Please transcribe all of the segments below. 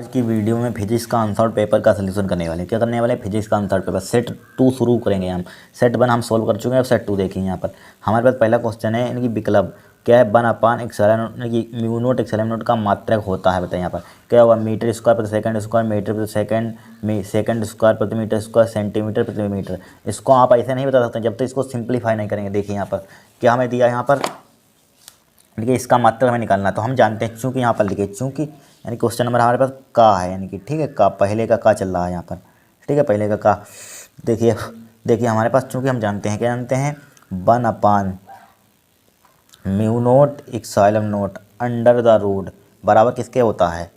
आज की वीडियो में फिजिक्स का आंसर पेपर का सलूशन करने वाले क्या करने वाले फिजिक्स का आंसर पेपर सेट 2 शुरू करेंगे हम। सेट 1 हम सोल्व कर चुके हैं, अब सेट 2 देखिए। यहाँ पर हमारे पास पहला क्वेश्चन है इनकी विकल्प क्या है, 1/, म्यू नोट एक्सेलम नोट का मात्रक होता है। बताइए यहाँ पर क्या होगा, मीटर स्क्वायर प्रति सेकंड स्क्वायर, मीटर प्रति सेकंड, सेकंड स्क्वायर प्रति मीटर स्क्वायर, सेंटीमीटर प्रति मीटर। इसको आप ऐसे नहीं बता सकते जब तक इसको सिंप्लीफाई नहीं करेंगे। देखिए यहाँ पर क्या हमें दिया, यहाँ पर देखिए इसका मात्रक हमें निकालना है। तो हम जानते हैं चूँकि यहाँ पर लिखे चूँकि यानी क्वेश्चन नंबर हमारे पास का है, यानी कि ठीक है का पहले का चल रहा है यहाँ पर, ठीक है पहले का। देखिए देखिए हमारे पास चूँकि हम जानते हैं क्या जानते हैं, 1/, mu naught epsilon naught under the root बराबर किसके होता है,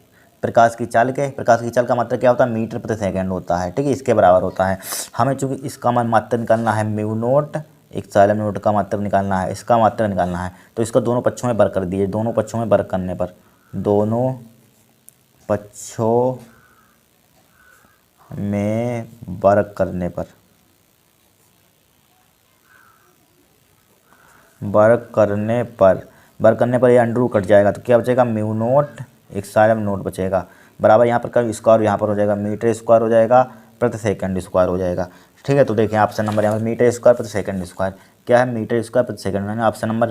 प्रकाश की चाल के। प्रकाश की चाल का मात्रक क्या होता है, मीटर प्रति सेकंड होता है, ठीक है इसके बराबर होता है। हमें चूँकि इसका मात्रक निकालना है, म्यू नोट एक्साइलम नोट का मात्रक निकालना है, इसका मात्रक निकालना है। तो इसको दोनों पक्षों में वर्ग कर दिए, दोनों पक्षों में वर्ग करने पर, दोनों पक्षों में वर्ग करने पर, वर्ग करने पर ये अंडर रूट कट जाएगा। तो क्या बचेगा, म्यू नोट एक्साइलम नोट बचेगा बराबर, यहाँ पर का स्क्वायर यहाँ पर हो जाएगा, मीटर स्क्वायर हो जाएगा प्रति सेकंड स्क्वायर हो जाएगा। ठीक है तो देखिए ऑप्शन नंबर यहाँ पर मीटर स्क्वायर प्रति सेकंड स्क्वायर क्या है, मीटर स्क्वायर प्रति सेकंड, यानी option number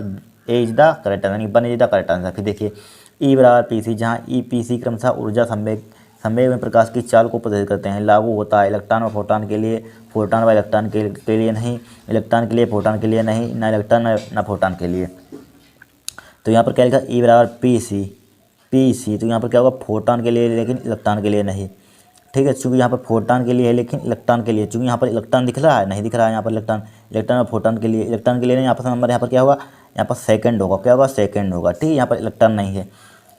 A is the correct answer, यानी 1 इज द करेक्ट आंसर। फिर देखिए ई बराबर पी सी, जहाँ ई पी सी क्रमशः ऊर्जा संवेग में प्रकाश की चाल को प्रदर्शित करते हैं। लागू होता है इलेक्ट्रॉन व फोटॉन के लिए, फोटॉन व इलेक्ट्रॉन के लिए नहीं, इलेक्ट्रॉन के लिए फोटॉन के लिए नहीं, ना इलेक्ट्रॉन ना फोटॉन के लिए। तो यहाँ पर क्या लिखा, ई बराबर पी सी, तो यहाँ पर क्या होगा, फोटॉन के लिए लेकिन इलेक्ट्रॉन के लिए नहीं। ठीक है चूँकि यहाँ पर फोटॉन के लिए है लेकिन इलेक्ट्रॉन के लिए, चूँकि यहाँ पर इलेक्ट्रॉन दिख रहा है, नहीं दिख रहा है यहाँ पर इलेक्ट्रॉन और फोटॉन के लिए, इलेक्ट्रॉन के लिए नहीं। यहाँ पर नंबर यहाँ पर क्या होगा, यहाँ पर सेकंड होगा, क्या होगा सेकंड होगा, ठीक है यहाँ पर इलेक्ट्रॉन नहीं है।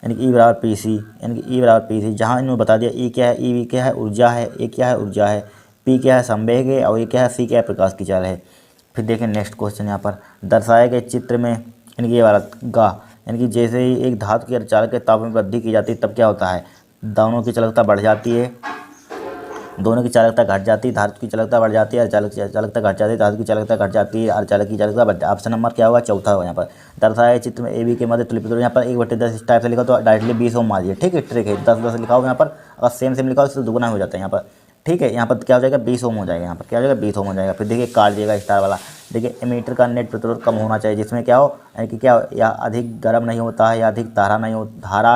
यानी कि ई बराबर पी सी, यानी कि ई बराबर पी सी, जहाँ इन्होंने बता दिया ई क्या है, ई क्या है ऊर्जा है, ए क्या है ऊर्जा है, पी क्या है संवेग है, और ये क्या है सी क्या है प्रकाश की चाल है। फिर देखें नेक्स्ट क्वेश्चन, यहाँ पर दर्शाए गए चित्र में यानी कि ये वाला गा, यानी कि जैसे ही एक धातु के अर्धचालक के तापमान में वृद्धि की जाती है तब क्या होता है, दोनों की चालकता बढ़ जाती है, दोनों की चालकता घट जाती है, धातु की चालकता बढ़ जाती है, चालकता घट जाती है, धातु की चालकता घट जाती है, अर्धचालक की चालकता बढ़ जाती है। ऑप्शन नंबर क्या होगा, चौथा होगा। यहाँ पर दर्शाए चित्र में ए बी के मध्य तुल्य प्रतिरोध, यहाँ पर 1/10 इस टाइप से लिखा तो डायरेक्टली 20 ओम मारिए, ठीक है ट्रिक है, 10 लिखा हो यहाँ पर, अगर सेम लिखा हो इससे दुगुना हो जाता है यहाँ पर, ठीक है यहाँ पर क्या हो जाएगा 20 ओम हो जाएगा, यहाँ पर क्या हो जाएगा 20 ओम हो जाएगा। फिर देखिए काट दिएगा स्टार वाला, देखिए एमीटर का नेट प्रतिरोध कम होना चाहिए, जिसमें क्या हो यानी कि क्या हो, या अधिक गर्म नहीं होता है, या अधिक धारा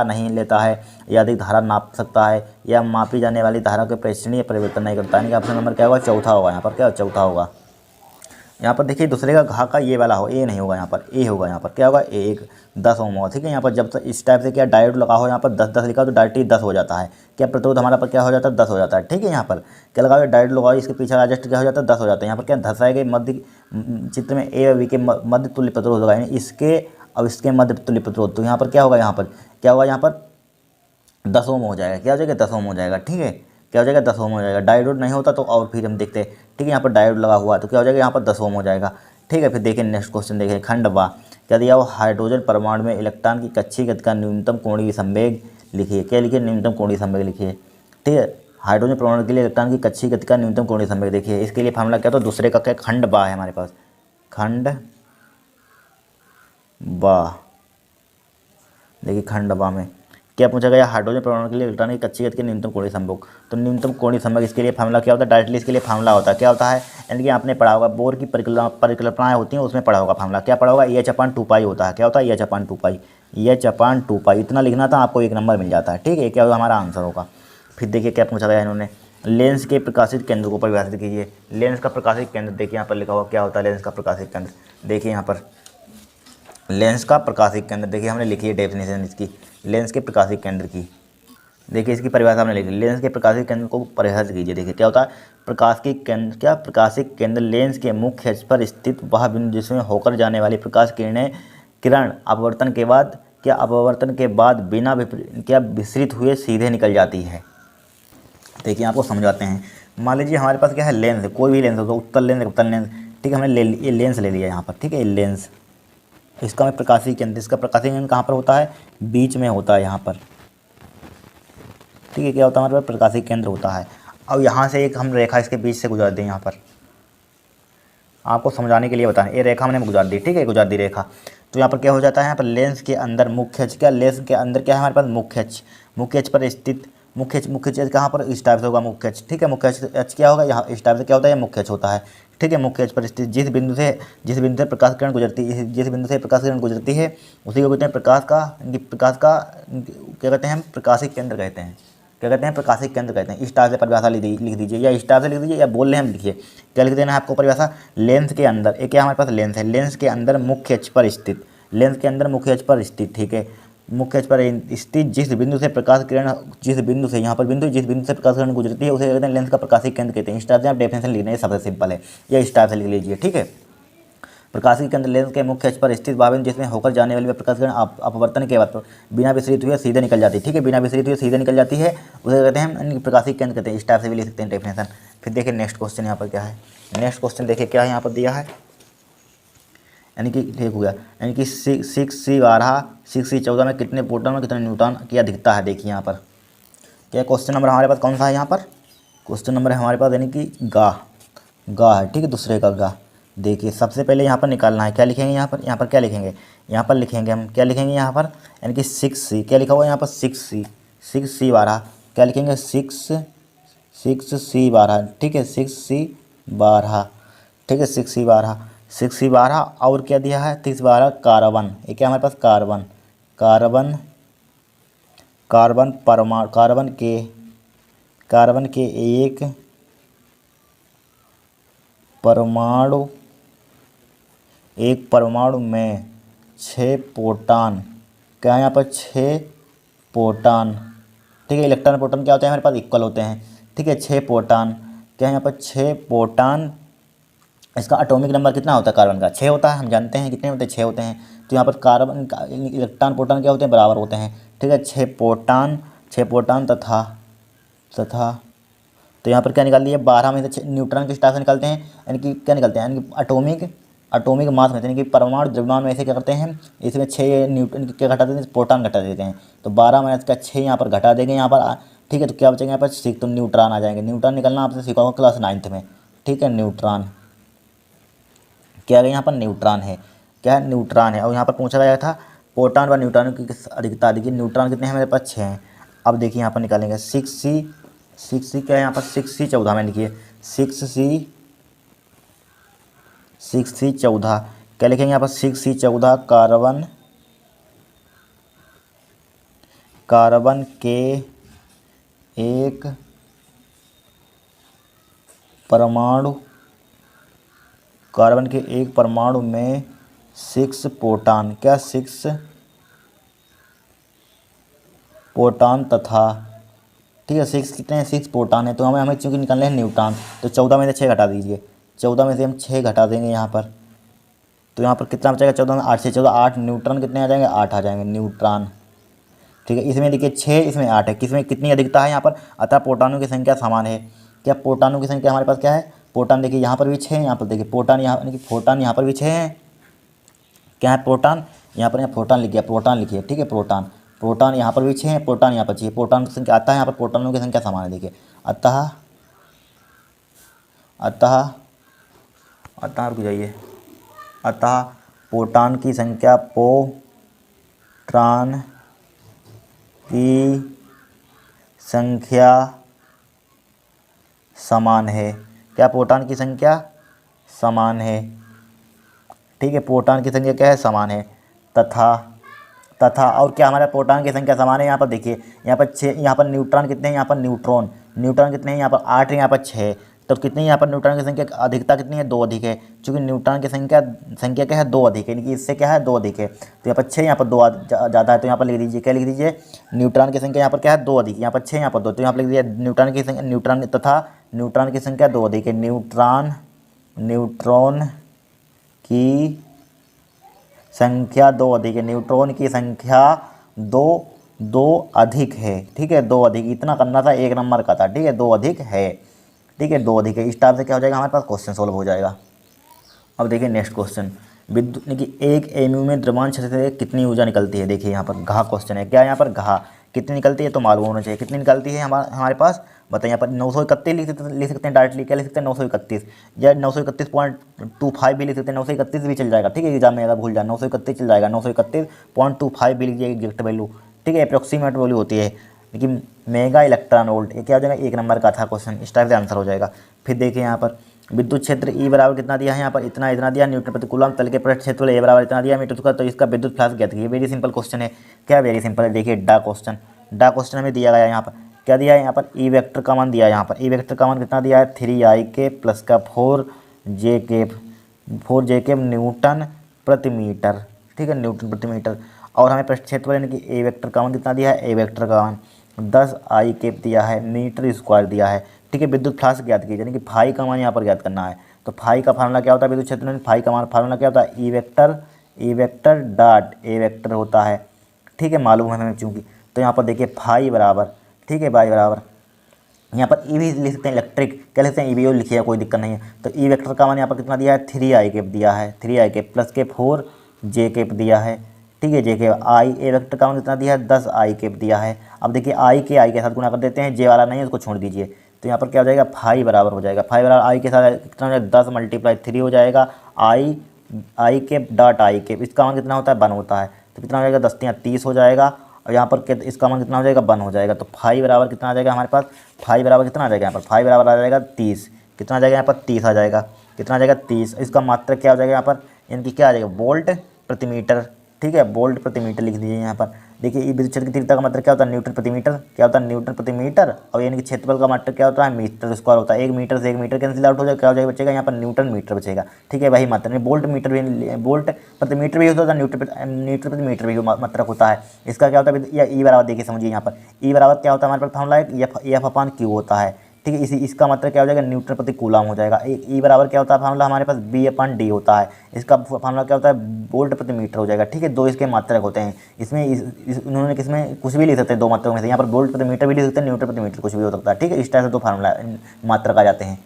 नहीं लेता है, या अधिक धारा नाप सकता है, या मापी जाने वाली धारा के प्रेक्षणीय परिवर्तन नहीं करता है। यानी कि ऑप्शन नंबर क्या होगा, चौथा होगा। यहाँ पर क्या चौथा होगा। यहाँ पर देखिए दूसरे का घा का ये वाला हो, ए नहीं होगा, यहाँ पर ए होगा, यहाँ पर क्या होगा ए 10 ओम होगा, ठीक है। यहाँ पर जब तक इस टाइप से क्या डायोड लगा हो, यहाँ पर 10 लिखा तो डायरेक्टली 10 हो जाता है, क्या प्रतिरोध हमारा पर क्या हो जाता है 10 हो जाता है, ठीक है। यहाँ पर क्या लगाओ डायोड लगाओ, इसके पीछे एडजस्ट क्या हो जाता है 10 हो जाता है। यहाँ पर क्या दर्शाए गए मध्य चित्र में ए और बी के मध्य तुल्य प्रतिरोध होगा, यानी इसके और इसके मध्य तुल्य प्रतिरोध। तो यहाँ पर क्या होगा, यहाँ पर क्या होगा, यहाँ पर 10 ओम हो जाएगा, क्या हो जाएगा 10 ओम हो जाएगा, ठीक है क्या हो जाएगा 10 ओम हो जाएगा। डायोड नहीं होता तो और फिर हम देखते हैं, ठीक है यहाँ पर डायोड लगा हुआ है तो क्या हो जाएगा यहाँ पर 10 ओम हो जाएगा, ठीक है। फिर देखिए नेक्स्ट क्वेश्चन देखिए, खंड बा क्या दिया, वो हाइड्रोजन परमाणु में इलेक्ट्रॉन की कक्षीय गति का न्यूनतम कोणीय संवेग लिखिए, क्या लिखिए न्यूनतम कोणीय संवेग लिखिए, ठीक है। हाइड्रोजन परमाणु के लिए इलेक्ट्रॉन की कक्षीय गति का न्यूनतम कोणीय संवेग देखिए, इसके लिए फार्मूला क्या, तो दूसरे का क्या खंड बा है हमारे पास, खंड बा। देखिए खंड बा में क्या पूछा गया, हाइड्रोजन परमाणु के लिए इलेक्ट्रॉन की कक्षीय गति के न्यूनतम कोणीय संवेग। तो न्यूनतम कोणीय संवेग इसके लिए फार्मूला क्या होता है, डायरेक्टली इसके लिए फार्मूला होता है, क्या होता है, यानी कि आपने पढ़ा होगा बोर की परिकल्पनाएं होती हैं उसमें पढ़ा होगा फार्मूला, क्या पढ़ा होगा, EH/2 होता है, क्या होता है EH/2, इतना लिखना था आपको 1 नंबर मिल जाता है, ठीक है क्या होगा हमारा आंसर होगा। फिर देखिए क्या पूछा गया इन्होंने, लेंस के प्रकाशित केंद्र को परिभाषित कीजिए। लेंस का प्रकाशित केंद्र देखिए यहाँ पर लिखा हुआ क्या होता है लेंस का प्रकाशित केंद्र, देखिए यहाँ पर लेंस का प्रकाशिक केंद्र, देखिए हमने लिखी है डेफिनेशन इसकी लेंस के प्रकाशिक केंद्र की, देखिए इसकी परिभाषा हमने लिखी, लेंस के प्रकाशिक केंद्र को परिभाषित कीजिए। देखिए क्या होता है प्रकाशिक केंद्र, क्या प्रकाशिक केंद्र लेंस के मुख्य अक्ष पर स्थित वह बिंदु जिसमें होकर जाने वाली प्रकाश किरण अपवर्तन के बाद बिना क्या विसरित हुए सीधे निकल जाती है। देखिए आपको समझाते हैं, मान लीजिए हमारे पास क्या है लेंस है, कोई भी लेंस होगा, उत्तल लेंस अवतल लेंस, ठीक है हमने ये लेंस ले लिया यहाँ पर, ठीक है लेंस, इसका में प्रकाशिक केंद्र, इसका प्रकाशिक केंद्र कहाँ पर होता है, बीच में होता है यहाँ पर, ठीक है क्या होता है हमारे पास प्रकाशिक केंद्र होता है। अब यहाँ से एक हम रेखा इसके बीच से गुजार दें, यहाँ पर आपको समझाने के लिए बताएं, ये रेखा हमने गुजार दी, ठीक है गुजार दी रेखा। तो यहाँ पर क्या हो जाता है, यहाँ पर लेंस के अंदर मुख्य अक्ष, क्या लेंस के अंदर क्या है हमारे पास मुख्य अक्ष पर स्थित मुख्य एच कहाँ पर, इस टाइप से होगा मुख्य एच, ठीक है। मुख्य एच क्या होगा यहाँ, इस टाइप से क्या होता है, ये मुख्य एच होता है, ठीक है। मुख्य एच पर स्थित जिस बिंदु से प्रकाश किरण गुजरती है, जिस बिंदु से प्रकाश किरण गुजरती है उसी को कहते हैं प्रकाश का क्या कहते हैं, प्रकाशिक केंद्र कहते हैं। क्या कहते हैं, प्रकाशिक केंद्र कहते हैं। इस टाइप से परिभाषा लिख दीजिए, या इस टाइप से लिख दीजिए, या बोल रहे हैं हम लिखिए। क्या लिख देना है आपको परिभाषा, लेंस के अंदर, एक क्या हमारे पास लेंस है, लेंस के अंदर मुख्य अक्ष पर स्थित, लेंस के अंदर मुख्य अक्ष पर स्थित, ठीक है। मुख्य अक्ष पर स्थित जिस बिंदु से प्रकाश किरण, जिस बिंदु से यहाँ पर बिंदु, जिस बिंदु से प्रकाश किरण गुजरती है उसे कहते हैं लेंस का प्रकाशिक केंद्र कहते हैं। इस टाइप से आप डेफिनेशन लिखना है, सबसे सिंपल है, या इस टाइप से लिख लीजिए, ठीक है। प्रकाशिक केंद्र लेंस के मुख्य अक्ष पर स्थित भाग जिसमें होकर जाने वाली प्रकाश किरण अपवर्तन के बाद बिना विसरित हुए सीधे निकल जाती है, ठीक है। बिना विसरित हुए सीधे निकल जाती है उसे कहते हैं प्रकाशिक केंद्र कहते हैं। इस टाइप से भी लिख सकते हैं डेफिनेशन। फिर देखिए नेक्स्ट क्वेश्चन यहाँ पर क्या है, नेक्स्ट क्वेश्चन देखिए क्या है यहाँ पर दिया है, यानी कि ठीक हो गया, यानी कि 6C12 6C14 में कितने प्रोटॉन और कितने न्यूट्रॉन की अधिकता है। देखिए यहाँ पर क्या क्वेश्चन नंबर हमारे पास कौन सा है, यहाँ पर क्वेश्चन नंबर है हमारे पास यानी कि गा है, ठीक है, दूसरे का गा। देखिए सबसे पहले यहाँ पर निकालना है, क्या लिखेंगे यहाँ पर क्या लिखेंगे, यहाँ पर लिखेंगे हम, क्या लिखेंगे यहाँ पर, यानी कि 6C, क्या लिखा हुआ है यहाँ पर 6C12, क्या लिखेंगे 6C12, ठीक है 6C12, ठीक है 6C12 और क्या दिया है 6C12 कार्बन, ये क्या हमारे पास कार्बन परमाणु, कार्बन के एक परमाणु में 6 प्रोटॉन, क्या है यहाँ पर 6 प्रोटॉन, ठीक है। इलेक्ट्रॉन प्रोटॉन क्या होते हैं हमारे पास, इक्वल होते हैं, ठीक है। 6 प्रोटॉन, क्या है यहाँ पर 6 प्रोटॉन। इसका एटॉमिक नंबर कितना होता है कार्बन का, 6 होता है, हम जानते हैं कितने होते हैं, 6 होते हैं। तो यहाँ पर कार्बन का इलेक्ट्रॉन प्रोटॉन क्या होते हैं, बराबर होते हैं, ठीक है। 6 प्रोटॉन तथा तो यहाँ पर क्या निकाल दिया, 12 में से न्यूट्रॉन किस टाइप से निकालते हैं, यानी कि क्या निकलते हैं, यानी कि एटॉमिक मास में, यानी कि परमाणु द्रव्यमान में ऐसे क्या करते हैं, इसमें 6 न्यूट्रॉन क्या घटा देते हैं, प्रोटॉन घटा देते हैं। तो 12 में इसका 6 यहाँ पर घटा देंगे यहाँ पर, ठीक है। तो क्या बचेंगे यहाँ पर 6, तो न्यूट्रॉन आ जाएंगे। न्यूट्रॉन निकलना आपसे सीखा होगा क्लास 9th में, ठीक है। न्यूट्रॉन क्या है यहाँ पर, न्यूट्रॉन है, क्या है न्यूट्रॉन है। और यहाँ पर पूछा गया था प्रोटॉन व न्यूट्रॉन की अधिकता, देखिए न्यूट्रॉन कितने हैं मेरे पास 6 हैं। अब देखिए यहाँ पर निकालेंगे 6C क्या है यहाँ पर 6C14 में लिखिए 6C14, क्या लिखेंगे यहाँ पर 6C14 कार्बन के एक परमाणु में 6 प्रोटॉन, क्या 6 प्रोटॉन तथा, ठीक है 6 कितने हैं, 6 प्रोटॉन है। तो हमें चूँकि निकालने हैं न्यूट्रॉन, तो 14 में से 6 घटा दीजिए, 14 में से हम 6 घटा देंगे यहाँ पर, तो यहाँ पर कितना बचेगा 14 में 8 से 14 8, न्यूट्रॉन कितने आ जाएंगे, 8 आ जाएंगे न्यूट्रॉन, ठीक है। इसमें देखिए 6, इसमें 8 है, किसमें कितनी अधिकता है यहाँ पर, अतः प्रोटॉनों की संख्या समान है। क्या प्रोटॉनों की संख्या हमारे पास क्या है, प्रोटॉन देखिए यहाँ पर भी 6 है, यहाँ पर देखिए प्रोटॉन यहाँ पर भी 6 है, क्या है प्रोटॉन, यहाँ पर प्रोटॉन लिखिए, प्रोटॉन लिखिए, ठीक है। प्रोटॉन यहाँ पर भी 6 है, प्रोटॉन यहाँ पर 6, प्रोटॉन की संख्या आता है यहाँ पर, प्रोटॉनों की संख्या समान है। देखिए अतः रुक जाइए, अतः प्रोटॉन की संख्या समान है, क्या प्रोटॉन की संख्या समान है, ठीक है। प्रोटॉन की संख्या क्या है, समान है, तथा और क्या हमारा प्रोटॉन की संख्या समान है। यहाँ पर देखिए यहाँ पर 6, यहाँ पर न्यूट्रॉन कितने हैं, यहाँ पर न्यूट्रॉन कितने हैं, यहाँ पर 8 है, यहाँ पर 6, तो कितनी यहाँ पर न्यूट्रॉन की संख्या अधिकता कितनी है, 2 अधिक है। चूँकि न्यूट्रॉन की संख्या क्या है, 2 अधिक है, यानी कि इससे क्या है 2 अधिक है। तो यहाँ पर 6, यहाँ पर 2 ज़्यादा है, तो यहाँ पर लिख दीजिए, क्या लिख दीजिए, न्यूट्रॉन की संख्या यहाँ पर क्या है 2 अधिक, यहाँ पर 6, यहाँ पर 2, तो यहाँ पर लिख दीजिए न्यूट्रॉन की संख्या 2 अधिक है। न्यूट्रॉन की संख्या 2 अधिक है, न्यूट्रॉन की संख्या 2 अधिक है, ठीक है। 2 अधिक, इतना करना था, 1 नंबर का था, ठीक है। 2 अधिक है, ठीक है, 2 अधिक है। इस टाइप से क्या हो जाएगा, हमारे पास क्वेश्चन सॉल्व हो जाएगा। अब देखिए नेक्स्ट क्वेश्चन, विद्युत यानी कि 1 एमयू में द्रव्यमान क्षेत्र से कितनी ऊर्जा निकलती है। देखिए यहाँ पर घा क्वेश्चन है, क्या यहाँ पर घा कितनी निकलती है, तो मालूम होना चाहिए कितनी निकलती है हमारे पास, बताइए। यहाँ पर 931 लिख सकते हैं डायरेक्टली, क्या लिख सकते हैं 931, या 931.25 भी लिख सकते हैं, 931 भी चल जाएगा, ठीक है। एग्जाम में अगर भूल जाए 931 चल जाएगा, 931.25 भी लीजिए एग्जैक्ट वैल्यू, ठीक है, अप्रोक्सीमेट वैल्यू होती है। लेकिन मेगा इलेक्ट्रॉन वोल्ट, ये क्या हो जाएगा, 1 नंबर का था क्वेश्चन, इस टाइप से आंसर हो जाएगा। फिर देखिए यहाँ पर विद्युत क्षेत्र ई बराबर कितना दिया है, यहाँ पर इतना दिया न्यूटन प्रति कूलम, तल के पृष्ठ क्षेत्रफल ए बराबर इतना दिया मीटर स्क्वायर, तो इसका विद्युत फ्लक्स ज्ञात कीजिए। वेरी सिंपल क्वेश्चन है, क्या वेरी सिंपल है, देखिए डा क्वेश्चन हमें दिया गया है। यहाँ पर क्या दिया है, यहाँ पर ई वेक्टर का मान दिया है, यहाँ पर ई वेक्टर का मान कितना दिया है, 3i प्लस का 4j न्यूटन प्रति मीटर, ठीक है, न्यूटन प्रति मीटर। और हमें पृष्ठ क्षेत्रफल यानी कि ए वेक्टर का मान कितना दिया है, ए वेक्टर का मान 10i दिया है, मीटर स्क्वायर दिया है, ठीक है। विद्युत फ्लक्स ज्ञात कीजिए, यानी कि फाई का मान यहाँ पर ज्ञात करना है। तो फाई का फार्मूला क्या होता है विद्युत क्षेत्र में, फाई का मान फार्मूला क्या होता है, E vector dot A vector होता है, ठीक है, मालूम है हमें चूँकि। तो यहाँ पर देखिए फाई बराबर, ठीक है, बाई बराबर, यहाँ पर ई भी लिख सकते हैं, इलेक्ट्रिक क्या लिखते हैं, ई भी लिखिए, कोई दिक्कत नहीं है। तो ई वेक्टर का मान यहाँ पर कितना दिया है, 3i दिया है, 3i प्लस के 4j दिया है, ठीक है, जे आई ए वेक्टर का मान कितना दिया है, 10i दिया है। अब देखिए आई के साथ गुणा कर देते हैं, जे वाला नहीं है उसको छोड़ दीजिए। तो यहाँ पर क्या हो जाएगा, फाई बराबर हो जाएगा, फाई बराबर आई के साथ कितना हो जाएगा, 10 × 3 हो जाएगा, आई के डॉट आई के, इसका मान कितना होता है, 1 होता है। तो कितना हो जाएगा, 10 × 30 हो जाएगा, और यहाँ पर इसका मान कितना हो जाएगा, 1 हो जाएगा। तो फाई बराबर कितना आ जाएगा हमारे पास, फाई बराबर कितना आ जाएगा, यहाँ पर फाई बराबर आ जाएगा 30, कितना आ जाएगा यहाँ पर 30 आ जाएगा, कितना आ जाएगा 30। इसका मात्रक क्या हो जाएगा यहाँ पर, यानी कि क्या आ जाएगा, वोल्ट प्रति मीटर, ठीक है, वोल्ट प्रति मीटर लिख दीजिए यहाँ पर। देखिए ये विद्युत क्षेत्र की तीव्रता का मतलब क्या होता है, न्यूटन प्रति मीटर, क्या होता है, न्यूटन प्रति मीटर। और यानी कि क्षेत्रफल का मात्रक क्या होता है, मीटर स्क्वायर होता है। 1 मीटर से 1 मीटर कैंसिल आउट हो जाएगा, क्या हो जाएगा बचेगा यहाँ पर, न्यूटन मीटर बचेगा, ठीक है, वही मात्रा नहीं, वोल्ट मीटर भी, वोल्ट प्रति मीटर भी होता है, न्यूटन प्रति मीटर भी मात्रक होता है। इसका क्या होता है, या ई बराबर देखिए समझिए, यहाँ पर ई बराबर क्या होता है हमारे पास फॉर्मूला है, एफ अपान क्यू होता है, ठीक है। इसका मतलब क्या हो जाएगा, न्यूटन प्रति कूलम हो जाएगा। ई बराबर क्या होता है फार्मूला हमारे पास, B/D होता है, इसका फार्मूला क्या होता है, वोल्ट प्रति मीटर हो जाएगा, ठीक है। 2 इसके मात्रक होते हैं, इसमें उन्होंने किसमें कुछ भी लिख सकते हैं, 2 मात्रकों में से, यहाँ पर वोल्ट प्रति मीटर भी लिख सकते हैं, न्यूटन प्रति मीटर कुछ भी हो सकता है, ठीक है। इस टाइप से 2 फार्मूला मात्रक आ जाते हैं।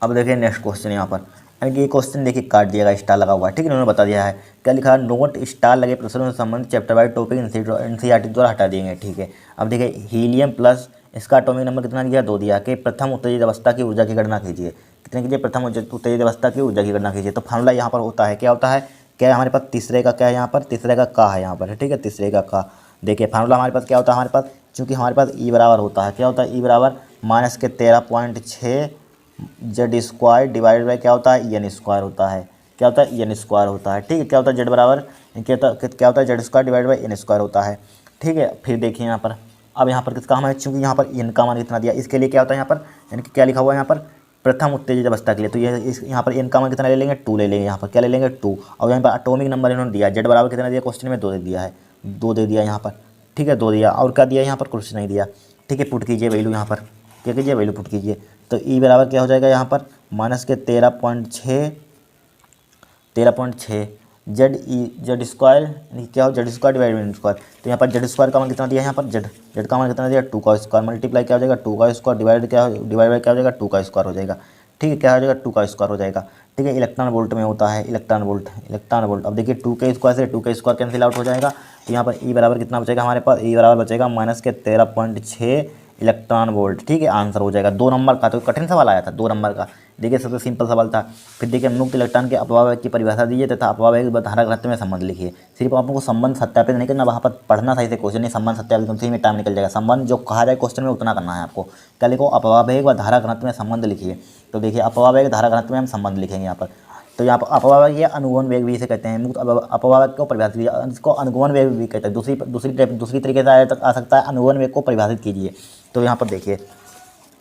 अब देखिए नेक्स्ट क्वेश्चन यहाँ पर, यानी कि ये क्वेश्चन देखिए काट दिया गया, स्टार लगा हुआ है, ठीक है, उन्होंने बता दिया है क्या लिखा है, नोट स्टार लगे प्रश्नों से संबंधित चैप्टर वाइज टॉपिक एनसीईआरटी द्वारा हटा दिए गए, ठीक है। अब देखिए हीलियम प्लस, इसका एटॉमिक नंबर कितना दिया, 2 दिया कि प्रथम उत्तेजित अवस्था की ऊर्जा की गणना कीजिए, कितने कीजिए, प्रथम उत्तेजित अवस्था की ऊर्जा की गणना कीजिए। तो फार्मूला यहाँ पर होता है, क्या होता है, क्या हमारे पास तीसरे का क्या है, यहाँ पर तीसरे का है यहाँ पर, ठीक है, तीसरे का। देखिए फार्मूला हमारे पास क्या होता है, हमारे पास चूँकि हमारे पास ई बराबर होता है, क्या होता है, ई बराबर -13.6 जेड स्क्वायर डिवाइडेड बाई क्या होता है, एन स्क्वायर होता है, क्या होता है, एन स्क्वायर होता है, ठीक है। क्या होता है, जेड बराबर क्या होता है, Z square divide by N square होता है, ठीक है। फिर देखिए यहाँ पर, अब यहाँ पर किसका हमें, चूँकि यहाँ पर एन का मान कितना दिया, इसके लिए क्या होता है यहाँ पर, यानी कि क्या लिखा हुआ है यहाँ पर, प्रथम उत्तेजित अवस्था के लिए। तो यहाँ पर एन का मान कितना ले लेंगे, 2 ले लेंगे, यहाँ पर क्या ले लेंगे, 2। और यहाँ पर एटॉमिक नंबर इन्होंने दिया, जेड बराबर कितना दिया, क्वेश्चन में 2 दे दिया है, 2 दे दिया यहाँ पर, ठीक है, 2 दिया। और क्या दिया यहाँ पर, कुछ नहीं दिया, ठीक है। पुट कीजिए वैल्यू यहाँ पर, क्या कीजिए, वैल्यू पुट कीजिए। तो ई बराबर क्या हो जाएगा यहाँ पर, -13.6 जेड स्क्वायर, क्या हो, Z square divide by N square. तो यहाँ पर जेड स्क्वायर का मान कितना दिया है, यहाँ पर जेड का मान कितना दिया, 2 का स्क्वायर, मल्टीप्लाई क्या हो जाएगा, 2 का स्क्वायर डिवाइड बाई क्या हो जाएगा, 2 का स्क्वायर हो जाएगा, ठीक है, क्या हो जाएगा, 2 का स्क्वायर हो जाएगा, ठीक है। इलेक्ट्रॉन वोल्ट में होता है, इलेक्ट्रॉन वोल्ट। अब देखिए 2 के स्क्वायर से 2 के स्क्वायर कैंसिल आउट हो जाएगा। तो यहाँ पर ई बराबर कितना बचेगा हमारे पास, ई बराबर बचेगा -13.6 इलेक्ट्रॉन वोल्ट, ठीक है, आंसर हो जाएगा। 2 नंबर का, तो कठिन सवाल आया था 2 नंबर का, देखिए सबसे सिंपल सवाल था। फिर देखिए मुक्त इलेक्ट्रॉन के अपवाहक की परिभाषा दीजिए तथा अपवाहक धारा घनत्व में संबंध लिखिए। सिर्फ आपको संबंध सत्यापित नहीं करना, वहाँ पर पढ़ना सही से क्वेश्चन नहीं, संबंध सत्यापित उसी में टाइम निकल जाएगा। संबंध जो कहा जाए क्वेश्चन में उतना करना है आपको। क्या लिखो, अपवाहक व धारा घनत्व में संबंध लिखिए। तो देखिए अपवाहक धारा घनत्व में हम संबंध लिखेंगे यहाँ पर। तो यहाँ पर अपवाहक या अनुगमन वेग भी इसे कहते हैं। मुक्त अपवाहक को परिभाषित कीजिए, इसको अनुगमन वेग भी कहते हैं। दूसरी तरीके से आ सकता है, अनुगमन वेग को परिभाषित कीजिए। तो यहाँ पर देखिए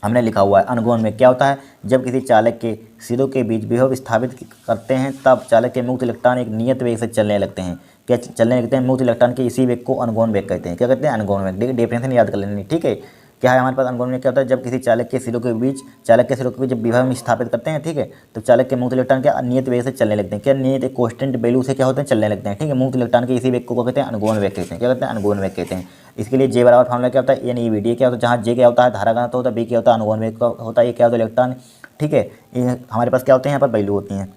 हमने लिखा हुआ है, अनुगमन वेग क्या होता है, जब किसी चालक के सिरों के बीच विभव स्थापित करते हैं तब चालक के मुक्त इलेक्ट्रॉन एक नियत वेग से चलने लगते हैं। क्या चलने लगते हैं, मुक्त इलेक्ट्रॉन के इसी वेग को अनुगमन वेग कहते हैं। क्या कहते हैं, अनुगमन वेग। देखिए डेफिनेशन याद कर लेनी, ठीक है। क्या है हमारे पास, अनुगमन वेग क्या होता है, जब किसी चालक के सिरों के बीच जब विभव स्थापित करते हैं, ठीक है, तो चालक के मुक्त इलेक्ट्रॉन के नियत वेग से चलने लगते हैं। क्या नियत एक कांस्टेंट वैल्यू से क्या होते हैं, चलने लगते हैं, ठीक है। मुक्त इलेक्ट्रॉन के इसी वेग को कहते हैं अनुगमन वेग कहते हैं। क्या कहते हैं, अनुगमन वेग कहते हैं। इसके लिए जे बराबर फार्मूला क्या होता है, NEVD क्या होता है, जहाँ जे क्या होता है धारा घनत्व होता है, बी क्या होता है अनुगमन वेग होता है, ये क्या होता है इलेक्ट्रॉन, ठीक है। ये हमारे पास क्या होते हैं, यहाँ पर वैल्यू होती हैं।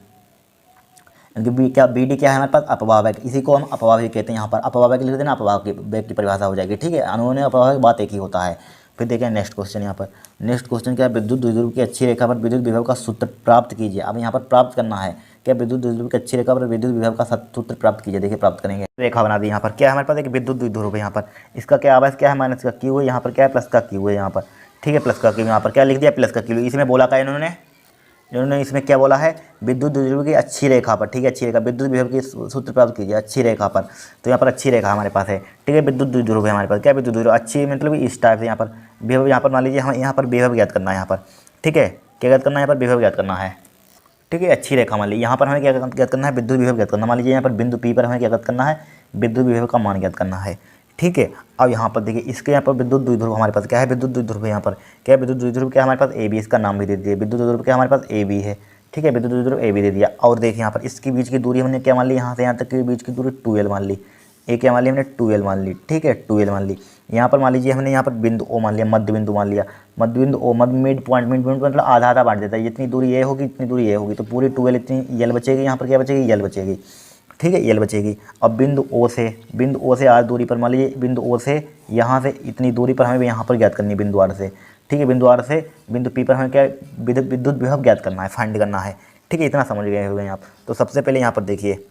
BD क्या है हमारे पास, अपवाह वेग, इसी को हम अपवाह वेग कहते हैं। यहाँ पर अपवाह वेग लिख देना, अपवाह वेग की परिभाषा हो जाएगी, ठीक है। अनुगमन अपवाह वेग बात एक ही होता है। फिर देखें नेक्स्ट क्वेश्चन, यहाँ पर नेक्स्ट क्वेश्चन क्या है, विद्युत द्विध्रुव की अच्छी रेखा पर विद्युत विभव का सूत्र प्राप्त कीजिए। अब यहाँ पर प्राप्त करना है, क्या विद्युत द्विध्रुव की अच्छी रेखा पर विद्युत विभव का सूत्र प्राप्त कीजिए। देखिए प्राप्त करेंगे, रेखा बना दी यहाँ पर, क्या है हमारे पास एक विद्युत द्विध्रुव है यहाँ पर, इसका क्या आवाज क्या है माइनस का क्यू है, यहाँ पर क्या है प्लस का क्यू है यहाँ पर, ठीक है प्लस का क्यू, यहाँ पर क्या लिख दिया प्लस का क्यू। इसमें बोला क्या इन्होंने इसमें क्या बोला है, विद्युत द्विध्रुव की अच्छी रेखा पर, ठीक है अच्छी रेखा, विद्युत विभव की सूत्र प्राप्त कीजिए अच्छी रेखा पर। तो यहाँ पर अच्छी रेखा हमारे पास है, ठीक है विद्युत द्विध्रुव है हमारे पास, क्या विद्युत द्विध्रुव अच्छी मतलब इस टाइप से यहाँ पर विभव, यहाँ पर मान लीजिए हम यहाँ पर विभव ज्ञात करना है यहाँ पर, ठीक है क्या ज्ञात करना है यहाँ पर विभव ज्ञात करना है, ठीक है अच्छी रेखा मान लीजिए यहाँ पर हमें क्या ज्ञात करना है विद्युत विभव ज्ञात करना, मान लीजिए यहाँ पर बिंदु पी पर हमें क्या ज्ञात करना है विद्युत विभव का मान ज्ञात करना है, ठीक है। अब यहाँ पर देखिए इसके यहाँ पर विद्युत द्विध्रुव हमारे पास क्या है, विद्युत द्विध्रुव है यहाँ पर, क्या विद्युत द्विध्रुव क्या हमारे पास ए बी, इसका नाम भी दे दिया विद्युत द्विध्रुव क्या हमारे पास ए बी है, ठीक है विद्युत द्विध्रुव ए बी दे दिया। और देखिए यहाँ पर इसके बीच की दूरी हमने क्या मान ली, यहाँ से यहाँ तक के बीच की दूरी 2l मान ली, ए क्या मान ली हमने 2l मान ली, ठीक है 2l मान ली। यहाँ पर मान लीजिए हमने यहाँ पर बिंदु ओ मान लिया, मध्य बिंदु मान लिया, मध्य बिंदु ओ, मध्य मिड पॉइंट मतलब आधा आधा बांट देता है, जितनी दूरी ये होगी इतनी दूरी ये होगी, तो पूरी 2l इतनी यल बचेगी, यहाँ पर क्या बचेगी यल बचेगी, ठीक है यल बचेगी। अब बिंदु ओ से आर दूरी पर मान लीजिए बिंदु ओ से यहाँ से इतनी दूरी पर हमें यहाँ पर ज्ञात करनी है बिंदु आर से, ठीक है बिंदु आर से बिंदु पी पर हमें क्या विद्युत विभव ज्ञात करना है, फाइंड करना है, ठीक है इतना समझ गए होंगे आप। तो सबसे पहले यहाँ पर देखिए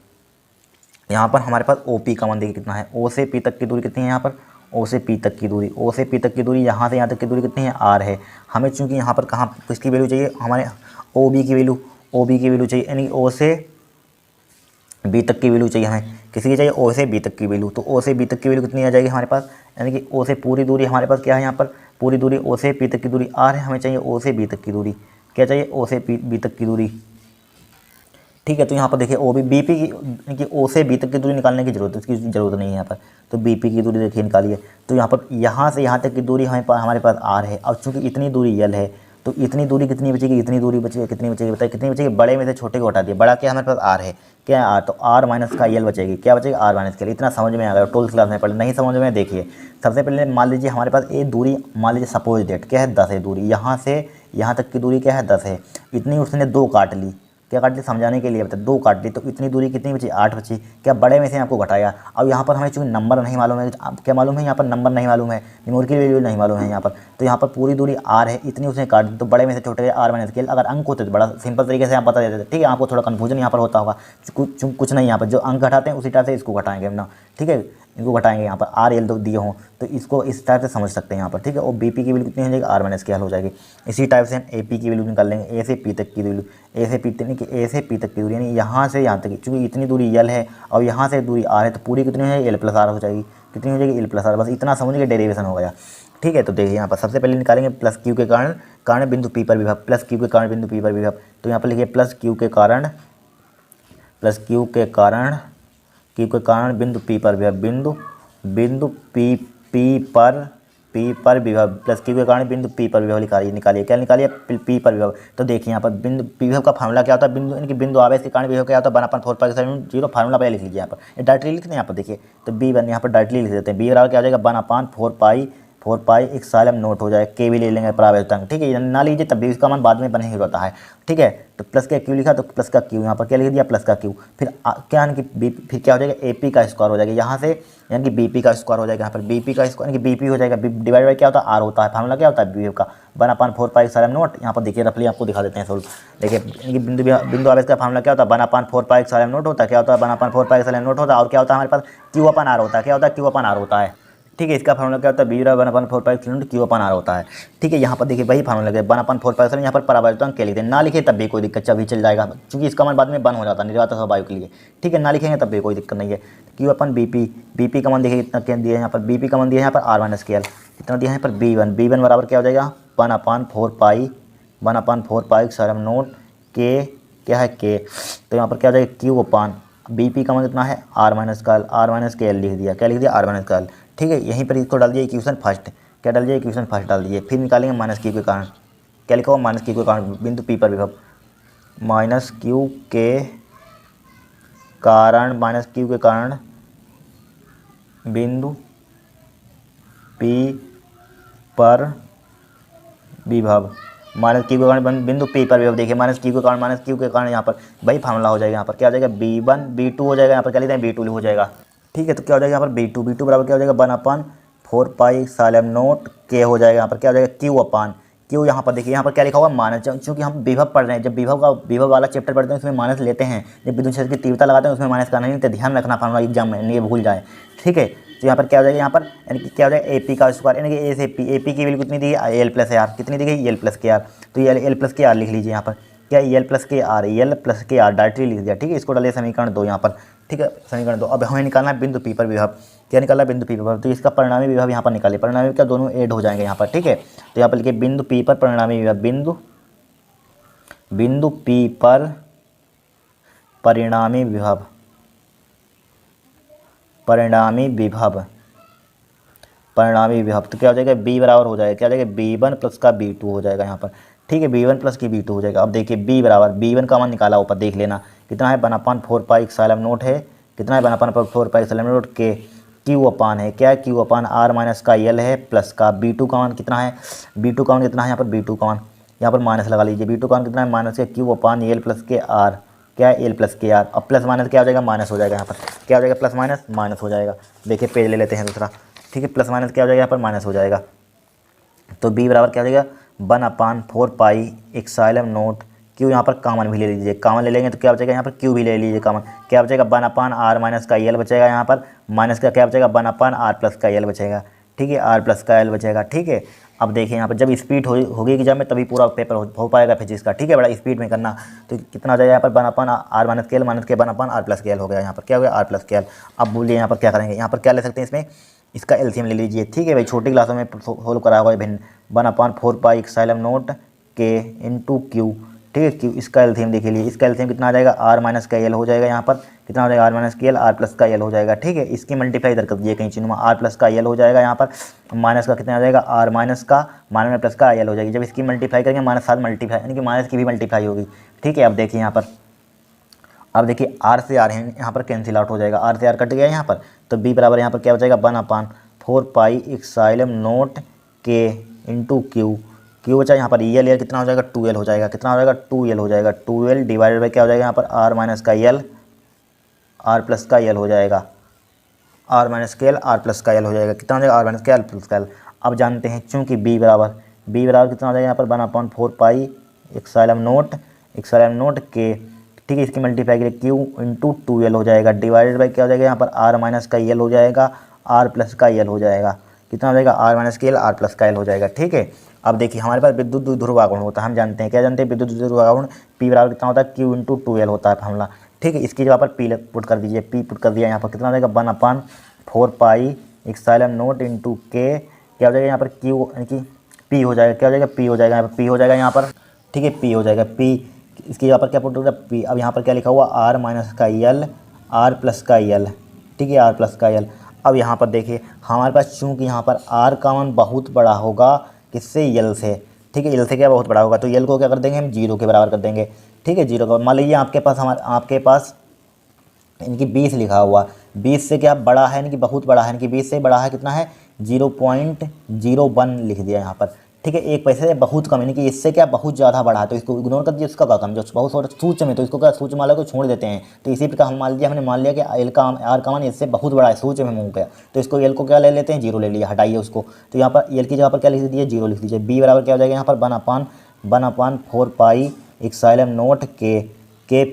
यहाँ पर हमारे पास ओ पी का मान देखिए कितना है, ओ से पी तक की दूरी कितनी है, यहाँ पर ओ से पी तक की दूरी, ओ से पी तक की दूरी यहाँ से यहाँ तक की दूरी कितनी है आर है। हमें चूंकि यहाँ पर कहाँ किसकी वैल्यू चाहिए, हमारे ओ बी की वैल्यू चाहिए, यानी ओ से बी तक की वैल्यू चाहिए, हमें किसी की चाहिए ओ से बी तक की वैल्यू। तो ओ से बी तक की वैल्यू कितनी आ जाएगी हमारे पास, यानी कि ओ से पूरी दूरी हमारे पास क्या है, यहाँ पर पूरी दूरी ओ से पी तक की दूरी आर है, हमें चाहिए ओ से बी तक की दूरी, क्या चाहिए ओ से बी तक की दूरी, ठीक है। तो यहाँ पर देखिए ओ बी पी की ओ से बी तक की दूरी निकालने की जरूरत है, इसकी ज़रूरत नहीं है यहाँ पर, तो बी पी की दूरी देखिए निकालिए। तो यहाँ पर यहाँ से यहाँ तक की दूरी हमारे पास आर है, अब चूँकि इतनी दूरी यल है तो इतनी दूरी कितनी बचेगी, इतनी दूरी बचेगी, कितनी बचेगी बताइए कितनी बचेगी, बड़े में से छोटे को हटा दिए, बड़ा क्या हमारे पास आर है, क्या है आर, तो आर माइनस का यल बचेगी, क्या बचेगी आर माइनस के लिए। इतना समझ में आ गया, 12th क्लास में पढ़े, नहीं समझ में देखिए सबसे पहले मान लीजिए हमारे पास ये दूरी, मान लीजिए सपोज डेट क्या है 10 है दूरी, यहाँ से यहाँ तक की दूरी क्या है 10 है, इतनी उसने 2 काट ली, क्या काट ली समझाने के लिए बता 2 काट ली, तो इतनी दूरी कितनी बची 8 बची, क्या बड़े में से आपको घटाया। अब यहाँ पर हमें चूँकि नंबर नहीं मालूम है, क्या मालूम है यहाँ पर नंबर नहीं मालूम है, न्यूमेरिकल वैल्यू नहीं मालूम है यहाँ पर, तो यहाँ पर पूरी दूरी आर है, इतनी उसने काट दी, तो बड़े में से छोटे आर माइनस के, अगर अंक होते तो बड़ा सिंपल तरीके से आप बता देते, ठीक है। आपको थोड़ा कन्फ्यूजन यहाँ पर होता होगा, कुछ नहीं, यहाँ पर जो अंक घटाते हैं उसी टाइप से इसको घटाएंगे ना, ठीक है इनको घटाएंगे, यहाँ पर आर एल तो दिए हों तो इसको इस टाइप से समझ सकते हैं यहाँ पर, ठीक है। और बी पी की वैल्यू कितनी हो जाएगी आर माइनस की हल हो जाएगी। इसी टाइप से हम ए पी की वैल्यू निकाल लेंगे, ए से पी तक की वैल्यू, ए से पी तक की दूरी, यानी यहाँ से यहाँ तक, चूँकि इतनी दूरी यल है और यहाँ से दूरी आर है, तो पूरी कितनी हो जाएगी एल प्लस आर हो जाएगी, कितनी हो जाएगी एल प्लस आर, बस इतना समझ के डेरिवेशन हो गया, ठीक है। तो देखिए यहाँ पर सबसे पहले निकालेंगे प्लस क्यू के कारण बिंदु पी पर विभव, प्लस क्यू के कारण बिंदु पी पर विभव, तो यहाँ पर लिखिए प्लस क्यू के कारण बिंदु पी पर विभव, बिंदु पी पर विभव, प्लस क्यू के कारण बिंदु पी पर विभव निकालिए क्या निकालिए पी पर विभव। तो देखिए यहाँ पर बिंदु विभव का फार्मूला क्या होता है, बिंदु यानी कि बिंदु आवेश के कारण विभव क्या होता है 1/4π0 फार्मूला पहले लिख लीजिए यहाँ पर, ये डायरेक्टली लिखते हैं यहाँ पर देखिए, तो बी वन यहाँ पर डायरेक्टली लिख देते हैं, बी बराबर क्या हो जाएगा 1/4π एप्सिलॉन नॉट हो जाए, के भी ले लेंगे परावर्तन, ठीक है ना लीजिए तब भी इसका मान बाद में बने ही रहता है, ठीक है। तो प्लस का क्यू लिखा तो प्लस का क्यू यहाँ पर क्या लिख दिया प्लस का क्यू, फिर क्या यानी कि फिर क्या हो जाएगा ए पी का स्क्वायर हो जाएगा, यहाँ से यानी कि बी पी का स्क्वायर हो जाएगा, यहाँ पर बी पी का स्क्वायर यानी कि बी पी हो जाएगा, डिवाइड बाई क्या होता है आर होता है, फार्मूला क्या होता है बी का 1/4π एप्सिलॉन नॉट। यहाँ पर देखिए रफली आपको दिखा देते हैं सोल्व, देखिए यानी कि बिंदु आवेश का फार्मूला क्या होता है 1/4π एप्सिलॉन नॉट होता है, क्या होता है 1/4π एप्सिलॉन नॉट होता है, और क्या होता है हमारे पास क्यू अपन आर होता है, क्या होता है क्यू अपन आर होता है, ठीक है। इसका फार्मूला क्या होता है बी 1/4π क्यू अपन आर होता है, ठीक है। यहाँ पर देखिए वही फार्मूला लगे 1/4π यहाँ पर परावर्तन के लिखते हैं, ना लिखे तब भी कोई दिक्कत भी चल जाएगा, क्योंकि इसका मान बाद में बन हो जाता है निर्वात स्वाभाविक के लिए, ठीक है ना लिखेंगे तब भी कोई दिक्कत नहीं है। क्यू अपन बी पी का मान देखिए कितना क्या दिया है यहाँ पर, बी पी का मान दिया है यहाँ पर आर माइनस के एल, कितना दिया है यहाँ पर बी वन बराबर क्या हो जाएगा 1/4π एप्सिलॉन नॉट के क्या है के, तो यहाँ पर क्या हो जाएगा क्यू अपन बी पी का मान कितना है आर माइनस का एल लिख दिया, क्या लिख दिया आर माइनस का एल, ठीक है। यहीं पर इसको डाल दिया इक्वेशन फर्स्ट, क्या डाल दिया इक्वेशन फर्स्ट डाल दिए, फिर निकालेंगे माइनस क्यू के कारण, क्या लिखा हुआ माइनस क्यू के कारण बिंदु पी पर विभव, माइनस क्यू के कारण बिंदु पी पर विभव, माइनस क्यू के कारण बिंदु पी पर विभव, देखिए माइनस क्यू के कारण यहाँ पर वही फार्मूला हो जाएगा, यहाँ पर क्या हो जाएगा B1 हो जाएगा, यहाँ पर क्या लिखते हैं B2 हो जाएगा, ठीक है। तो क्या हो जाएगा यहाँ पर B2 बराबर क्या हो जाएगा 1/4π एप्सिलॉन नॉट के हो जाएगा, यहाँ पर क्या हो जाएगा क्यू क्यू यहाँ पर देखिए यहाँ पर क्या लिखा हुआ माइनस, चूँकि हम विभव पढ़ रहे हैं, जब विभव वाला चैप्टर पढ़ते हैं उसमें माइनस लेते हैं, जब विद्युत क्षेत्र की तीव्रता लगाते हैं उसमें माइनस करना नहीं, तो ध्यान रखना फॉर्मूला एग्जाम में, ये भूल जाए, ठीक है। तो यहाँ पर क्या हो जाएगा, यहाँ पर यानी कि क्या हो जाएगा AP का स्क्वायर, यानी कि A से P, AP की वैल्यू कितनी दी है L प्लस AR, कितनी दी गई L प्लस KR, तो ये L प्लस KR लिख लीजिए यहाँ पर, क्या L प्लस KR डायरेक्टली लिख दिया, ठीक है। इसको डालिए समीकरण 2 यहाँ पर, ठीक है, समीकरण 2। अब हमें निकालना है बिंदु P पर विभव, क्या निकालना है बिंदु P पर, तो इसका परिणामी विभव यहाँ पर निकालिए, परिणामी क्या दोनों ऐड हो जाएंगे यहाँ पर, ठीक है। तो यहाँ पर लिखिए बिंदु P पर परिणामी विभव, बिंदु P पर परिणामी विभव, परिणामी विभव, तो क्या हो जाएगा B बराबर हो जाएगा, क्या हो जाएगा B1 प्लस का B2 हो जाएगा यहाँ पर, ठीक है, B1 प्लस की B2 हो जाएगा। अब देखिए B बराबर, B1 का मान निकाला ऊपर देख लेना कितना है, 1/4 पाई एप्सिलॉन नॉट है, कितना है 1/4 पाई एप्सिलॉन नॉट के Q अपान है, क्या है Q अपान R माइनस का L है, प्लस का B2 का मान कितना है, B2 का मान कितना है यहाँ पर, B2 का मान यहाँ पर माइनस लगा लीजिए, B2 का मान कितना है माइनस के Q अपान L प्लस के R, क्या है L प्लस के R, अब प्लस माइनस क्या हो जाएगा माइनस हो जाएगा, यहाँ पर क्या हो जाएगा प्लस माइनस माइनस हो जाएगा। देखिए पेज ले लेते हैं दूसरा, ठीक है, प्लस माइनस क्या हो जाएगा यहाँ पर माइनस हो जाएगा, तो B बराबर क्या हो जाएगा 1/4 पाई एप्सिलॉन नॉट Q, यहाँ पर कॉमन भी ले लीजिए, कॉमन ले लेंगे तो क्या बचेगा यहाँ पर Q भी ले लीजिए कॉमन, क्या बचेगा 1/R माइनस का L बचेगा, यहाँ पर माइनस का क्या बचेगा 1/R प्लस का L बचेगा, ठीक है, R प्लस का L बचेगा, ठीक है। अब देखिए यहाँ पर जब स्पीड होगी एग्जाम में तभी पूरा पेपर हो पाएगा फिजिक्स का, ठीक है, बड़ा स्पीड में करना, तो कितना हो जाएगा यहाँ पर 1/R माइनस के L माइनस के 1/R प्लस के L हो गया, यहाँ पर क्या हो गया R प्लस के L। अब बोलिए यहाँ पर क्या करेंगे, यहाँ पर क्या ले सकते हैं इसमें, इसका एलसीएम ले लीजिए, ठीक है भाई, छोटी क्लासों में सोल्व करा हुआ है भिन्न, 1/4 पाई एप्सिलॉन नॉट के इंटू Q, ठीक है, Q इसका एलसीएम देख लीजिए, इसका एलसीएम कितना आ जाएगा R माइनस का L हो जाएगा, यहाँ पर कितना हो जाएगा R माइनस के L R प्लस का L हो जाएगा, ठीक है। इसकी मल्टीप्लाई इधर कर दीजिए कहीं चिन्ह में, R प्लस का L हो जाएगा, यहाँ पर माइनस का कितना आ जाएगा R माइनस का माइनस में प्लस का L हो जाएगी, जब इसकी मल्टीप्लाई करेंगे माइनस साथ मल्टीप्लाई यानी कि माइनस की भी मल्टीप्लाई होगी, ठीक है। अब देखिए यहाँ पर, अब देखिए R से R है यहाँ पर कैंसिल आउट हो जाएगा, R से R कट गया यहाँ पर, तो B बराबर यहाँ पर क्या हो जाएगा 1/4 पाई एप्सिलॉन नॉट के इंटू Q बचा यहाँ पर EL कितना हो जाएगा 2L हो जाएगा, कितना हो जाएगा 2L हो जाएगा, 2L डिवाइडेड बाई क्या हो जाएगा यहाँ पर R माइनस का L R प्लस का L हो जाएगा, R माइनस के L R प्लस का L हो जाएगा, कितना हो जाएगा R माइनस के L प्लस का L। अब जानते हैं चूँकि B बराबर कितना हो जाएगा यहाँ पर 1/4 पाई एप्सिलॉन नॉट के, ठीक है, इसकी मल्टीप्लाई के लिए Q इंटू 2L हो जाएगा, डिवाइडेड बाई क्या हो जाएगा यहाँ पर R माइनस का L हो जाएगा, R प्लस का L हो जाएगा, कितना हो जाएगा R माइनस के L R प्लस का L हो जाएगा, ठीक है। अब देखिए हमारे पास विद्युत ध्रुवागुण होता है, हम जानते हैं, क्या जानते हैं विद्युत ध्रुवागुण P बराबर कितना होता है Q इंटू 2L होता है फॉर्मूला, ठीक है। इसकी जगह पर P पुट कर दीजिए, P पुट कर दिया, यहाँ पर कितना हो जाएगा 1/4 पाई एप्सिलॉन नॉट इंटू के, क्या हो जाएगा यहाँ पर Q यानी कि P हो जाएगा, क्या हो जाएगा P हो जाएगा यहाँ पर, P हो जाएगा यहाँ पर, ठीक है, P हो जाएगा P, इसकी जगह पर क्या पुट होगा P। अब यहाँ पर क्या लिखा हुआ R माइनस का L R प्लस का L, ठीक है, R प्लस का L। अब यहाँ पर देखिए हमारे पास चूँकि यहाँ पर R का मान बहुत बड़ा होगा किससे L से, ठीक है, L से क्या बहुत बड़ा होगा, तो L को क्या कर देंगे हम 0 के बराबर कर देंगे, ठीक है, 0 का। मान लीजिए आपके पास इनकी 20 लिखा हुआ, 20 से क्या बड़ा है, इनकी बहुत बड़ा है, इनकी 20 से बड़ा है, कितना है 0.01 लिख दिया यहाँ पर, ठीक है, एक पैसे से बहुत कम, यानी कि इससे क्या बहुत ज़्यादा बड़ा है, तो इसको इग्नोर कर दीजिए, उसका क्या कम जो बहुत थोड़ा सूच में, तो इसको क्या सूच माला को छोड़ देते हैं। तो इसी प्रकार हमने मान लिया कि R का मान इससे बहुत बड़ा है, सूच में मुँह गया, तो इसको L को क्या ले लेते हैं 0 ले लिया, हटाइए उसको, तो यहाँ पर L की जगह पर क्या लिख दीजिए 0 लिख दीजिए। B बराबर क्या हो जाएगा यहाँ पर 1/4 पाई एप्सिलॉन नॉट के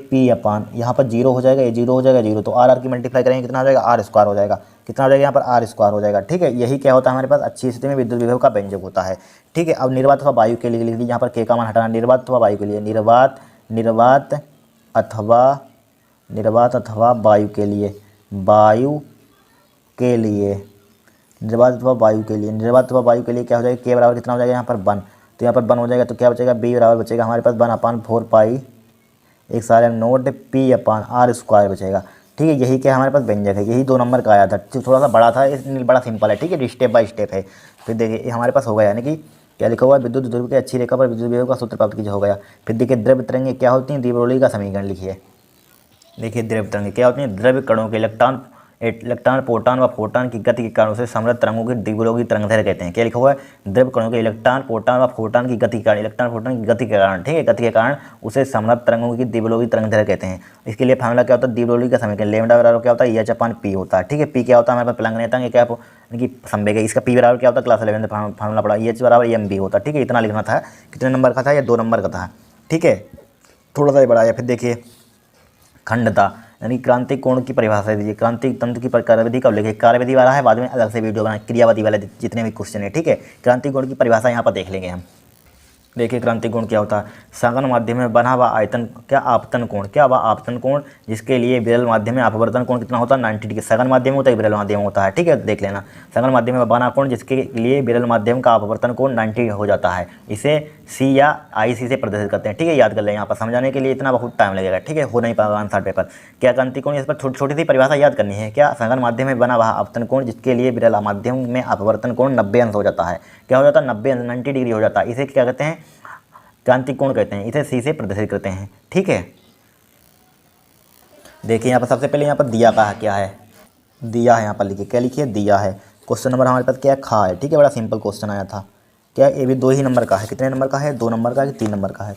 P अपान, यहाँ पर 0 हो जाएगा, ये 0 हो जाएगा 0, तो R की मल्टीप्लाई करेंगे कितना हो जाएगा R स्क्वायर हो जाएगा, कितना हो जाएगा यहाँ पर R स्क्वायर हो जाएगा, ठीक है। यही क्या होता है हमारे पास अच्छी स्थिति में विद्युत विभव का व्यंजक होता है, ठीक है। अब निर्वात अथवा वायु के लिए लिख दीजिए, यहाँ पर K का मान हटाना, निर्वात अथवा वायु के लिए, निर्वात अथवा वायु के लिए, निर्वात अथवा वायु के लिए क्या हो जाएगा K बराबर कितना हो जाएगा यहाँ पर 1, तो यहाँ पर 1 हो जाएगा, तो क्या बचेगा B बराबर बचेगा हमारे पास 1/4 pi epsilon not P upon R square बचेगा, ठीक है। यही क्या हमारे पास व्यंजक है, यही 2 नंबर का आया था, थोड़ा सा बड़ा था, इसलिए बड़ा सिंपल है, ठीक है, स्टेप बाय स्टेप है। फिर देखिए हमारे पास हो गया, यानी कि क्या लिखा हुआ है विद्युत ध्रुव की अच्छी रेखा पर विद्युत विभव का सूत्र प्राप्त कीजिए, हो गया। फिर देखिए द्रव्य तरंगें क्या होती हैं, दी ब्रोगली का समीकरण लिखिए। देखिए द्रव्य तरंगें क्या होती हैं, द्रव्य कणों के इलेक्ट्रॉन, प्रोटॉन व फोटॉन की गति के कारण उसे समृद्ध तरंगों की द्विध्रुवी तरंगदैर्घ्य कहते हैं। क्या लिखा हुआ है? द्रव कणों के इलेक्ट्रॉन, प्रोटॉन व फोटॉन की गति के कारण, इलेक्ट्रॉन प्रोटॉन की गति के कारण, ठीक है, गति के कारण उसे समृद्ध तरंगों की द्विध्रुवी तरंगदैर्घ्य कहते हैं। इसके लिए फार्मूला क्या होता है? द्विध्रुवी का समीकरण लैम्डा बराबर क्या होता है? H/P होता है, ठीक है। पी क्या होता है हमारे पास? प्लंगनेतांक, क्या यानी कि संवेग है। इसका पी बराबर क्या होता है? क्लास 11 में फार्मूला पड़ा, H बराबर mb होता है, ठीक है। इतना लिखना था। कितने नंबर का था? या 2 नंबर का था, ठीक है। थोड़ा सा बढ़ाया। फिर देखिए खंडता यानी क्रांतिक कोण की परिभाषा दीजिए। क्रांतिक तंत्र की कार्यविधि कब लिखे? कार्यविधि वाला है, बाद में अलग से वीडियो बना, क्रियाविधि वाला जितने भी क्वेश्चन है, ठीक है। क्रांतिक कोण की परिभाषा यहाँ पर देख लेंगे हम। देखिए क्रांतिक कोण क्या होता है? सघन माध्यम में बना हुआ आयतन, क्या आपतन कोण, क्या हुआ? आपतन कोण, जिसके लिए विरल माध्यम में अपवर्तन कोण कितना होता है? 90 डिग्री। सघन माध्यम होता है, विरल माध्यम होता है, ठीक है, देख लेना। सघन माध्यम में बना कोण जिसके लिए विरल माध्यम का अपवर्तन कोण 90 हो जाता है, इसे सी या IC से प्रदर्शित करते हैं, ठीक है। याद कर लें, यहाँ पर समझाने के लिए इतना बहुत टाइम लगेगा, ठीक है, हो नहीं पाएगा आंसर पेपर। क्या क्रांतिक कोण, इस पर छोटी सी परिभाषा याद करनी है। क्या? सघन माध्यम में बना हुआ अपवर्तन कोण जिसके लिए विरल माध्यम में अपवर्तन कोण 90 अंश हो जाता है। क्या हो जाता है? 90 डिग्री हो जाता है। इसे क्या कहते हैं? क्रांतिक कोण कहते हैं। इसे सी से प्रदर्शित करते हैं, ठीक है। देखिए यहाँ पर सबसे पहले यहाँ पर दिया का क्या है? दिया है, यहाँ पर लिखिए, क्या लिखिए? दिया है। क्वेश्चन नंबर हमारे पास क्या है? खा है, ठीक है। बड़ा सिंपल क्वेश्चन आया था। क्या ये भी 2 ही नंबर का है? कितने नंबर का है? 2 नंबर का है कि 3 नंबर का है?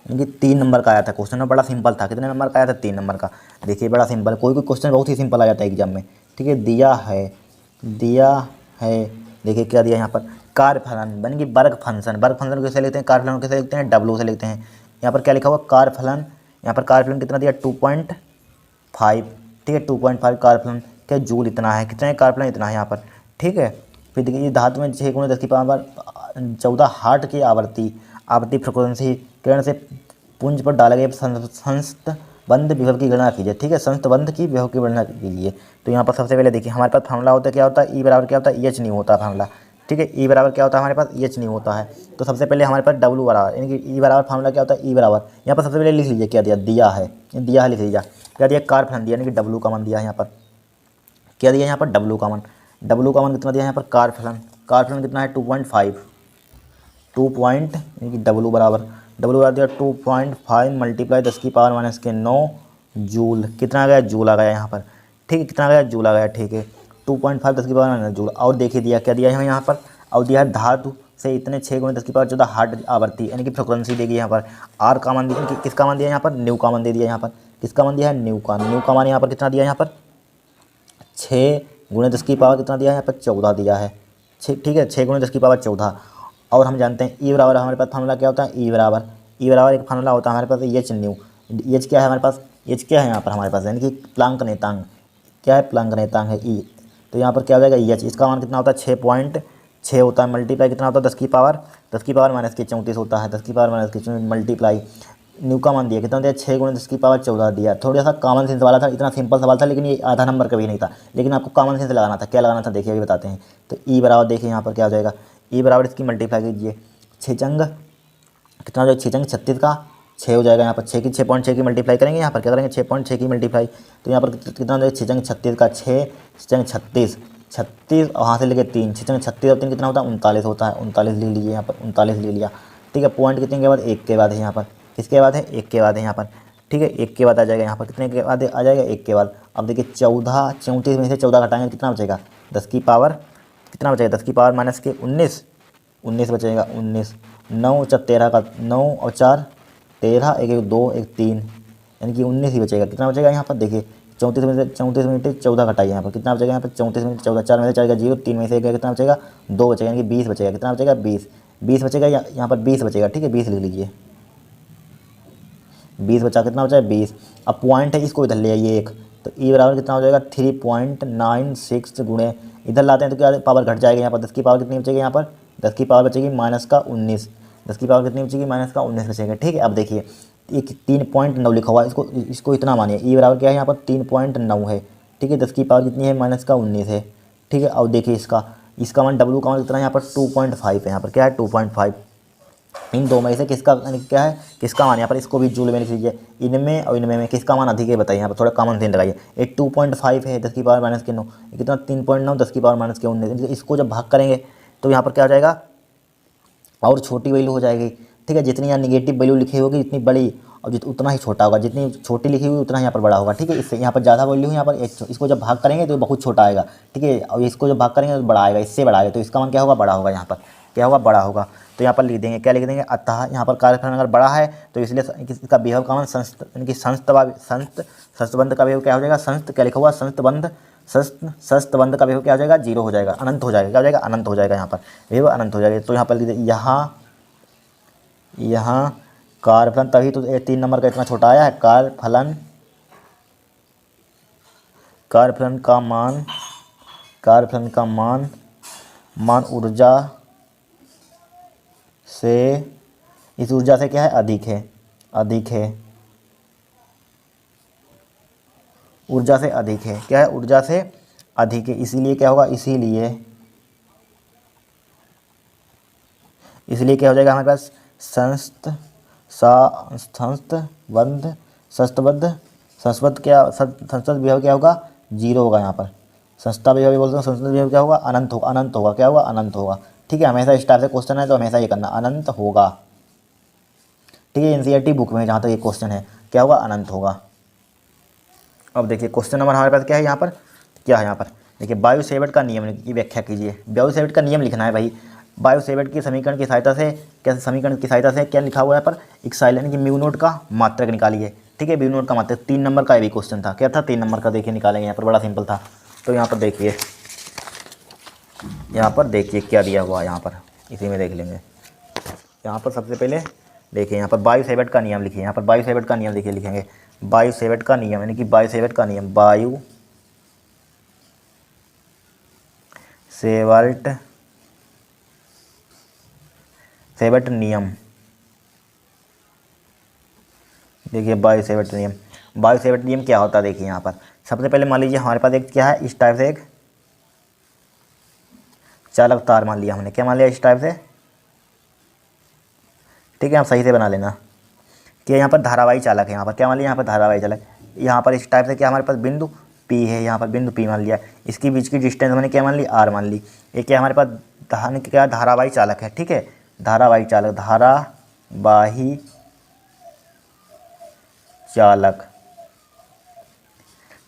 यानी 3 नंबर का आया था क्वेश्चन, और बड़ा सिंपल था। कितने नंबर का आया था? 3 नंबर का। देखिए बड़ा सिंपल, कोई क्वेश्चन बहुत ही सिंपल आ जाता है एग्जाम में, ठीक है। दिया है, दिया है। देखिए क्या दिया यहाँ पर? कार्यफलन, बन गई वर्ग फंक्शन। वर्ग फंक्शन कैसे लिखते हैं? कार्यफलन कैसे लिखते हैं? W से लिखते हैं। यहाँ पर क्या लिखा हुआ? कार्यफलन। यहाँ पर कार्यफलन कितना दिया? 2.5, ठीक है, 2.5 कार्यफलन। क्या? जूल इतना है। कितना है कार्यफलन? इतना है यहाँ पर, ठीक है। फिर देखिए धातु में 6 × 10 की पावर 14 हार्ट की आवृत्ति फ्रिक्वेंसी किरण से पुंज पर डाले गए संस्तबंध विभव की गणना कीजिए, ठीक है। संस्तबंध की विभव की गणना कीजिए। तो यहाँ पर सबसे पहले देखिए हमारे पास फार्मूला होता है, क्या होता है? E बराबर क्या होता है? EH नहीं होता फार्मूला, ठीक है। E बराबर क्या होता है हमारे पास? EH नहीं होता है। तो सबसे पहले हमारे पास W बराबर, यानी कि E बराबर फार्मूला क्या होता है? E बराबर, यहाँ पर सबसे पहले लिख लीजिए क्या दिया? दिया है, दिया है लिख लीजिए। क्या दिया? कार्यफलन दिया, यानी कि W का मान दिया है यहाँ पर। क्या दिया यहाँ पर? W का मान। W का मान कितना दिया यहाँ पर? कार्यफलन। कार्यफलन कितना है? 2.5, 2 पॉइंट, यानी कि W बराबर दिया 2.5 मल्टीप्लाई 10 की पावर -9 जूल। कितना आ गया? जूल आ गया यहाँ पर, ठीक है। कितना आ गया? जूल आ गया, ठीक है। 2.5 10 की पावर -9 जूल। और देखिए दिया क्या दिया है यहाँ पर? और दिया है धातु से इतने 6 × 10 की पावर 14 हार्ट आवृत्ति, यानी कि फ्रिक्वेंसी देगी यहाँ पर। R का मान दिया, किसका मान दिया यहाँ पर? न्यू का मान दे दिया यहाँ पर। किसका मान दिया है? न्यू का। न्यू का मान यहाँ पर कितना दिया यहाँ पर? 6 × 10 की पावर कितना दिया है यहाँ पर? 14 दिया है, ठीक है। 6 × 10 की पावर 14। और हम जानते हैं E बराबर हमारे पास फार्मूला क्या होता है? E बराबर एक फार्मूला होता है हमारे पास H न्यू। H क्या है हमारे पास? H क्या है यहाँ पर हमारे पास? यानी कि प्लांक नेतांक। क्या है? प्लांक नेतांक है E। तो यहाँ पर क्या हो जाएगा? H। इसका मान कितना होता है? 6.6 होता है, मल्टीप्लाई कितना होता है? 10 की पावर -34 होता है। 10 की पावर -34 मल्टीप्लाई न्यू का मान दिया कितना दिया? 6 × 10 की पावर 14 दिया। थोड़ा सा कॉमन सेंस वाला था, इतना सिंपल सवाल था, लेकिन ये आधा नंबर का भी नहीं था, लेकिन आपको कॉमन सेंस लगाना था। क्या लगाना था देखिए अभी बताते हैं। तो E बराबर देखिए यहाँ पर क्या हो जाएगा? E बराबर इसकी मल्टीप्लाई कीजिए, 6 चंग कितना हो जाएगा? 6 चंग 36 का 6 हो जाएगा यहाँ पर। 6.6 की मल्टीप्लाई करेंगे, यहाँ पर क्या करेंगे? 6.6 की मल्टीप्लाई। तो यहाँ पर कितना हो जाएगा? 6 चंग 36 का 6 चंग 36 36 और वहाँ से लेके 3 6 चंग 36 और 3 कितना होता है? 39 होता है। 39 ले लीजिए यहाँ पर, 39 ले लिया, ठीक है। पॉइंट कितने के बाद? 1 के बाद है यहाँ पर। किसके बाद है? 1 के बाद है यहाँ पर, ठीक है। 1 के बाद आ जाएगा यहाँ पर। कितने के बाद आ जाएगा? 1 के बाद। अब देखिए 34 में से 14 घटाएंगे, कितना बचेगा? 10 की पावर कितना बचेगा? 10 की पावर -19 बचेगा। 19 9 4 13 का 9 और 4 13, 1 1 2 1 3, यानी कि 19 ही बचेगा। कितना बचेगा यहाँ पर? देखिए 34 में से 14 घटाइए, यहाँ पर कितना बचेगा? यहाँ पर 34 में से 14, 4 में से 4 का 0, 3 में से 1 कितना बचेगा? 2 बचेगा, यानी कि 20 बचेगा। कितना बचेगा? 20 बचेगा, यहाँ पर 20 बचेगा, ठीक है। 20 लिख लीजिए, 20 बचा। कितना बचा है? 20। अब पॉइंट है, इसको इधर ले आइए एक, तो E बराबर कितना हो जाएगा? 3.96 गुणे इधर लाते हैं तो क्या पावर घट जाएगा यहाँ पर। 10 की पावर कितनी बचेगी यहाँ पर? 10 की पावर बचेगी -19। 10 की पावर कितनी बचेगी? -19 बचेगा, ठीक है। अब देखिए एक 3.9 लिखा हुआ है, इसको इतना मानिए। E बराबर क्या है यहाँ पर? 3.9 है, ठीक है। 10 की पावर कितनी है? -19 है, ठीक है। अब देखिए इसका मान W का मान कितना है यहाँ पर? 2.5 है यहाँ पर। क्या है? 2.5। इन दो में से किसका क्या है? किसका मान यहाँ पर? इसको भी जूल में लिख लीजिए। इनमें और इनमें किसका मान अधिक है बताइए। यहाँ पर थोड़ा कॉमन सेंस लगाइए। एक 2.5 है, 10 की पावर -9, कितना? 3.9 10 की पावर -19। इसको जब भाग करेंगे तो यहाँ पर क्या हो जाएगा? और छोटी वैल्यू हो जाएगी, ठीक है। जितनी यहाँ निगेटिव वैल्यू लिखी होगी इतनी बड़ी, और उतना ही छोटा होगा, जितनी छोटी लिखी हुई उतना यहाँ पर बड़ा होगा। ठीक है, इससे यहाँ पर ज़्यादा वैल्यू यहाँ पर इसको जब भाग करेंगे तो बहुत छोटा आएगा। ठीक है, और इसको जब भाग करेंगे तो बड़ा आएगा, इससे बड़ा आएगा, तो इसका मान क्या होगा, बड़ा होगा। यहाँ पर क्या होगा, बड़ा होगा। तो यहाँ पर लिख देंगे, क्या लिख देंगे, अतः यहाँ पर कार्यफलन अगर बड़ा है तो इसलिए इसका विभव का मान संस्त यानी कि संस्तबंध का विभव क्या हो जाएगा, संस्त क्या लिखा हुआ, संस्तबंध का विभव क्या हो जाएगा, 0 हो जाएगा, अनंत हो जाएगा। क्या हो जाएगा, अनंत हो जाएगा। यहाँ पर विभव अनंत हो जाएगा। तो यहाँ पर लिख देंगे, यहाँ कार्यफलन, तभी तो 3 नंबर का इतना छोटा आया है। कार्यफलन का मान ऊर्जा से, इस ऊर्जा से क्या है, अधिक है, ऊर्जा से अधिक है। क्या है, ऊर्जा से अधिक है। इसीलिए क्या होगा, इसीलिए क्या हो जाएगा हमारे पास, संस्तबद्ध विभव क्या होगा, 0 होगा। यहाँ पर संस्था विभव भी बोलते हैं, संस्था विभव क्या होगा, अनंत होगा। क्या होगा, अनंत होगा। ठीक है, हमेशा इस टाइप से क्वेश्चन है तो हमेशा ये करना, अनंत होगा। ठीक है, एनसीईआरटी बुक में जहाँ तक ये क्वेश्चन है, क्या होगा, अनंत होगा। अब देखिए क्वेश्चन नंबर हमारे पास क्या है, यहाँ पर क्या है, यहाँ पर देखिए, बायो-सेवर्ट का नियम की व्याख्या कीजिए। बायो-सेवर्ट का नियम लिखना है भाई। बायो-सेवर्ट की समीकरण की सहायता से क्या लिखा हुआ है यहाँ पर, इक्साइलन की म्यू नोट का मात्रक निकालिए। ठीक है, म्यू नोट का मात्रक 3 नंबर का ये भी क्वेश्चन था। क्या था, 3 नंबर का, देखिए निकालेंगे। यहाँ पर बड़ा सिंपल था। तो यहाँ पर देखिए, क्या दिया हुआ है, यहाँ पर इसी में देख लेंगे। यहाँ पर सबसे पहले देखिए, यहाँ पर बायो-सेवर्ट का नियम लिखिए। यहाँ पर बायो-सेवर्ट का नियम देखिए, लिखेंगे बायो-सेवर्ट का नियम, यानी कि बायो-सेवर्ट का नियम, बायो-सेवर्ट नियम। देखिए बायो-सेवर्ट नियम क्या होता है, देखिए यहाँ पर सबसे पहले मान लीजिए हमारे पास एक क्या है, इस टाइप से एक चालक तार मान लिया हमने। क्या मान लिया, इस टाइप से। ठीक है, आप सही से बना लेना कि यहाँ पर धारावाही चालक है। यहाँ पर क्या मान लिया, यहाँ पर धारावाही चालक, यहाँ पर इस टाइप से क्या हमारे पास बिंदु P है, यहाँ पर बिंदु P मान लिया। इसके बीच की डिस्टेंस हमने क्या मान ली, R मान ली। ये क्या हमारे पास क्या धारावाही चालक है। ठीक है, धारावाही चालक,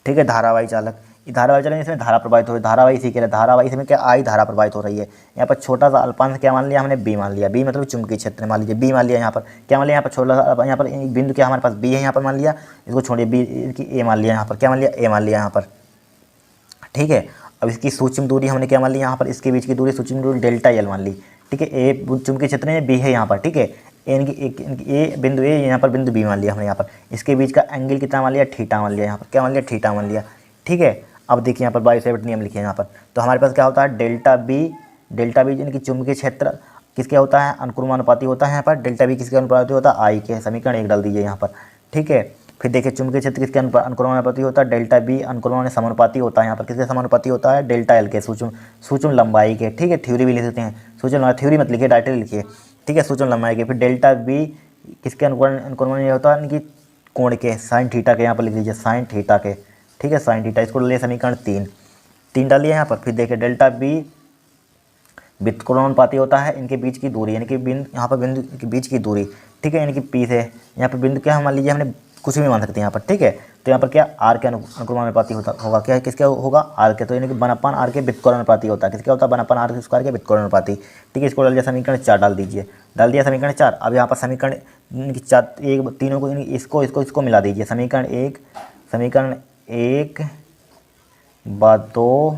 ठीक है, धारावाही चालक। धारावाही चालक इसमें धारा प्रवाहित हो रही है, धारावाही इसी के लिए, धारावाही इसमें क्या, I धारा प्रवाहित हो रही है। यहाँ पर छोटा सा अल्पांश क्या मान लिया हमने, B मान लिया। B मतलब चुंबकीय क्षेत्र मान लीजिए, B मान लिया। यहाँ पर क्या मान लिया, यहाँ पर छोटा सा, यहाँ पर बिंदु क्या हमारे पास B है, यहाँ पर मान लिया। इसको छोड़िए, B की A मान लिया। यहाँ पर क्या मान लिया, A मान लिया यहाँ पर। ठीक है, अब इसकी सूक्ष्म दूरी हमने क्या मान ली, यहाँ पर इसके बीच की दूरी सूक्ष्म दूरी डेल्टा L मान ली। ठीक है, A चुंबकीय क्षेत्र में, B है यहाँ पर। ठीक है, ए बिंदु A, यहाँ पर बिंदु B मान लिया हमने। यहाँ पर इसके बीच का एंगल कितना मान लिया, थीटा मान लिया। यहाँ पर क्या मान लिया, थीटा मान लिया। ठीक है, अब देखिए यहाँ पर बायो-सेवर्ट नियम लिखे यहाँ पर। तो हमारे पास क्या होता है, डेल्टा बी यानी कि चुंबकीय क्षेत्र किसके होता है, अनुक्रमानुपाती होता है। यहाँ पर डेल्टा बी किसके अनुपाती होता है, आई के। समीकरण 1 डाल दीजिए यहाँ पर। ठीक है, फिर देखिए चुंबकीय क्षेत्र किसके अनुक्रमानुपाती होता है, डेल्टा बी अनुक्रमण समानुपाती होता है। यहाँ पर किसके समानुपाती होता है, डेल्टा एल के, सूक्ष्म लंबाई के। ठीक है, थ्योरी भी लिख सकते हैं, सूक्ष्म थ्योरी मत लिखिए, डायरेक्टली लिखिए। ठीक है, सूक्ष्म लंबाई के। फिर डेल्टा बी किसके अनुक्रमण होता है, यानी कि कोण के, साइन थीटा के। यहाँ पर लिख लीजिए साइन थीटा के। ठीक है, साइन थीटा, इसको ले समीकरण 3 डालिए यहाँ पर। फिर देखिए डेल्टा बी व्युत्क्रमानुपाती होता है इनके बीच की दूरी, यानी कि यहाँ पर बिंदु के बीच की दूरी। ठीक है, यानी कि P से यहाँ पर बिंदु क्या मान लीजिए, हमने कुछ भी मान सकते हैं यहाँ पर। ठीक है, तो यहाँ पर क्या R के अनुक्रमानुपाती होगा। क्या है, किसके होगा, R के। तो यानी कि 1/r के व्युत्क्रमानुपाती होता है। किसका होता है, 1/r के स्क्वायर के व्युत्क्रमानुपाती। ठीक है, इसको डाल दिया, समीकरण 4 डाल दीजिए। डाल दिया समीकरण 4। अब यहाँ पर समीकरण 4 तीनों को, इसको मिला दीजिए। समीकरण 1 2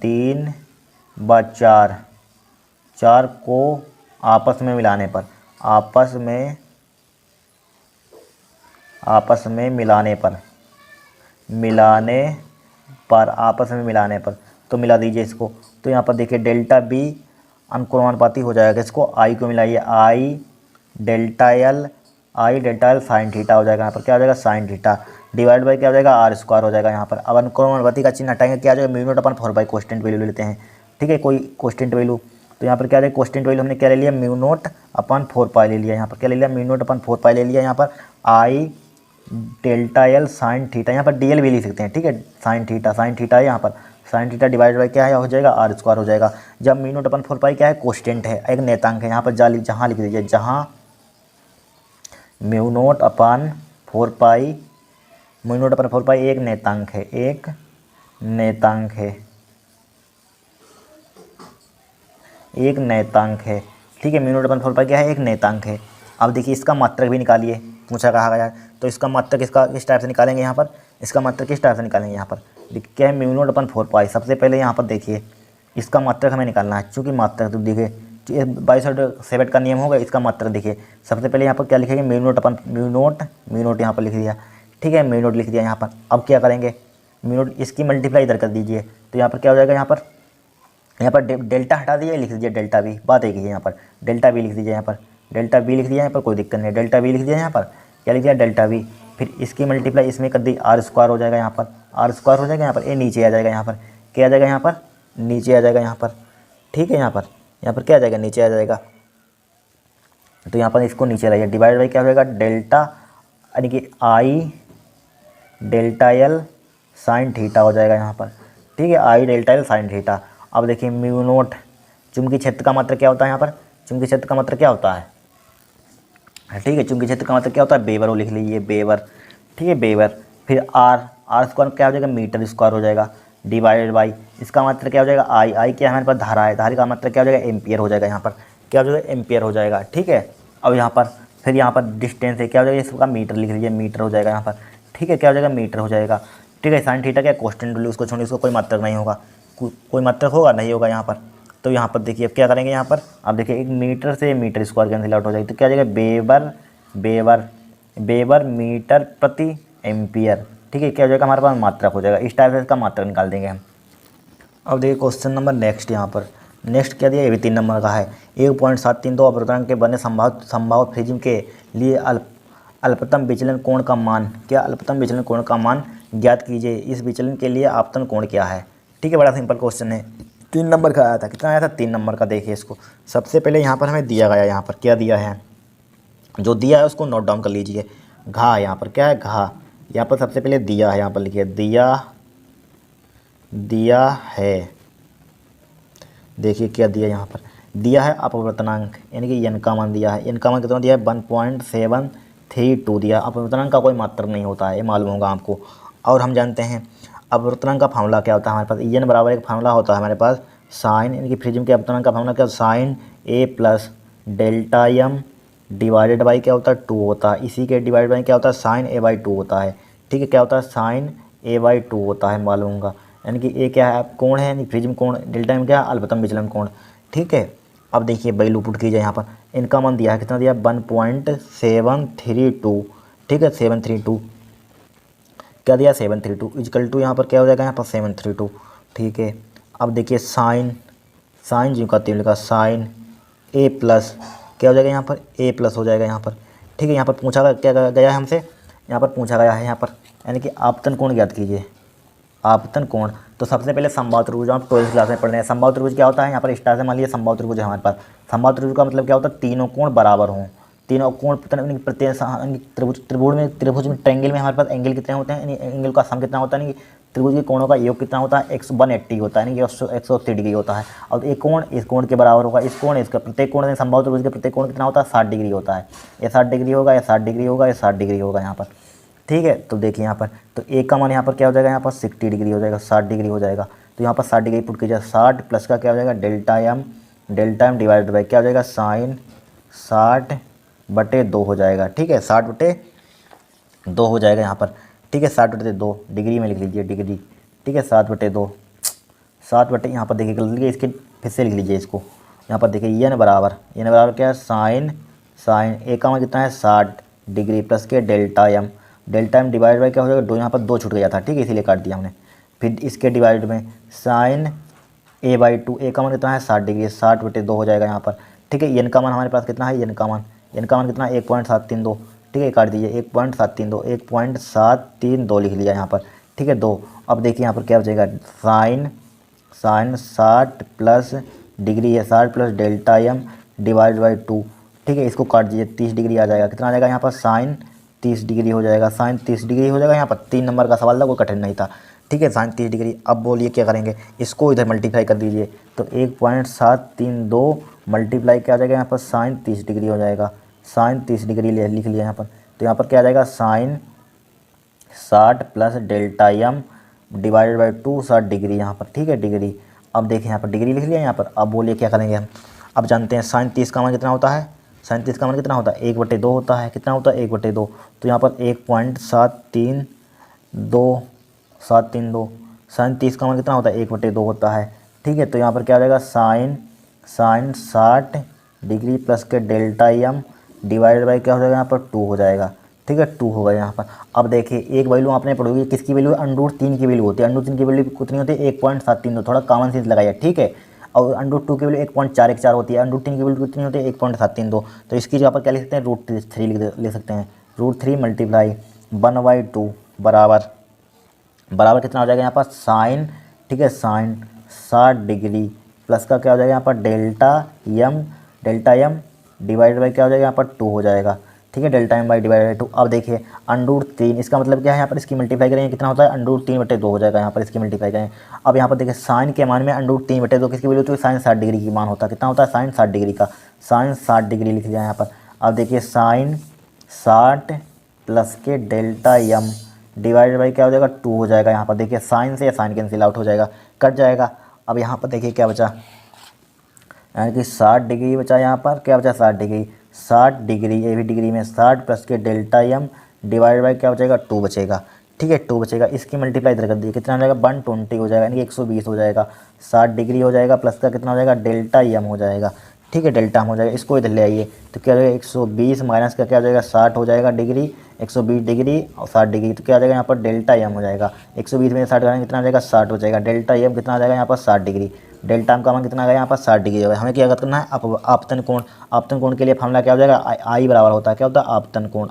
3 4 को आपस में मिलाने पर, तो मिला दीजिए इसको। तो यहाँ पर देखिए डेल्टा बी अनुक्रमानुपाती हो जाएगा। इसको आई को मिलाइए, आई डेल्टा एल साइन थीटा हो जाएगा। यहाँ पर क्या हो जाएगा, साइन थीटा डिवाइड बाई क्या हो जाएगा, R स्क्वायर हो जाएगा। यहाँ पर अब अनुक्रमानुपाती का चिन्ह हटाएंगे, क्या आ जाएगा, म्यू नॉट अपन 4 बाई कोस्टेंट वैल्यू ले लेते हैं। ठीक है, कोई कोस्टेंट वैल्यू। तो यहाँ पर क्या है, कोस्टेंट वैल्यू हमने क्या ले लिया, म्यू नॉट अपन 4 पाई ले लिया। यहाँ पर क्या ले लिया, म्यू नॉट अपन 4 पाई ले लिया। यहाँ पर आई डेल्टा एल साइन थीटा, यहाँ पर DL भी लिख सकते हैं। ठीक है, साइन थीटा है यहाँ पर, साइन थीटा डिवाइड बाई क्या है, हो जाएगा R स्क्वायर हो जाएगा। जब म्यू नॉट अपन 4 पाई क्या है, कोस्टेंट है, एक नेतांक है। यहाँ पर जहाँ लिख दीजिए, म्यू नोट अपन 4 पाई, म्यू नोट अपन 4 पाई एक नेतांक है, एक नेतांक है, एक नेतांक है। ठीक है, म्यू नोट अपन 4 पाई क्या है, एक नेतांक है। अब देखिए इसका मात्रक भी निकालिए, पूछा कहा गया है, तो इसका मात्रक इसका किस टाइप से निकालेंगे यहाँ पर, इसका मात्रक किस टाइप से निकालेंगे यहाँ पर। देखिए क्या है, म्यू नोट अपन 4 पाई। सबसे पहले यहाँ पर देखिए इसका मात्रक हमें निकालना है, चूँकि मात्रक तो देखिए बाइसेट का नियम होगा, इसका मात्रक देखिए सबसे पहले यहाँ पर क्या लिखेंगे, म्यू नोट अपन म्यू नोट यहाँ पर लिख दिया। ठीक है, म्यू नोट लिख दिया यहाँ पर। अब क्या करेंगे, म्यू नोट इसकी मल्टीप्लाई इधर कर दीजिए, तो यहाँ पर क्या हो जाएगा, यहाँ पर डेल्टा हटा दीजिए, लिख दीजिए डेल्टा वी, बात एक ही है। यहाँ पर डेल्टा वी लिख दीजिए, यहाँ पर डेल्टा वी लिख दिया, यहाँ पर कोई दिक्कत नहीं, डेल्टा वी लिख दिया, यहाँ पर क्या लिख दिया, डेल्टा वी। फिर इसकी मल्टीप्लाई इसमें कर दी, आर स्क्वायर हो जाएगा, यहाँ पर आर स्क्वायर हो जाएगा, यहाँ पर ए नीचे आ जाएगा, यहाँ पर क्या आ जाएगा, यहाँ पर नीचे आ जाएगा, यहाँ पर। ठीक है, यहाँ पर क्या आ जाएगा, नीचे आ जाएगा। तो यहाँ पर इसको नीचे लाइए, डिवाइड बाई क्या हो जाएगा, डेल्टा यानी कि आई डेल्टा एल साइन थीटा हो जाएगा यहाँ पर। ठीक है, आई डेल्टा एल साइन थीटा। अब देखिए म्यू नोट चुंबकीय क्षेत्र का मात्रक क्या होता है, यहाँ पर चुंबकीय क्षेत्र का मात्रक क्या होता है। ठीक है, चुंबकीय क्षेत्र का मात्रक क्या होता है, बेवर, वो लिख लीजिए बेवर। ठीक है, बेवर। फिर आर स्क्वायर क्या हो जाएगा, मीटर स्क्वायर हो जाएगा, डिवाइडेड बाई इसका मात्रक क्या हो जाएगा, आई क्या हमारे पास धारा है, धारा का मात्रक क्या हो जाएगा, एम्पियर हो जाएगा, यहाँ पर क्या हो जाएगा, एम्पियर हो जाएगा। ठीक है, अब यहाँ पर फिर यहाँ पर डिस्टेंस है, क्या हो जाएगा, इसका मीटर लिख लीजिए, मीटर हो जाएगा यहाँ पर। ठीक है, क्या हो जाएगा, मीटर हो जाएगा। ठीक है, साइन थीटा क्या कॉन्स्टेंट वैल्यू, उसको छोड़िए, उसको कोई मात्रक नहीं होगा, कोई मात्रक होगा नहीं होगा यहाँ पर। तो यहाँ पर देखिए अब क्या करेंगे, यहाँ पर अब देखिए एक मीटर से मीटर स्क्वायर कैंसिल आउट हो जाएगी, तो क्या हो जाएगा, बेबर मीटर प्रति एम्पियर। ठीक है, क्या हो जाएगा, हमारे पास मात्रक हो जाएगा। इस टाइप से इसका मात्रक निकाल देंगे हम। अब देखिए क्वेश्चन नंबर नेक्स्ट, यहाँ पर नेक्स्ट क्या दिया, ये भी 3 नंबर का है। 1.732 अपवर्तनांक के बने संभावित प्रिज्म के लिए अल्पतम विचलन कोण का मान, क्या अल्पतम विचलन कोण का मान ज्ञात कीजिए, इस विचलन के लिए आपतन कोण क्या है। ठीक है, बड़ा सिंपल क्वेश्चन है, 3 नंबर का आया था। कितना आया था, 3 नंबर का। देखिए इसको सबसे पहले यहाँ पर हमें दिया गया, यहाँ पर क्या दिया है, जो दिया है उसको नोट डाउन कर लीजिए। घा, यहाँ पर क्या है, घा, यहाँ पर सबसे पहले दिया है, यहाँ पर लिखिए दिया है। देखिए क्या दिया, यहाँ पर दिया है अपवर्तनांक यानी कि एन का मान दिया है। एन का मान कितना दिया है, 1.732 दिया। अपवर्तनांक का कोई मात्रक नहीं होता है, ये मालूम होगा आपको। और हम जानते हैं अपवर्तनांक का फार्मूला क्या होता है हमारे पास, एन बराबर एक फार्मूला होता है हमारे पास साइन, यानी कि प्रिज्म के अपवर्तनांक का फार्मूला क्या, sine A plus delta M divided by क्या होता है, 2 होता है। इसी के डिवाइड बाई क्या होता है, साइन ए बाई 2 होता है। ठीक है, क्या होता है, साइन ए बाई 2 होता है, मालूम होगा। यानी कि ए क्या है, कोण है, यानी प्रिज्म कोण, डेल्टा एम क्या है, अल्पतम विचलन कोण। ठीक है, अब देखिए वैल्यू पुट कीजिए, यहाँ पर इनका मान दिया है, कितना दिया है, 1.732। ठीक है, 732 क्या दिया, 732 इजकल टू यहाँ पर क्या हो जाएगा, यहाँ पर 732। ठीक है, अब देखिए साइन जो का तीन लिखा, साइन ए प्लस क्या हो जाएगा, यहाँ पर ए प्लस हो जाएगा यहाँ पर। ठीक है, यहाँ पर पूछा क्या गया है हमसे, यहाँ पर पूछा गया है यहाँ पर, यानी कि आपतन कोण ज्ञात कीजिए, आपतन कोण। तो सबसे पहले संभावित त्रिभुज, आप 12th क्लास में पढ़ रहे हैं। संभावित त्रिभुज क्या होता है, यहाँ पर स्टार से मान लीजिए संभावित त्रिभुज है हमारे पास। संभावित त्रिभुज का मतलब क्या होता है, तीनों कोण बराबर हों, तीनों कोण प्रत्येक त्रिभुज में ट्रायंगल में हमारे पास एंगल कितने होते हैं, एंगल का सम कितना होता है, त्रिभुज के कोणों का योग कितना होता है, 180 होता है, यानी कि 180 डिग्री होता है। और एक कोण इस कोण के बराबर होगा, इस कोण इसका, प्रत्येक कोण संभावित त्रिभुज के प्रत्येक कोण कितना होता है, 60 डिग्री होता है। ये 60 डिग्री होगा, ये 60 डिग्री होगा, ये 60 डिग्री होगा यहाँ पर। ठीक है, तो देखिए यहाँ पर तो एक का मान यहाँ पर क्या हो जाएगा, यहाँ पर 60 डिग्री हो जाएगा, 60 डिग्री हो जाएगा। तो यहाँ पर 60 डिग्री पुट कीजिए, 60 प्लस का क्या हो जाएगा, डेल्टा एम डिवाइडेड बाई क्या हो जाएगा, साइन 60/2 हो जाएगा। ठीक है, 60/2 हो जाएगा यहाँ पर। ठीक है, 60/2 डिग्री में लिख लीजिए, डिग्री। ठीक है, 7/2 यहाँ पर देखिए गलती है, इसके फिर से लिख लीजिए इसको। यहाँ पर देखिए एन बराबर क्या है, साइन ए का मान कितना है, 60 डिग्री प्लस के डेल्टा एम डिवाइड बाई क्या हो जाएगा, 2 यहाँ पर 2 छूट गया था। ठीक है, इसीलिए काट दिया हमने। फिर इसके डिवाइड में साइन ए बाई 2, ए का मान कितना है, 60 डिग्री, 60/2 हो जाएगा यहाँ पर। ठीक है, एन का मान हमारे पास कितना है, एन का मान कितना है, 1.732। ठीक है, काट दीजिए, 1.732 लिख लिया यहाँ पर। ठीक है, 2। अब देखिए यहाँ पर क्या हो जाएगा, साइन 60 प्लस डिग्री है, 60 plus delta M divide by 2। ठीक है, इसको काट दीजिए, 30 डिग्री आ जाएगा। कितना आ जाएगा यहाँ पर, साइन 30 डिग्री हो जाएगा, साइन 30 डिग्री हो जाएगा यहाँ पर। 3 नंबर का सवाल था, कोई कठिन नहीं था। ठीक है, साइन 30 डिग्री। अब बोलिए क्या करेंगे, इसको इधर मल्टीप्लाई कर दीजिए, तो 1.732 मल्टीप्लाई क्या आ जाएगा यहाँ पर, साइन 30 डिग्री हो जाएगा, साइन 30 डिग्री लिख लिया यहाँ पर। तो यहाँ पर क्या आ जाएगा sine 60 plus delta M divided by 2 60 degree यहाँ पर, ठीक है डिग्री। अब देखिए यहाँ पर डिग्री लिख लिया यहाँ पर। अब बोलिए क्या करेंगे हम। अब जानते हैं साइन 30 का मान कितना होता है, साइन 30 का मान कितना होता है 1/2 होता है। कितना होता है 1/2। तो यहाँ पर 1.732 साइन 30 का मान कितना होता है 1/2 होता है, ठीक है। तो यहाँ पर क्या हो जाएगा साइन 60 डिग्री प्लस के डेल्टा एम डिवाइडेड बाई क्या हो जाएगा यहाँ पर 2 हो जाएगा, ठीक है 2 होगा यहाँ पर। अब देखिए एक वैल्यू आपने पढ़ोगी किसकी वैल्यू है, √3 की वैल्यू होती है। √3 की वैल्यू कितनी होती है 1.732, थोड़ा कॉमन सेंस लगाइए, ठीक है। और √2 की वैल्यू 1.414 होती है। √3 की वैल्यू कितनी होती है 1.732। तो इसकी जगह पर क्या लिख सकते हैं √3 लिख सकते हैं। √3 मल्टीप्लाई 1/2 बराबर कितना हो जाएगा यहाँ पर साइन, ठीक है साइन 60 डिग्री प्लस का क्या हो जाएगा यहाँ पर डेल्टा एम डिवाइडेड बाई क्या हो जाएगा यहाँ पर 2 हो जाएगा, ठीक है delta M by divided by 2। अब देखिए √3 इसका मतलब क्या है यहाँ पर इसकी मल्टीप्लाई करेंगे कितना होता है √3/2 हो जाएगा यहाँ पर इसकी मल्टीप्लाई करें। अब यहाँ पर देखिए साइन के मान में √3/2 किसकी वैल्यू होती है साइन 60 डिग्री की मान होता है। कितना होता है साइन 60 डिग्री का, साइन 60 डिग्री लिख लिया यहाँ पर। अब देखिए साइन 60 प्लस के डेल्टा एम डिवाइडेड बाई क्या हो जाएगा 2 हो जाएगा यहाँ पर। देखिए साइन से साइन कैंसिल आउट हो जाएगा, कट जाएगा। अब यहाँ पर देखिए क्या बचा, यानी कि 60 डिग्री बचा यहाँ पर, क्या बचा 60 डिग्री ये भी डिग्री में 60 प्लस के डेल्टा एम डिवाइड बाई क्या बचेगा 2 बचेगा, ठीक है 2 बचेगा। इसकी मल्टीप्लाई इधर कर दी कितना हो जाएगा 120 हो जाएगा, यानी कि 120 हो जाएगा। 60 डिग्री हो जाएगा प्लस का कितना हो जाएगा डेल्टा एम हो जाएगा, ठीक है डेल्टा एम हो जाएगा। इसको इधर ले आइए तो क्या हो जाएगा 120 माइनस का क्या हो जाएगा 60 हो जाएगा डिग्री, 120 डिग्री और 60 डिग्री तो क्या हो जाएगा यहाँ पर डेल्टा एम हो जाएगा। 120 में 60 करेंगे कितना हो जाएगा 60 हो जाएगा। डेल्टा एम कितना आ जाएगा यहाँ पर 60 डिग्री, डेल्टा एम का मान कितना आ गया यहाँ पर 60 डिग्री होगा। हमें क्या करना है आपतन कोण, आपतन कोण के लिए फॉर्मूला क्या हो जाएगा आई बराबर होता है क्या होता है आपतन कोण,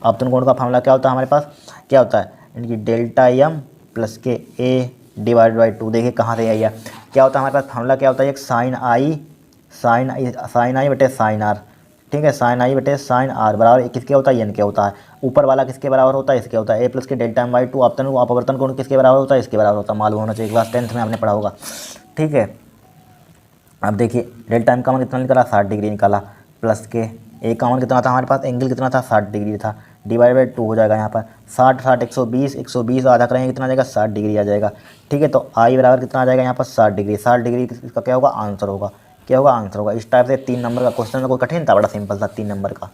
आपतन कोण का फॉर्मूला क्या होता है हमारे पास क्या होता है यानी कि डेल्टा एम प्लस के ए डिवाइड बाई 2। देखिए कहाँ से आई है क्या होता है हमारे पास फॉर्मूला क्या होता है एक साइन आई बटे साइन आर, ठीक है साइन आई बटे साइन आर बराबर किसके होता है एन के होता है। ऊपर वाला किसके बराबर होता है इसके होता है ए प्लस के डेल्टा एम बाई 2। अपवर्तन कोण किसके बराबर होता है इसके बराबर होता है, मालूम होना चाहिए क्लास 10th में आपने पढ़ा होगा, ठीक है। अब देखिए डेल्टा एम का मान कितना निकाला 60 डिग्री निकाला प्लस के ए का मान कितना था हमारे पास एंगल कितना था 60 डिग्री था, डिवाइड बाई 2 हो जाएगा यहाँ पर 60 120 आधा करेंगे कितना आ जाएगा 60 डिग्री आ जाएगा, ठीक है। तो आई बराबर कितना आ जाएगा यहाँ पर 60 डिग्री। 60 डिग्री इसका क्या होगा आंसर होगा, क्या होगा आंसर होगा। इस टाइप से 3 नंबर का क्वेश्चन था, कोई कठिन था बड़ा सिंपल था 3 नंबर का।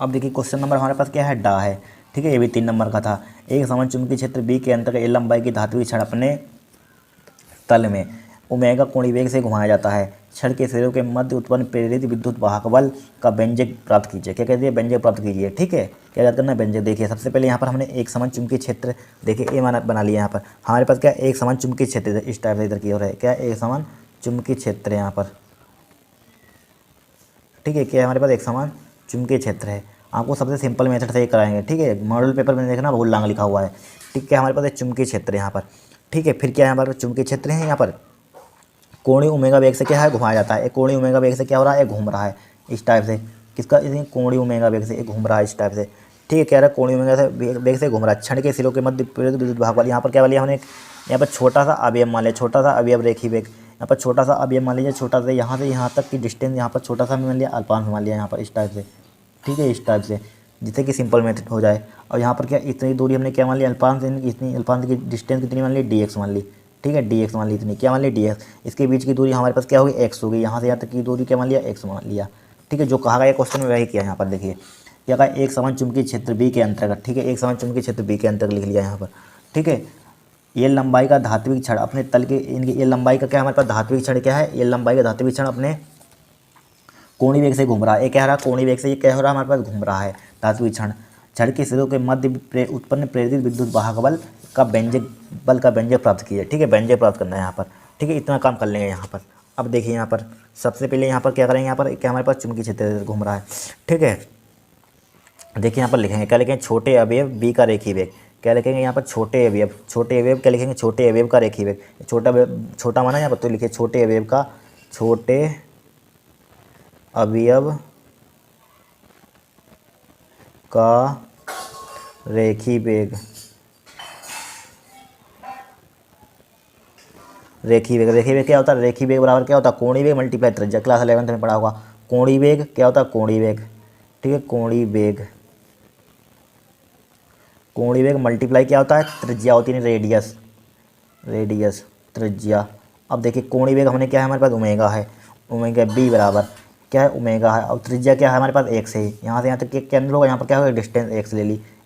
अब देखिए क्वेश्चन नंबर हमारे पास क्या है डा है, ठीक है ये भी 3 नंबर का था। एक समान चुंबकीय क्षेत्र बी के अंतर्गत ए लंबाई की धातु छड़ अपने तल में ओमेगा कोणीय वेग से घुमाया जाता है। छड़ के सिरों के मध्य उत्पन्न प्रेरित विद्युत वाहक बल का व्यंजक प्राप्त कीजिए। क्या कहते हैं व्यंजक प्राप्त कीजिए, ठीक है क्या याद करना है व्यंजक। देखिए सबसे पहले यहाँ पर हमने एक समान चुंबकीय क्षेत्र देखिए ए बना लिया। यहाँ पर हमारे पास क्या एक समान चुंबकीय क्षेत्र इस टाइप से इधर की ओर है, क्या एक समान चुंबकीय क्षेत्र है यहाँ पर, ठीक है क्या हमारे पास एक समान चुंबकीय क्षेत्र है। आपको सबसे सिंपल मेथड से कराएंगे, ठीक है मॉडल पेपर में देखना बहुत लॉन्ग लिखा हुआ है, ठीक है हमारे पास एक चुंबकीय क्षेत्र है यहाँ पर, ठीक है। फिर क्या है हमारे पास चुंबकीय क्षेत्र है यहाँ पर कोणीय ओमेगा वेग से क्या है घुमाया जाता है। एक कोणीय ओमेगा वेग से क्या हो रहा है घूम रहा है इस टाइप से, किसका कोणीय ओमेगा वेग से घूम रहा है इस टाइप से, ठीक है कह रहा है कोणीय ओमेगा से वेग से घूम रहा है। छड़ के सिरों के मध्य प्रेरित विद्युत भाग वाली यहाँ पर क्या वाली हमने यहाँ पर छोटा सा अवयव मान लिया, छोटा सा अवयव रेखी वेग यहाँ पर छोटा सा अवयव मान लीजिए, छोटा सा यहाँ से यहाँ तक की डिस्टेंस यहाँ पर छोटा सा मान लिया अल्पांश मान लिया यहाँ पर इस टाइप से, ठीक है इस टाइप से जिससे कि सिंपल मेथड हो जाए। और यहाँ पर क्या इतनी दूरी हमने क्या मान लिया अल्पांश, इतनी अल्पांश की डिस्टेंस कितनी मान ली dx मान ली, ठीक है dx मान ली इतनी क्या मान ली dx। इसके बीच की दूरी हमारे पास क्या होगी x होगी, यहाँ से यहाँ तक की दूरी क्या मान लिया x मान लिया, ठीक है जो कहा गया क्वेश्चन में वही किया। यहाँ पर देखिए क्या कहा एक समान चुंबकीय क्षेत्र बी के अंतर्गत, ठीक है एक समान चुंबकीय क्षेत्र बी के अंतर्गत लिख लिया यहाँ पर, ठीक है। ये लंबाई का धात्विक छड़ अपने तल के इनकी ये लंबाई का क्या हमारे पास धात्विक छड़ क्या है, ये लंबाई का धात्विक छड़ अपने कोणीय वेग से घूम रहा है। ये कह रहा है कोणीय वेग से ये क्या हो रहा है हमारे पास घूम रहा है धात्विक छड़। छड़ के सिरों के मध्य उत्पन्न प्रेरित विद्युत वाहक बल का व्यंजक प्राप्त कीजिए, ठीक है व्यंजक प्राप्त करना है यहाँ पर, ठीक है इतना काम कर लेंगे यहाँ पर। अब देखिए यहाँ पर सबसे पहले यहाँ पर क्या करेंगे, यहाँ पर क्या हमारे पास चुंबकीय क्षेत्र घूम रहा है, ठीक है। देखिए यहाँ पर लिखेंगे क्या लिखेंगे छोटे अवयव बी का रेखीय वेग, क्या लिखेंगे यहाँ पर छोटे अवयव क्या लिखेंगे छोटे अवयव का रेखीय वेग। छोटा माना यहाँ पर तो लिखिए छोटे अवयव का रेखीय वेग। रेखी वेग क्या होता है, रेखी वेग बराबर क्या होता है, कोणीय वेग मल्टीप्लाई त्रिज्या, क्लास 11th में पढ़ा होगा। कोणीय वेग क्या होता है, कोणीय वेग, ठीक है, कोणीय वेग मल्टीप्लाई क्या होता है, त्रिज्या होती है, रेडियस त्रिज्या। अब देखिए कोणीय वेग हमने क्या है, हमारे पास ओमेगा है, ओमेगा बी बराबर क्या है, ओमेगा है। अब त्रिज्या क्या है हमारे पास, एक्स है। यहाँ से यहाँ तक केंद्र होगा, यहाँ पर क्या होगा, डिस्टेंस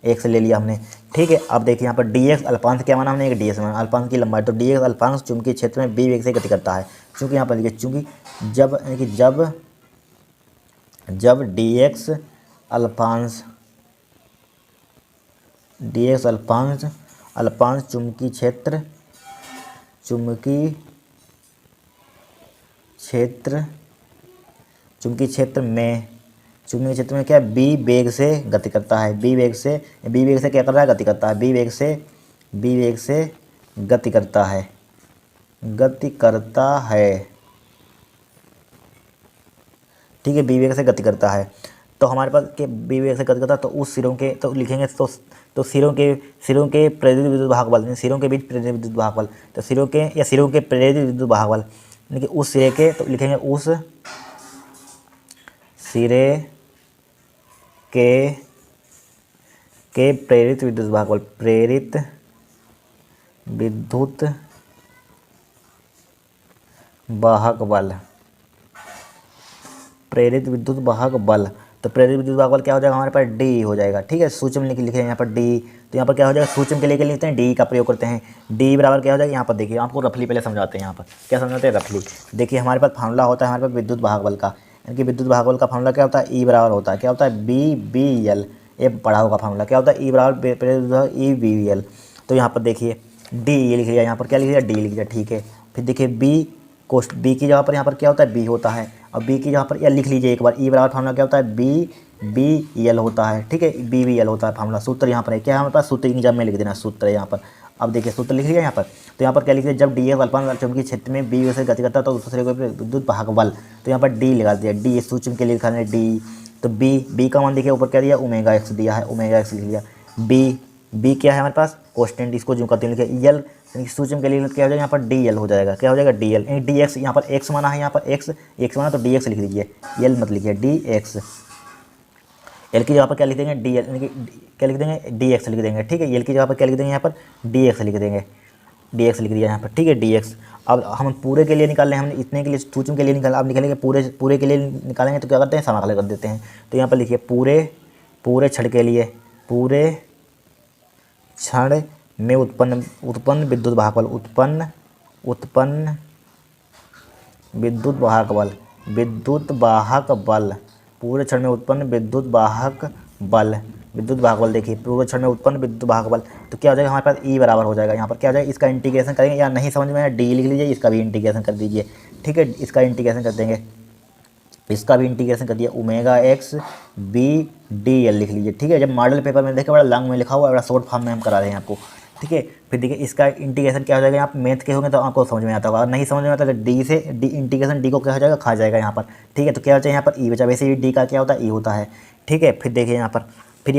एक्स ले लिया हमने, ठीक है। अब देखिए यहाँ पर डी एक्स अल्पांश क्या माना हमने, एक डी एक्स माना, अल्पांश की लंबाई, तो डी एक्स अल्पांश चुंबकीय क्षेत्र में बी वेग से गति करता है। चूँकि यहाँ पर देखिए, चूँकि जब डी एक्स अल्पांश चुंबकीय क्षेत्र में क्या बी वेग से गति करता है, बी वेग से क्या कर रहा है, गति करता है, बी वेग से गति करता है, ठीक है, बी वेग से गति करता है। तो हमारे पास के बी वेग से गति करता है, तो उस सिरों के तो लिखेंगे, तो सिरों के प्रेरित विद्युत भागबल, सिरों के बीच प्रेरित विद्युत भागबल, तो सिरों के प्रेरित विद्युत भागबल, यानी कि उस सिरे के, तो लिखेंगे उस सिरे के प्रेरित विद्युत भागबल, प्रेरित विद्युत वाहक बल, तो प्रेरित विद्युत भागबल क्या हो जाएगा हमारे पास, डी हो जाएगा, ठीक है। सूक्ष्म लिखे यहाँ पर डी, तो यहाँ पर क्या हो जाएगा, सूक्ष्म के लिए लिखते हैं डी का प्रयोग करते हैं, डी बराबर क्या हो जाएगा, यहाँ पर देखिए आपको रफली पहले समझाते हैं, यहाँ पर क्या समझाते हैं रफली। देखिए हमारे पास फार्मूला होता है हमारे पास विद्युत भागबल का, यानी कि विद्युत भागबल का फार्मूला क्या होता है, ई बराबर होता है, क्या होता है, बी एल, ये पढ़ा होगा फार्मूला, क्या होता है, ई बराबर प्रेरित ई बी एल। तो यहाँ पर देखिए डी ये लिख लिया, यहाँ पर क्या लिख लिया, डी लिख लिया, ठीक है। फिर देखिए बी की जगह पर यहाँ पर क्या होता है, बी होता है, और बी की जगह पर एल लिख लीजिए एक बार, ई बराबर फार्मूला क्या होता है, बी एल होता है, ठीक है, बी एल होता है फार्मूला। सूत्र यहाँ पर है, क्या हमारे पास सूत्र जब में लिख देना, सूत्र है यहाँ पर। अब देखिए सूत्र लिख लिया यहाँ पर, तो यहाँ पर क्या लिख दिया, जब डी एक्स अल्पांश चुंबकीय क्षेत्र में बी से गति करता है तो दूसरे को विद्युत भागबल, तो यहाँ पर डी लगा दिया, डी सूक्ष्म के लिए लिखा है डी। तो बी का मान देखिए ऊपर क्या दिया, ओमेगा एक्स दिया है, ओमेगा एक्स लिख लिया। बी क्या है हमारे पास, कोस्टेंट, इसको जो करते हैं लिखे एल, सूक्ष्म के लिए क्या हो जाएगा, यहाँ पर डी एल हो जाएगा, क्या हो जाएगा, डी एल, डी एक्स, यहाँ पर एक्स माना है, यहाँ पर एक्स माना, तो डी एक्स लिख दीजिए, एल मत लिखिए, डी एक्स। एल की जगह पर क्या लिख देंगे, डी एल, क्या लिख देंगे, डी एक्स लिख देंगे, ठीक है। एल की जगह पर क्या लिख देंगे, यहाँ पर डी एक्स लिख देंगे, डी एक्स लिख दिया यहाँ पर, ठीक है, डी एक्स। अब हम पूरे के लिए निकाल रहे हैं, हमने इतने के लिए सूक्ष्म के लिए निकाला, अब निकालेंगे पूरे के लिए निकालेंगे, तो क्या करते हैं, समाकलन कर देते हैं। तो यहाँ पर लिखिए पूरे क्षण के लिए, पूरे क्षण में उत्पन्न विद्युत भागबल, उत्पन्न विद्युत वाहक बल, पूरे क्षण में उत्पन्न विद्युत भागबल देखिए, पूरे क्षण में उत्पन्न विद्युत भागबल, तो क्या हो जाएगा हमारे पास, ई बराबर हो जाएगा, यहाँ पर क्या हो जाएगा, इसका इंटीग्रेशन करेंगे, या नहीं समझ में डी लिख लीजिए, इसका भी इंटीग्रेशन कर दीजिए, ठीक है, इसका इंटीग्रेशन कर देंगे, इसका भी इंटीग्रेशन कर दिया, omega X B D L लिख लीजिए, ठीक है। जब मॉडल पेपर में देखिए बड़ा लॉन्ग में लिखा हुआ है, बड़ा शॉर्ट फॉर्म में हम करा रहे हैं आपको, ठीक है। फिर देखिए इसका इंटीग्रेशन क्या हो जाएगा, आप मैथ के होंगे तो आपको समझ में आता होगा, और नहीं समझ में आता तो डी से डी इंटीग्रेशन, डी को क्या हो जाएगा, खा जाएगा यहाँ पर, ठीक है। तो क्या हो जाएगा यहाँ पर ई बचा, वैसे ही डी का क्या होता है, ई होता है, ठीक है। फिर देखिए यहाँ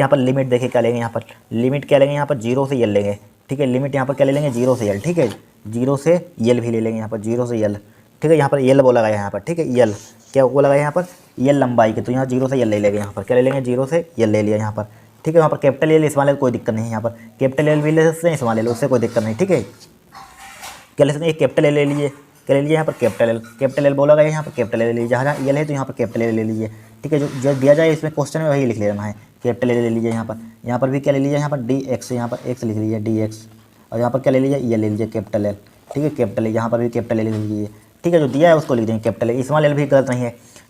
पर लिमिट देखिए क्या लेंगे, यहाँ पर लिमिट क्या लेंगे, यहाँ पर जीरो से एल लेंगे, ठीक है। लिमिट यहाँ पर क्या ले लेंगे, जीरो से एल, ठीक है, जीरो से एल भी ले लेंगे यहाँ पर, जीरो से एल, ठीक है। यहाँ पर एल बोला गया यहाँ पर, ठीक है, एल क्या वो लगा यहाँ पर, एल लंबाई के, तो यहाँ जीरो से एल ले लेंगे, यहाँ पर क्या ले लेंगे, जीरो से एल ले लिया यहाँ पर, ठीक है। यहाँ पर कैपिटल एल स्मॉल एल कोई दिक्कत नहीं है, यहाँ पर कैपिटल एल भी ले सकते हैं, स्मॉल एल, उससे कोई दिक्कत नहीं, ठीक है। क्या ले सकते हैं, कैपिटल एल ले लीजिए, क्या ले लीजिए यहाँ पर कैपिटल एल बोला गया यहाँ पर, कैपिटल एल ले लीजिए, जहाँ एल है तो यहाँ पर कैपिटल एल ले लीजिए, ठीक है। जो दिया जाए इसमें क्वेश्चन में वही लिख लेना है, कैपिटल एल ले लीजिए यहाँ पर भी क्या ले लीजिए, यहाँ पर डी एक्स, यहाँ पर एक्स लिख लीजिए, डी एक्स, और यहाँ पर क्या ले लीजिए, एल ले लीजिए, कैपिटल एल, ठीक है, कैपिटल एल, यहाँ पर भी कैपिटल एल लिख लीजिए, ठीक है। जो दिया है उसको लिख देंगे कैपिटल एल, स्मॉल एल भी गलत नहीं है,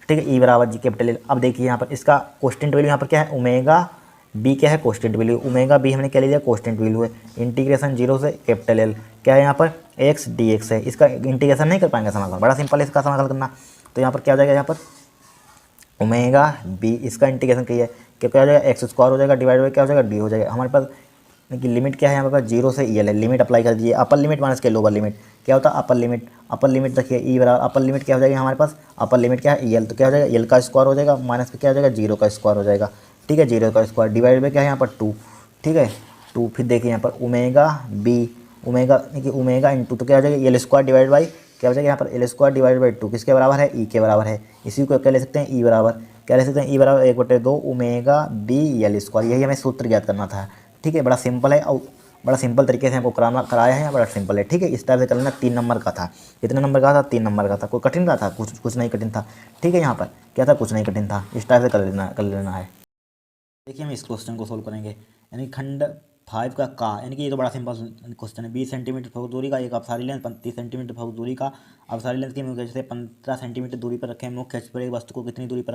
ठीक है, ई बराबर जी कैपिटल एल। अब देखिए यहाँ पर इसका कोस्टेंट वैल्यू यहाँ पर क्या है, ओमेगा बी क्या है, कोस्टेंट वैल्यू, ओमेगा बी हमने क्या ले लिया, कोस्टेंट वैल्यू है, इंटीग्रेशन जीरो से कैपिटल एल क्या है यहाँ पर, एक्स डी एक्स है। इसका इंटीग्रेशन नहीं कर पाएंगे समाकलन, बड़ा सिंपल है इसका समाकलन करना। तो यहाँ पर क्या हो जाएगा, यहाँ पर ओमेगा बी, इसका इंटीग्रेशन क्या है, क्या हो जाएगा, एक्स स्क्वायर हो जाएगा, डिवाइड बाई क्या हो जाएगा, डी हो जाएगा। हमारे पास कि लिमिट क्या है यहाँ पर, जीरो से एल है, लिमिट अप्लाई कर दीजिए, अपर लिमिट माइनस के लोअर लिमिट क्या होता है, अपर लिमिट देखिए ई बराबर, अपर लिमिट क्या हो जाएगी हमारे पास, अपर लिमिट क्या है एल, तो क्या हो जाएगा, एल का स्क्वायर हो जाएगा, माइनस का क्या हो जाएगा, जीरो का स्क्वायर हो जाएगा, ठीक है, जीरो का स्क्वायर, डिवाइड बाई क्या है यहाँ पर टू, ठीक है, टू। फिर देखिए यहाँ पर ओमेगा ओमेगा यानी कि ओमेगा इंटू तो क्या हो जाएगा एल स्क्वायर डिवाइड बाई क्या हो जाएगा यहाँ पर एल स्क्वायर डिवाइड बाई 2 किसके बराबर है ई के बराबर है। इसी को क्या ले सकते हैं ई बराबर क्या ले सकते हैं ई बराबर 1/2 ओमेगा बी एल स्क्वायर। यही हमें सूत्र ज्ञात करना था। ठीक है, बड़ा सिंपल है और बड़ा सिंपल तरीके से हमको कराया है, बड़ा सिंपल है। ठीक है, इस तरह से कर लेना। 3 नंबर का था। कितने नंबर का था? 3 नंबर का था। कोई कठिन का था? कुछ नहीं कठिन था। ठीक है, यहाँ पर क्या था? कुछ नहीं कठिन था। इस तरह से कर लेना है। देखिए हम इस क्वेश्चन को सोल्व करेंगे। यानी खंड 5 का यानी कि ये तो बड़ा सिंपल क्वेश्चन है। 20 सेंटीमीटर फोक दूरी का एक अपसारी लेंस 35 सेंटीमीटर फोक दूरी का अपसारी लेंस की मुख्य अक्ष से 15 सेंटीमीटर दूरी पर रखें। मुख्य अक्ष पर एक वस्तु को कितनी दूरी पर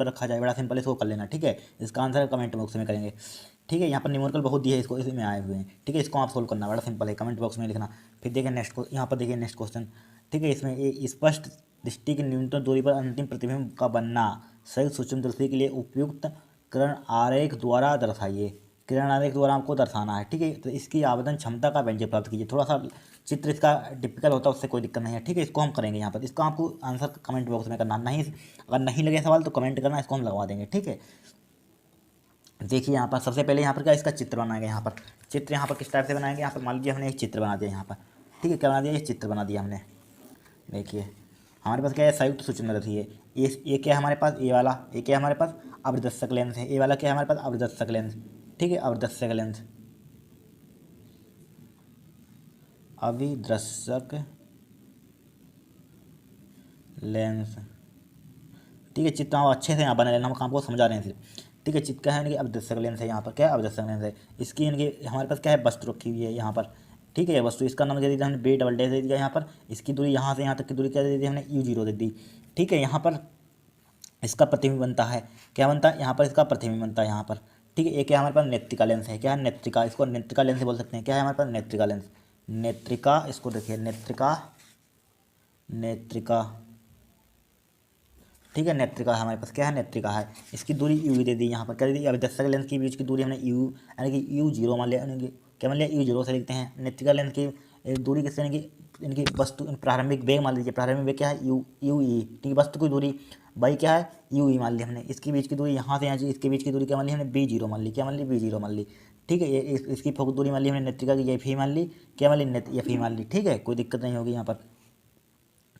रखा जाए? बड़ा सिंपल, इसको कर लेना। ठीक है, इसका आंसर कमेंट बॉक्स में करेंगे। ठीक है, यहाँ पर न्यूमेरिकल बहुत दिए है, इसको इसमें आए हुए हैं। ठीक है, इसको आप सोल्व करना, बड़ा सिंपल है, कमेंट बॉक्स में लिखना। फिर देखिए नेक्स्ट यहाँ पर देखिए नेक्स्ट क्वेश्चन। ठीक है, इसमें ये स्पष्ट दृष्टि की न्यूनतम दूरी पर अंतिम प्रतिबिंब का बनना सही सूक्ष्म दृष्टि के लिए उपयुक्त किरण आरेख द्वारा दर्शाइए। किरण आरेख द्वारा आपको दर्शाना है। ठीक है, तो इसकी आवेदन क्षमता का व्यंजक प्राप्त कीजिए। थोड़ा सा चित्र इसका डिफिकल्ट होता है, उससे कोई दिक्कत नहीं है। ठीक है, इसको हम करेंगे यहाँ पर। इसका आपको आंसर कमेंट बॉक्स में करना। नहीं, अगर नहीं लगे सवाल तो कमेंट करना, इसको हम लगवा देंगे। ठीक है, देखिए यहाँ पर सबसे पहले यहाँ पर क्या इसका चित्र बनाएंगे। यहाँ पर चित्र यहाँ पर किस टाइप से बनाएंगे? यहाँ पर मान लीजिए हमने एक चित्र बना दिया यहाँ पर। ठीक है, क्या बना दिया? ये चित्र बना दिया हमने। देखिए हमारे पास क्या है? संयुक्त सूचना रथी है। ये क्या है हमारे पास? ये वाला ये क्या है हमारे पास? अवदर्शक लेंस है। ये वाला क्या है हमारे पास? अवदर्शक लेंस। ठीक है, अवदर्शक लेंस, अभिदर्शक लेंस। ठीक है, चित्र हम अच्छे से यहाँ बना लेना, हम काम को समझा रहे हैं सिर्फ। ठीक है, चित्र क्या है? यानी कि अवदर्शक लेंस है। यहाँ पर क्या है? अवदर्शक लेंस है। इसकी यानी कि हमारे पास क्या है? वस्तु रखी हुई है यहाँ पर। ठीक है, वस्तु, इसका नाम दे दिया हमने बी डबल डैश दे दिया यहाँ पर। इसकी दूरी यहाँ से यहाँ तक की दूरी क्या दे दी हमने? U0 दे दी। ठीक है, यहाँ पर इसका प्रतिबिंब बनता है। क्या बनता है? यहाँ पर इसका प्रतिबिंब बनता है यहाँ पर। ठीक है, ये क्या हमारे पास? नेत्रिका लेंस है। क्या है? नेत्रिका। इसको नेत्रिका लेंस बोल सकते हैं। क्या है हमारे पास? नेत्रिका लेंस। नेत्रिका, इसको देखिए नेत्रिका, नेत्रिका। ठीक है, नेत्रिका है हमारे पास। क्या है? नेत्रिका है। इसकी दूरी U दे दी यहाँ पर। क्या दे दी? अभिदर्शक लेंस के बीच की दूरी हमने U यानी कि U0 मान लिया। यानी कि क्या मान लिया? U0 से लिखते हैं। नेत्रिका लेंस की दूरी किससे? यानी कि इनकी वस्तु प्रारंभिक वेग मान लीजिए। प्रारंभिक वेग क्या है? UE। ठीक है, वस्तु की दूरी बाई क्या है? UE मान ली हमने। इसके बीच की दूरी यहाँ से यहाँ से इसके बीच की दूरी क्या मान ली हमने? B0 मान ली। क्या मान ली? B0 मान ली। ठीक है, ये इसकी फोक दूरी मान ली हमने नेत्रिका की F मान ली। क्या मान ली? F मान ली। ठीक है, कोई दिक्कत नहीं होगी यहाँ पर।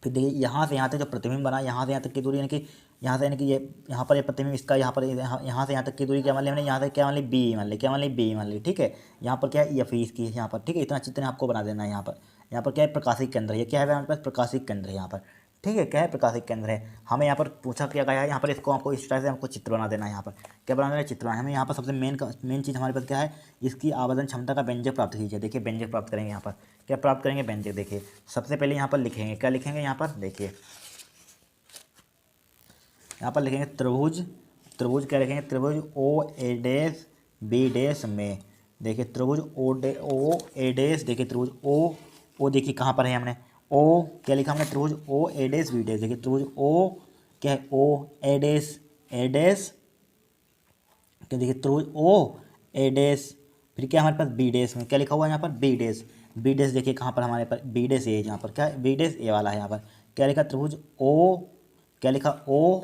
फिर देखिए यहाँ से यहाँ तक जो प्रतिबिंब बना, यहाँ से यहाँ तक की दूरी यानी कि यहाँ से यानी कि ये यहाँ पर ये प्रतिबिंब इसका यहाँ पर यहाँ से यहाँ तक की दूरी क्या मान ली हमने? यहाँ से क्या मान ली? बी मान ली। क्या मान ली? बी मान ली। ठीक है, यहाँ पर क्या है? F इसकी यहाँ पर। ठीक है, इतना चित्र आपको बना देना है यहाँ पर। यहाँ पर क्या है? प्रकाशिक केंद्र। ये क्या है हमारे पास? प्रकाशिक केंद्र है यहाँ पर। ठीक है, क्या है? प्रकाशिक केंद्र है। हमें यहाँ पर पूछा क्या गया है? यहाँ पर इसको आपको इस तरह से हमको चित्र बना देना है। यहाँ पर क्या बनाना है? चित्र बनाना है। हमें यहाँ पर सबसे मेन चीज़ हमारे पास क्या है? इसकी आवेदन क्षमता का व्यंजक प्राप्त कीजिए। देखिए व्यंजक प्राप्त करेंगे यहाँ पर। क्या प्राप्त करेंगे? व्यंजक। देखिए सबसे पहले यहाँ पर लिखेंगे। क्या लिखेंगे यहाँ पर? देखिए यहाँ पर लिखेंगे त्रिभुज। त्रिभुज क्या लिखेंगे? त्रिभुज OA' B' में। देखिए त्रिभुज OA'। देखिए त्रिभुज O देखिए कहाँ पर है हमने? O क्या लिखा हमने? त्रिभुज OA' B'। देखिए त्रिभुज O क्या है? OA'। क्या देखिए त्रिभुज OA'। फिर क्या हमारे पास? B' में क्या लिखा हुआ है यहाँ पर? B'। देखिए कहाँ पर हमारे पास? B' ये यहाँ पर क्या है? B' ये वाला है यहाँ पर। क्या लिखा? त्रिभुज O क्या लिखा? O।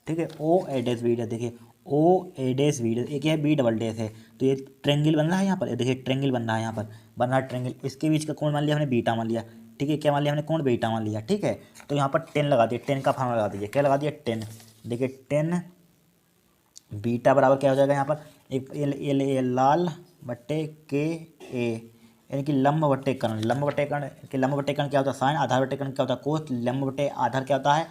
ठीक है, OA'। देखिए OA'। एक है B'। है तो ये ट्रेंगल बन रहा है यहाँ पर। देखिए ट्रेंगल बन रहा है यहाँ पर, बन रहा है ट्रेंगल। इसके बीच का कोण मान लिया हमने? बीटा मान लिया। ठीक है, क्या मान लिया हमने? कोण बीटा मान लिया। ठीक है, तो यहाँ पर 10 लगा दिया। 10 का फार्मूला लगा दीजिए। क्या लगा दिया? 10। देखिए 10 बीटा बराबर क्या हो जाएगा यहाँ पर? एक एल लाल बट्टे के ए यानी कि लंब बट्टे कर्ण। लंब बट्टे कर्ण क्या होता है? साइन। आधार बट्टे कर्ण क्या होता है? कोस। लंब बट्टे आधार क्या होता है?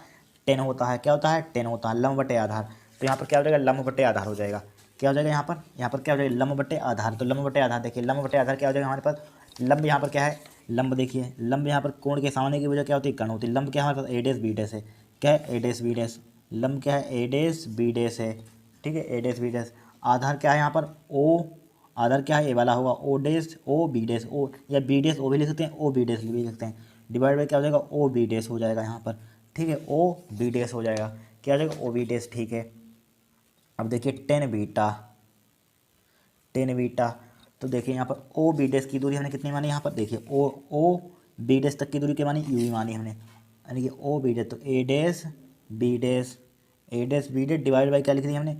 10 होता है। क्या होता है? 10 होता है। लंब बट्टे आधार, तो यहाँ पर क्या हो जाएगा? लंब बट्टे आधार हो जाएगा। क्या हो जाएगा यहाँ पर? यहाँ पर क्या हो जाएगा? लंब बट्टे आधार। तो लंब बट्टे आधार देखिए, लंब बट्टे आधार क्या हो जाएगा हमारे पास? लंब यहाँ पर क्या है? लंब देखिए, लंब यहाँ पर कोण के सामने की वजह क्या होती है? कर्ण होती है। लंब क्या है हमारे पास? A' B' है। क्या है? A' B'। लंब क्या है? A' B' है। ठीक है, A' B'। आधार क्या है यहाँ पर? O। आधार क्या है? ये वाला होगा OB'। O या B' O भी लिख सकते हैं, OB' भी लिख सकते हैं। डिवाइड बाई क्या हो जाएगा? OB' हो जाएगा यहाँ पर। ठीक है, OB' हो जाएगा। क्या हो जाएगा? OB'। ठीक है, अब देखिए 10 बीटा। तो देखिए यहाँ पर OB' की दूरी हमने कितनी मानी यहाँ पर? देखिए OB' तक की दूरी क्या मानी? U मानी हमने, यानी कि OB'। तो A' B' डिवाइड बाई क्या लिख दिया हमने?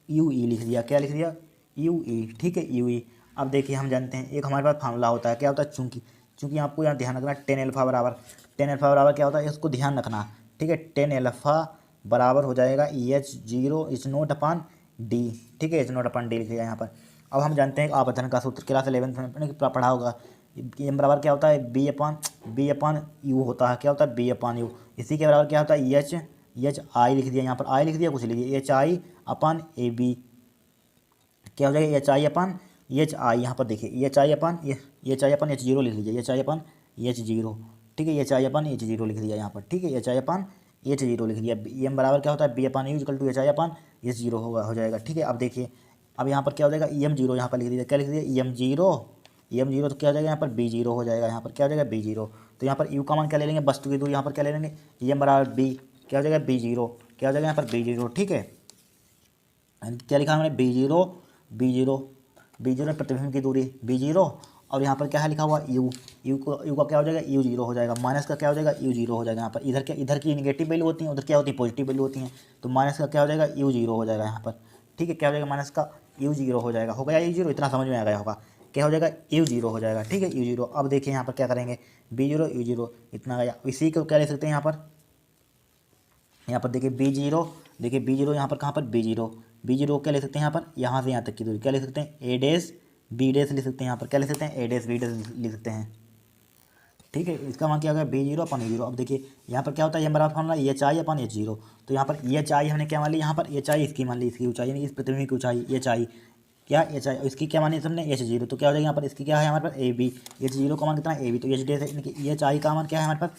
UE लिख दिया। क्या लिख दिया? UE। ठीक है, UE। अब देखिए हम जानते हैं एक हमारे पास फार्मूला होता है, क्या होता है, चूंकि चूंकि आपको यहाँ ध्यान रखना, टेन एल्फा बराबर क्या होता है, इसको ध्यान रखना, ठीक है। टेन एल्फा बराबर हो जाएगा EH0 is note upon D, ठीक है, इज नोट अपान डी लिख लिया यहाँ पर। अब हम जानते हैं आवर्धन का सूत्र क्लास 11th में पढ़ा होगा, एम बराबर क्या होता है, बी अपान यू होता है, क्या होता है, बी अपान यू। इसी के बराबर क्या होता है, एच आई लिख दिया यहाँ पर, आई लिख दिया, कुछ लिखिए, H I upon A B, क्या हो जाएगा, H I upon H I, यहाँ पर देखिए एच आई अपन H0 लिख लीजिए, एच आई अपन H0, ठीक है, एच आई अपन H0 लिख दिया यहाँ पर, ठीक है, एच आई अपन H0 लिख दिया। एम बराबर क्या होता है, B upon U equal to H I upon H0 होगा, हो जाएगा, ठीक है। अब देखिए अब यहाँ पर क्या हो जाएगा, EM0 यहाँ पर लिख दीजिए, क्या लिख दिया, EM0 तो क्या हो जाएगा यहाँ पर B0 हो जाएगा, यहाँ पर क्या हो जाएगा B0। तो यहाँ पर यू का मान क्या ले लेंगे, वस्तु की दूरी यहाँ पर क्या ले लेंगे, EM बराबर बी, क्या हो जाएगा B0, क्या हो जाएगा यहाँ पर B0, ठीक है। क्या लिखा हमने, B0 में प्रतिबिंब की दूरी B0, और यहाँ पर क्या है लिखा हुआ यू का क्या हो जाएगा, U0 हो जाएगा, माइनस का क्या हो जाएगा, U0 हो जाएगा। यहाँ पर इधर की निगेटिव वैल्यू होती है, उधर क्या होती है, पॉजिटिव वैल्यू होती है, तो माइनस का क्या हो जाएगा, U0 हो जाएगा यहाँ पर, ठीक है, क्या हो जाएगा, माइनस का U0 हो जाएगा, हो गया U0, इतना समझ में आ गया होगा, क्या हो जाएगा, U0 हो जाएगा, ठीक है, U0। अब देखिए यहाँ पर क्या करेंगे, B0 U0 इतना गया, इसी को क्या ले सकते हैं यहाँ पर देखिए B0 यहाँ पर कहाँ पर B0 क्या ले सकते हैं यहाँ पर, यहाँ से यहाँ तक की दूरी क्या ले सकते हैं, A डैश B डैश ले सकते हैं, यहाँ पर क्या ले सकते हैं, A डैश B डैश ले सकते हैं, ठीक है। इसका मान क्या होगा, B0 अपन U0। अब देखिए यहाँ पर क्या होता है, ये बराबर formula H I upon H0, तो यहाँ पर एच आई हमने क्या मान ली, यहाँ पर एच आई इसकी मान ली, इसकी ऊंचाई यानी इस प्रतिबिंब की ऊंचाई एच आई, क्या एच आई, इसकी क्या मानी हमने H0, तो क्या हो जाएगा यहाँ पर, इसकी क्या है हमारे पास AB, H0 का मान कितना है AB, तो एच डैश एच आई का मान क्या है हमारे पास,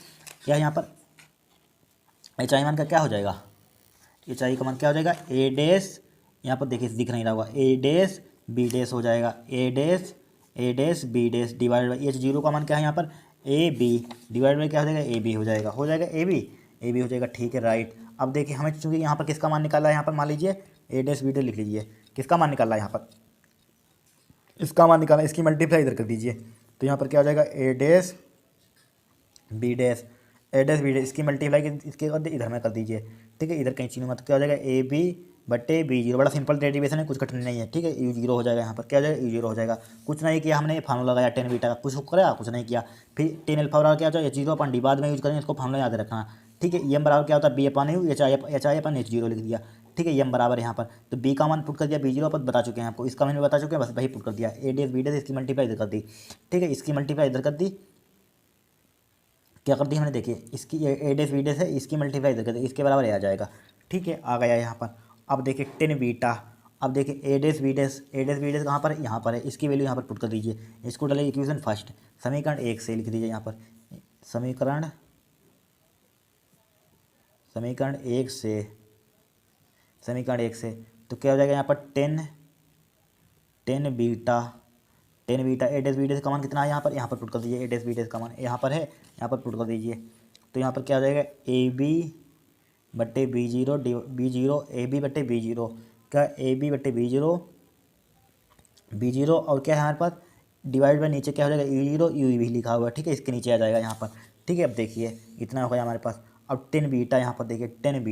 क्या है यहाँ पर एच आई मान का क्या हो जाएगा, एच आई का मान क्या हो जाएगा, ए डैश, यहाँ पर देखिए दिख नहीं रहा होगा, ए डैश बी डैश हो जाएगा, A dash B dash divide by H0 का मान क्या है यहाँ पर, ए बी डिवाइड बाई क्या हो जाएगा, ए बी हो जाएगा, ए बी हो जाएगा, ठीक है, राइट। अब देखिए हमें चूंकि यहाँ पर किसका मान निकाला है, यहाँ पर मान लीजिए ए डैश बी डैश लिख लीजिए, किसका मान निकाला है यहाँ पर, इसका मान निकाला, इसकी मल्टीप्लाई इधर कर दीजिए, तो यहाँ पर क्या हो जाएगा, ए डैश बी डैश इसकी मल्टीप्लाई इसके कर इधर में कर दीजिए, ठीक है, इधर कहीं चीज़ मत, क्या हो जाएगा ए बी बटे B0, बड़ा सिंपल डेरिवेशन है, कुछ कठिन नहीं है, ठीक है, U0 हो जाएगा, यहाँ पर क्या हो जाएगा, U0 हो जाएगा, कुछ नहीं किया हमने, फार्मूला लगाया टेन बीटा का, कुछ करा, कुछ नहीं किया, फिर टेन एल्फा बराबर क्या हो जाएगा, H0 अपन डी बाद में यूज करेंगे, इसको फार्मूला याद रखना, ठीक है। एम बराबर क्या होता है, B upon U, H I upon H0 लिख दिया, ठीक है, एम बराबर यहाँ पर, तो बी का मान पुट कर दिया, B0 अपन बता चुके हैं आपको, इसका मान बता चुके हैं, बस वही पुट कर दिया, ए डैश बी डैश इसकी मल्टीप्लाई इधर कर दी, ठीक है, इसकी मल्टीप्लाई इधर कर दी, क्या कर दी हमने, देखिए इसकी ए डैश बी डैश है, इसकी मल्टीप्लाई इधर कर दी, इसके बराबर आ जाएगा, ठीक है, आ गया यहाँ पर। अब देखिए टेन बीटा, अब देखिए ए डैश बी डैश कहाँ पर है, यहाँ पर है, इसकी वैल्यू यहाँ पर पुट कर दीजिए, इसको डालिए इक्वेशन फर्स्ट, समीकरण 1 से लिख दीजिए यहाँ पर, समीकरण 1 से तो क्या हो जाएगा यहाँ पर, tan beta A dash B dash का मान कितना है, यहाँ पर पुट कर दीजिए, ए डैश बी डैश का मान यहाँ पर है, यहाँ पर पुट कर दीजिए, तो यहाँ पर क्या हो जाएगा, ए बी बटे B0 ए बी बटे B0, क्या ए बी बटे B0 और क्या है हमारे पास, डिवाइड बाई नीचे क्या हो जाएगा, U0 यू भी लिखा हुआ है, ठीक है, इसके नीचे आ जाएगा यहाँ पर, ठीक है। अब देखिए इतना हो गया हमारे पास। अब टेन बीटा यहाँ पर देखिए, टेन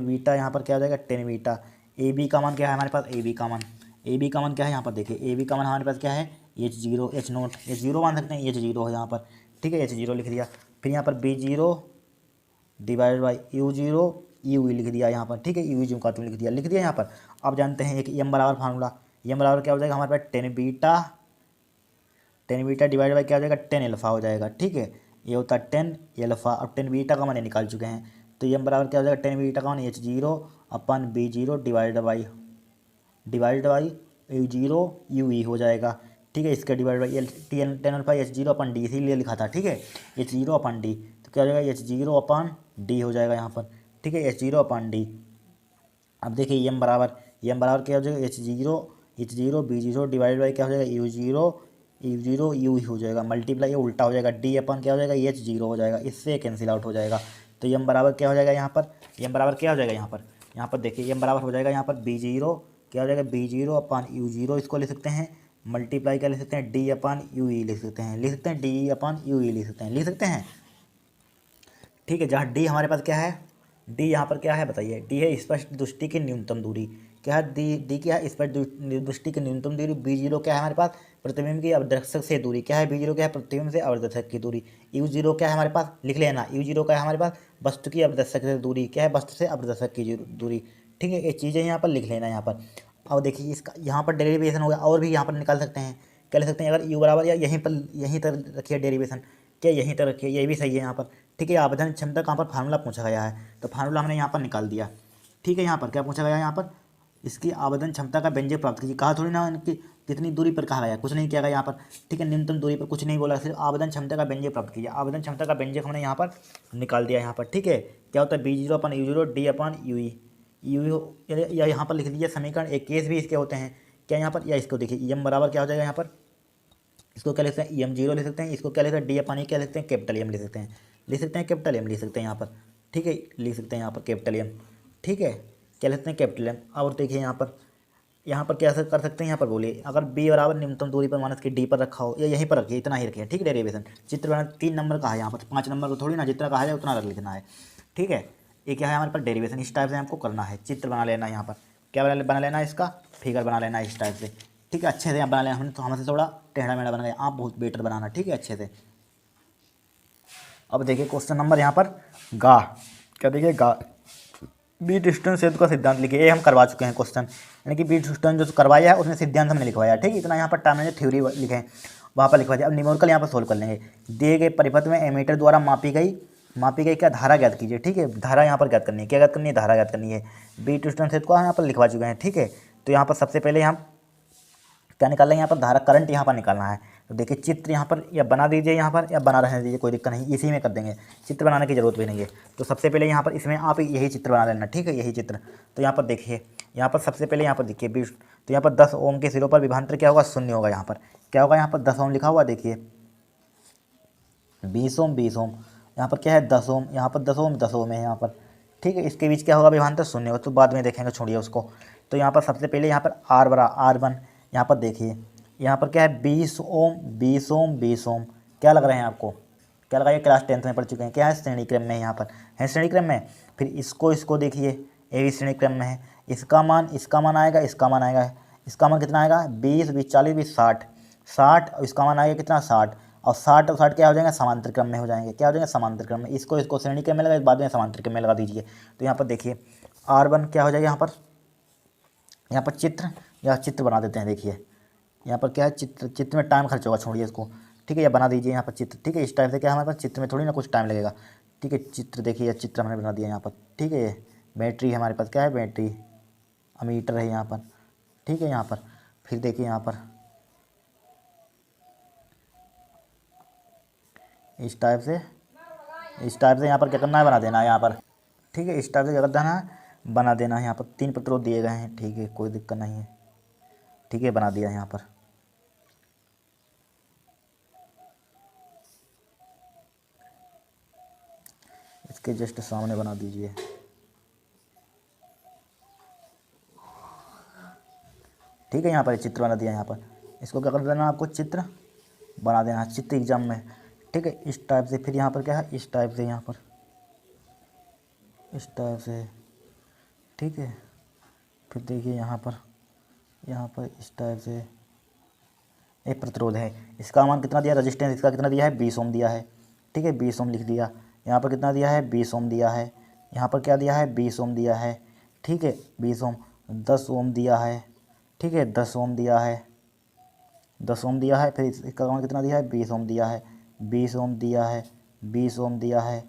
बीटा यहाँ पर क्या हो जाएगा, टेन बीटा ए बी का मान क्या है हमारे पास, ए बी का मान क्या है यहाँ पर देखिए, ए बी का मान हमारे पास क्या है, H0 मान सकते हैं, H0 है यहाँ पर, ठीक है, H0 लिख दिया, फिर यहाँ पर B0 divide by U0 you लिख दिया यहाँ पर, ठीक है, यू का तुम लिख दिया यहाँ पर। अब जानते हैं एक एम बराबर फार्मूला, एम बराबर क्या हो जाएगा हमारे पास, टेन बीटा डिवाइड बाई क्या हो जाएगा, टेन एल्फा हो जाएगा, ठीक है, ये होता है टेन एल्फा। अब टेन बीटा का मान निकाल चुके हैं, तो एम बराबर क्या हो जाएगा, टेन बीटा का मान H0 upon B0 divide by U0 you हो जाएगा, ठीक है, इसका divide by tan alpha H0 upon D इसीलिए लिखा था, ठीक है, H0 अपन डी, तो क्या हो जाएगा, H0 अपन डी हो जाएगा यहाँ पर, ठीक है, H0 अपन डी। अब देखिए एम बराबर क्या हो जाएगा, H0 B0 डिवाइड बाई क्या हो जाएगा, U0 यू हो जाएगा, मल्टीप्लाई ये उल्टा हो जाएगा, डी अपन क्या हो जाएगा, H0 हो जाएगा, इससे कैंसिल आउट हो जाएगा, तो एम बराबर क्या हो जाएगा यहाँ पर, यहाँ पर देखिए एम बराबर हो जाएगा यहाँ पर B0 क्या हो जाएगा, B0 अपन U0 इसको ले सकते हैं, मल्टीप्लाई क्या ले सकते हैं, डी अपन यू लिख सकते हैं, डी अपन यू लिख सकते हैं, ठीक है। जहाँ डी हमारे पास क्या है, डी यहाँ पर क्या है बताइए, डी है स्पष्ट दृष्टि की न्यूनतम दूरी, क्या है डी क्या है, इस पर दृष्टि की न्यूनतम दूरी, बी जीरो क्या है हमारे पास, प्रतिबिंब की अवदर्शक से दूरी, क्या है बी जीरो क्या है, प्रतिबिंब से अवदर्शक की दूरी। यू जीरो क्या है हमारे पास, लिख लेना, यू जीरो क्या है हमारे पास, वस्तु की अवदर्शक से दूरी, क्या है वस्तु से अवदर्शक की दूरी। ठीक है, ये चीज़ें यहाँ पर लिख लेना यहाँ पर। और देखिए इसका यहाँ पर डेरिवेशन हो गया, और भी यहाँ पर निकाल सकते हैं, क्या लिख सकते हैं, अगर यू बराबर या यहीं तक रखिए डेरिवेशन, क्या यहीं तक रखिए, ये भी सही है यहाँ पर। ठीक है, आवेदन क्षमता कहाँ पर फार्मूला पूछा गया है, तो फार्मूला हमने यहाँ पर निकाल दिया। ठीक है, यहाँ पर क्या पूछा गया है, यहाँ पर इसकी आवेदन क्षमता का व्यंजक प्राप्त कीजिए, कहा थोड़ी ना इनकी कितनी दूरी पर कहा गया, कुछ नहीं किया गया यहाँ पर। ठीक है, न्यूनतम दूरी पर कुछ नहीं बोला, सिर्फ आवेदन क्षमता का व्यंजक प्राप्त कीजिए। आवेदन क्षमता का व्यंजक हमने यहाँ पर निकाल दिया यहाँ पर। ठीक है, क्या होता है B zero upon U zero D upon U U, या यहाँ पर लिख दीजिए समीकरण, एक केस भी इसके होते हैं क्या यहाँ पर, या इसको देखिए एम बराबर क्या हो जाएगा यहाँ पर, इसको क्या लिखते हैं एम जीरो लिख सकते हैं, इसको क्या लिखते हैं डी अपन क्या लिखते हैं कैपिटल एम लिख सकते हैं, लिख सकते हैं कैपिटल एम लिख सकते हैं यहाँ पर। ठीक है, लिख सकते हैं यहाँ पर कैपिटल एम। ठीक है, क्या लिखते हैं कैपिटल एम। और देखिए यहाँ पर क्या कर सकते हैं, यहाँ पर बोलिए अगर बी बराबर न्यूनतम दूरी पर मानस की डी पर रखा हो, या यहीं पर रखिए, इतना ही रखिए। ठीक है, डेरिवेशन चित्र बना 3 नंबर का है यहाँ पर, 5 नंबर को थोड़ी ना, जितना कहा जाए उतना रख लिखना है। ठीक है, ये क्या है हमारे पास डेरिवेशन, इस टाइप से हमको करना है, चित्र बना लेना यहाँ पर, क्या बना लेना है, इसका फिगर बना लेना है इस टाइप से। ठीक है, अच्छे से आप बना लेना, हमने तो हमसे थोड़ा टेढ़ा मेढ़ा बना गया, आप बहुत बेटर बनाना। ठीक है, अच्छे से। अब देखिए क्वेश्चन नंबर यहाँ पर गा, क्या देखिए गा, बी डिस्टेंस सेतु का सिद्धांत लिखिए। ये हम करवा चुके हैं क्वेश्चन, यानी कि बी डिस्टेंस जो करवाया है उसमें सिद्धांत हमने लिखवाया। ठीक है, इतना यहाँ पर टाइम है, थ्योरी लिखे हैं वहाँ पर लिखवा दिया। अब न्यूमेरिकल यहाँ पर सोल्व कर लेंगे। दिए गए परिपथ में एमीटर द्वारा मापी गई क्या धारा ज्ञात कीजिए। ठीक है, धारा यहाँ पर ज्ञात करनी है, क्या ज्ञात करनी है, धारा ज्ञात करनी है। बी डिस्टेंस सेतु को यहाँ पर लिखवा चुके हैं। ठीक है, तो यहाँ पर सबसे पहले हम क्या निकाल लेंगे, यहाँ पर धारा करंट यहाँ पर निकालना है। तो देखिए चित्र यहाँ पर या बना दीजिए यहाँ पर, या बना रहने दीजिए, कोई दिक्कत नहीं, इसी में कर देंगे, चित्र बनाने की जरूरत भी नहीं है। तो सबसे पहले यहाँ पर इसमें आप यही चित्र बना लेना। ठीक है, यही चित्र। तो यहाँ पर देखिए, यहाँ पर सबसे पहले यहाँ पर देखिए 20, तो यहाँ पर 10 ओम के सिरों पर विभवांतर क्या होगा, शून्य होगा। यहाँ पर क्या होगा, यहाँ पर 10 ओम लिखा हुआ, देखिए 20 ओम 20 ओम, यहाँ पर क्या है 10 ओम, यहाँ पर 10 ओम है यहाँ पर। ठीक है, इसके बीच क्या होगा, विभवांतर शून्य होगा, तो बाद में देखेंगे, छोड़िए उसको। तो यहाँ पर सबसे पहले यहाँ पर आर बरा R1, यहाँ पर देखिए यहाँ पर क्या है 20 ओम 20 ओम 20 ओम, क्या लग रहे हैं आपको, क्या लगा, ये क्लास 10th में पढ़ चुके हैं, क्या है श्रेणी क्रम में, यहाँ पर है श्रेणी क्रम में। फिर इसको देखिए, ये भी श्रेणी क्रम में है, इसका मान आएगा, इसका मान आएगा, इसका मान कितना आएगा 20 20 40 20 60 60, और इसका मान आएगा कितना 60, और 60 और 60 क्या हो जाएंगे, समांतर क्रम में हो जाएंगे, क्या हो जाएंगे, समांतर क्रम में। इसको श्रेणी क्रम में लगा, बाद में समांतर क्रम में लगा दीजिए। तो यहाँ पर देखिए R1 क्या हो जाएगा, यहाँ पर चित्र बना देते हैं। देखिए यहाँ पर क्या है, चित्र में टाइम खर्च होगा, छोड़िए इसको। ठीक है, या बना दीजिए यहाँ पर चित्र। ठीक है, इस टाइप से क्या हमारे पास चित्र में थोड़ी ना कुछ टाइम लगेगा। ठीक है, चित्र देखिए, चित्र हमने बना दिया यहाँ पर। ठीक है, ये बैटरी हमारे पास क्या है, बैटरी अमीटर है यहाँ पर। ठीक है, यहाँ पर फिर देखिए यहाँ पर इस टाइप से यहाँ पर क्या करना है, बना देना है यहाँ पर। ठीक है, इस टाइप से क्या कर देना है, बना देना है। यहाँ पर 3 प्रतिरोध दिए गए हैं। ठीक है, कोई दिक्कत नहीं है। ठीक है, बना दिया यहाँ पर। इसके जस्ट सामने बना दीजिए। ठीक है, यहाँ पर चित्र बना दिया। यहाँ पर इसको क्या कर देना, आपको चित्र बना देना, चित्र एग्जाम में। ठीक है, इस टाइप से। फिर यहाँ पर क्या है, इस टाइप से, यहाँ पर इस टाइप से। ठीक है, फिर देखिए यहाँ पर इस टाइप से एक प्रतिरोध है, इसका मान कितना दिया, रजिस्टेंस इसका कितना दिया है, 20 ओम दिया है। ठीक है, 20 ओम लिख दिया। यहाँ पर कितना दिया है, 20 ओम दिया है। यहाँ पर क्या दिया है, 20 ओम दिया है। ठीक है, 20 ओम, 10 ओम दिया है। ठीक है, 10 ओम दिया है, 10 ओम दिया है। फिर इसका मान कितना दिया है, 20 ओम दिया है, 20 ओम दिया है, 20 ओम दिया है।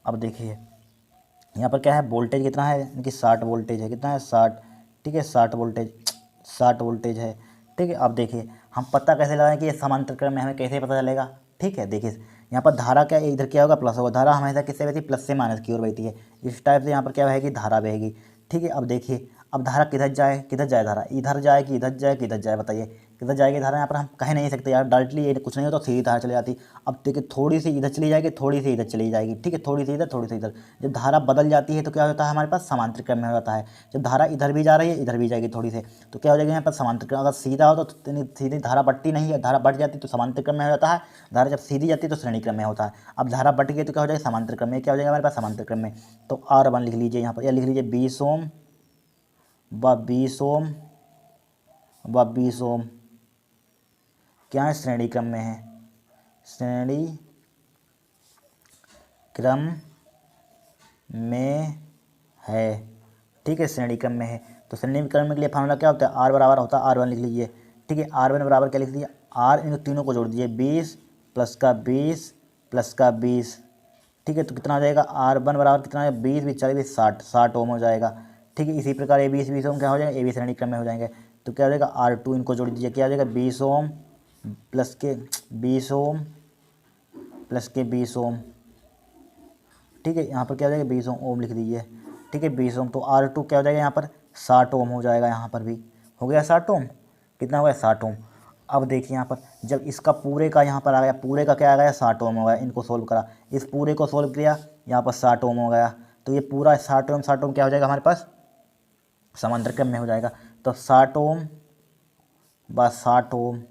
अब देखिए यहाँ पर क्या है, वोल्टेज कितना है, इनकी 60 वोल्टेज है, कितना है 60। ठीक है, 60 वोल्टेज है। ठीक है, अब देखिए हम पता कैसे लगाएं कि ये समांतर क्रम में, हमें कैसे पता चलेगा। ठीक है, देखिए यहाँ पर धारा क्या है, इधर क्या होगा, प्लस होगा। धारा हमेशा किससे बहती है, प्लस से माइनस की ओर बहती है। इस टाइप से यहाँ पर क्या बहेगी, धारा बहेगी। ठीक है, अब देखिए अब धारा किधर जाए धारा, इधर जाए कि इधर जाए, बताइए किधर जाएगी धारा। यहाँ पर हम कह नहीं सकते यार, डायरेक्टली ये कुछ नहीं हो तो सीधी धारा चली जाती। अब देखिए थोड़ी सी इधर चली जाएगी, थोड़ी सी इधर चली जाएगी। ठीक है, थोड़ी सी इधर, थोड़ी सी इधर। जब धारा बदल जाती है तो क्या होता है, हमारे पास समांतर क्रम में हो जाता है। जब धारा इधर भी जा रही है, इधर भी जाएगी थोड़ी से, तो क्या हो जाएगा यहाँ पर समांतर क्रम। अगर सीधा हो तो सीधी धारा बढ़ती नहीं है, धारा बढ़ जाती तो समांतर क्रम में हो जाता है। धारा जब सीधी जाती है तो श्रेणी क्रम में होता है। अब धारा बढ़ गई तो क्या हो जाएगा, समांतर क्रम में। क्या हो जाएगा हमारे पास, समांतर क्रम में। तो R1 लिख लीजिए यहाँ पर, या लिख लीजिए 20 ओम व 20 ओम क्या है, श्रेणी क्रम में है, श्रेणी क्रम में है। ठीक है, श्रेणी क्रम में है। तो श्रेणी क्रम के लिए फार्मूला क्या होता है, आर बराबर होता है R1 लिख लीजिए। ठीक है, R1 बराबर क्या लिख लीजिए, आर इन तीनों को जोड़ दीजिए, 20 प्लस का 20 प्लस का 20। ठीक है, तो कितना हो जाएगा, R1 बराबर कितना है, 20 20 40 60 ओम हो जाएगा। ठीक है, इसी प्रकार A 20 ओम क्या हो जाएगा, A भी श्रेणी क्रम में हो जाएंगे। तो क्या हो जाएगा, R2 इनको जोड़ दीजिए, क्या हो जाएगा, 20 ओम प्लस के 20 ओम प्लस के 20 ओम। ठीक है, यहाँ पर क्या हो जाएगा, 20 ओम लिख दीजिए। ठीक है, 20 ओम। तो R2 क्या हो जाएगा, यहाँ पर 60 ओम हो जाएगा। यहाँ पर भी हो गया 60 ओम। कितना हो गया, 60 ओम। अब देखिए यहाँ पर जब इसका पूरे का यहाँ पर आ गया, पूरे का क्या आ गया, 60 ओम हो गया। इनको सोल्व करा, इस पूरे को सोल्व किया, यहाँ पर 60 ओम हो गया। तो ये पूरा 60 ओम क्या हो जाएगा हमारे पास, समांतर क्रम में हो जाएगा। तो 60 ओम व 60 ओम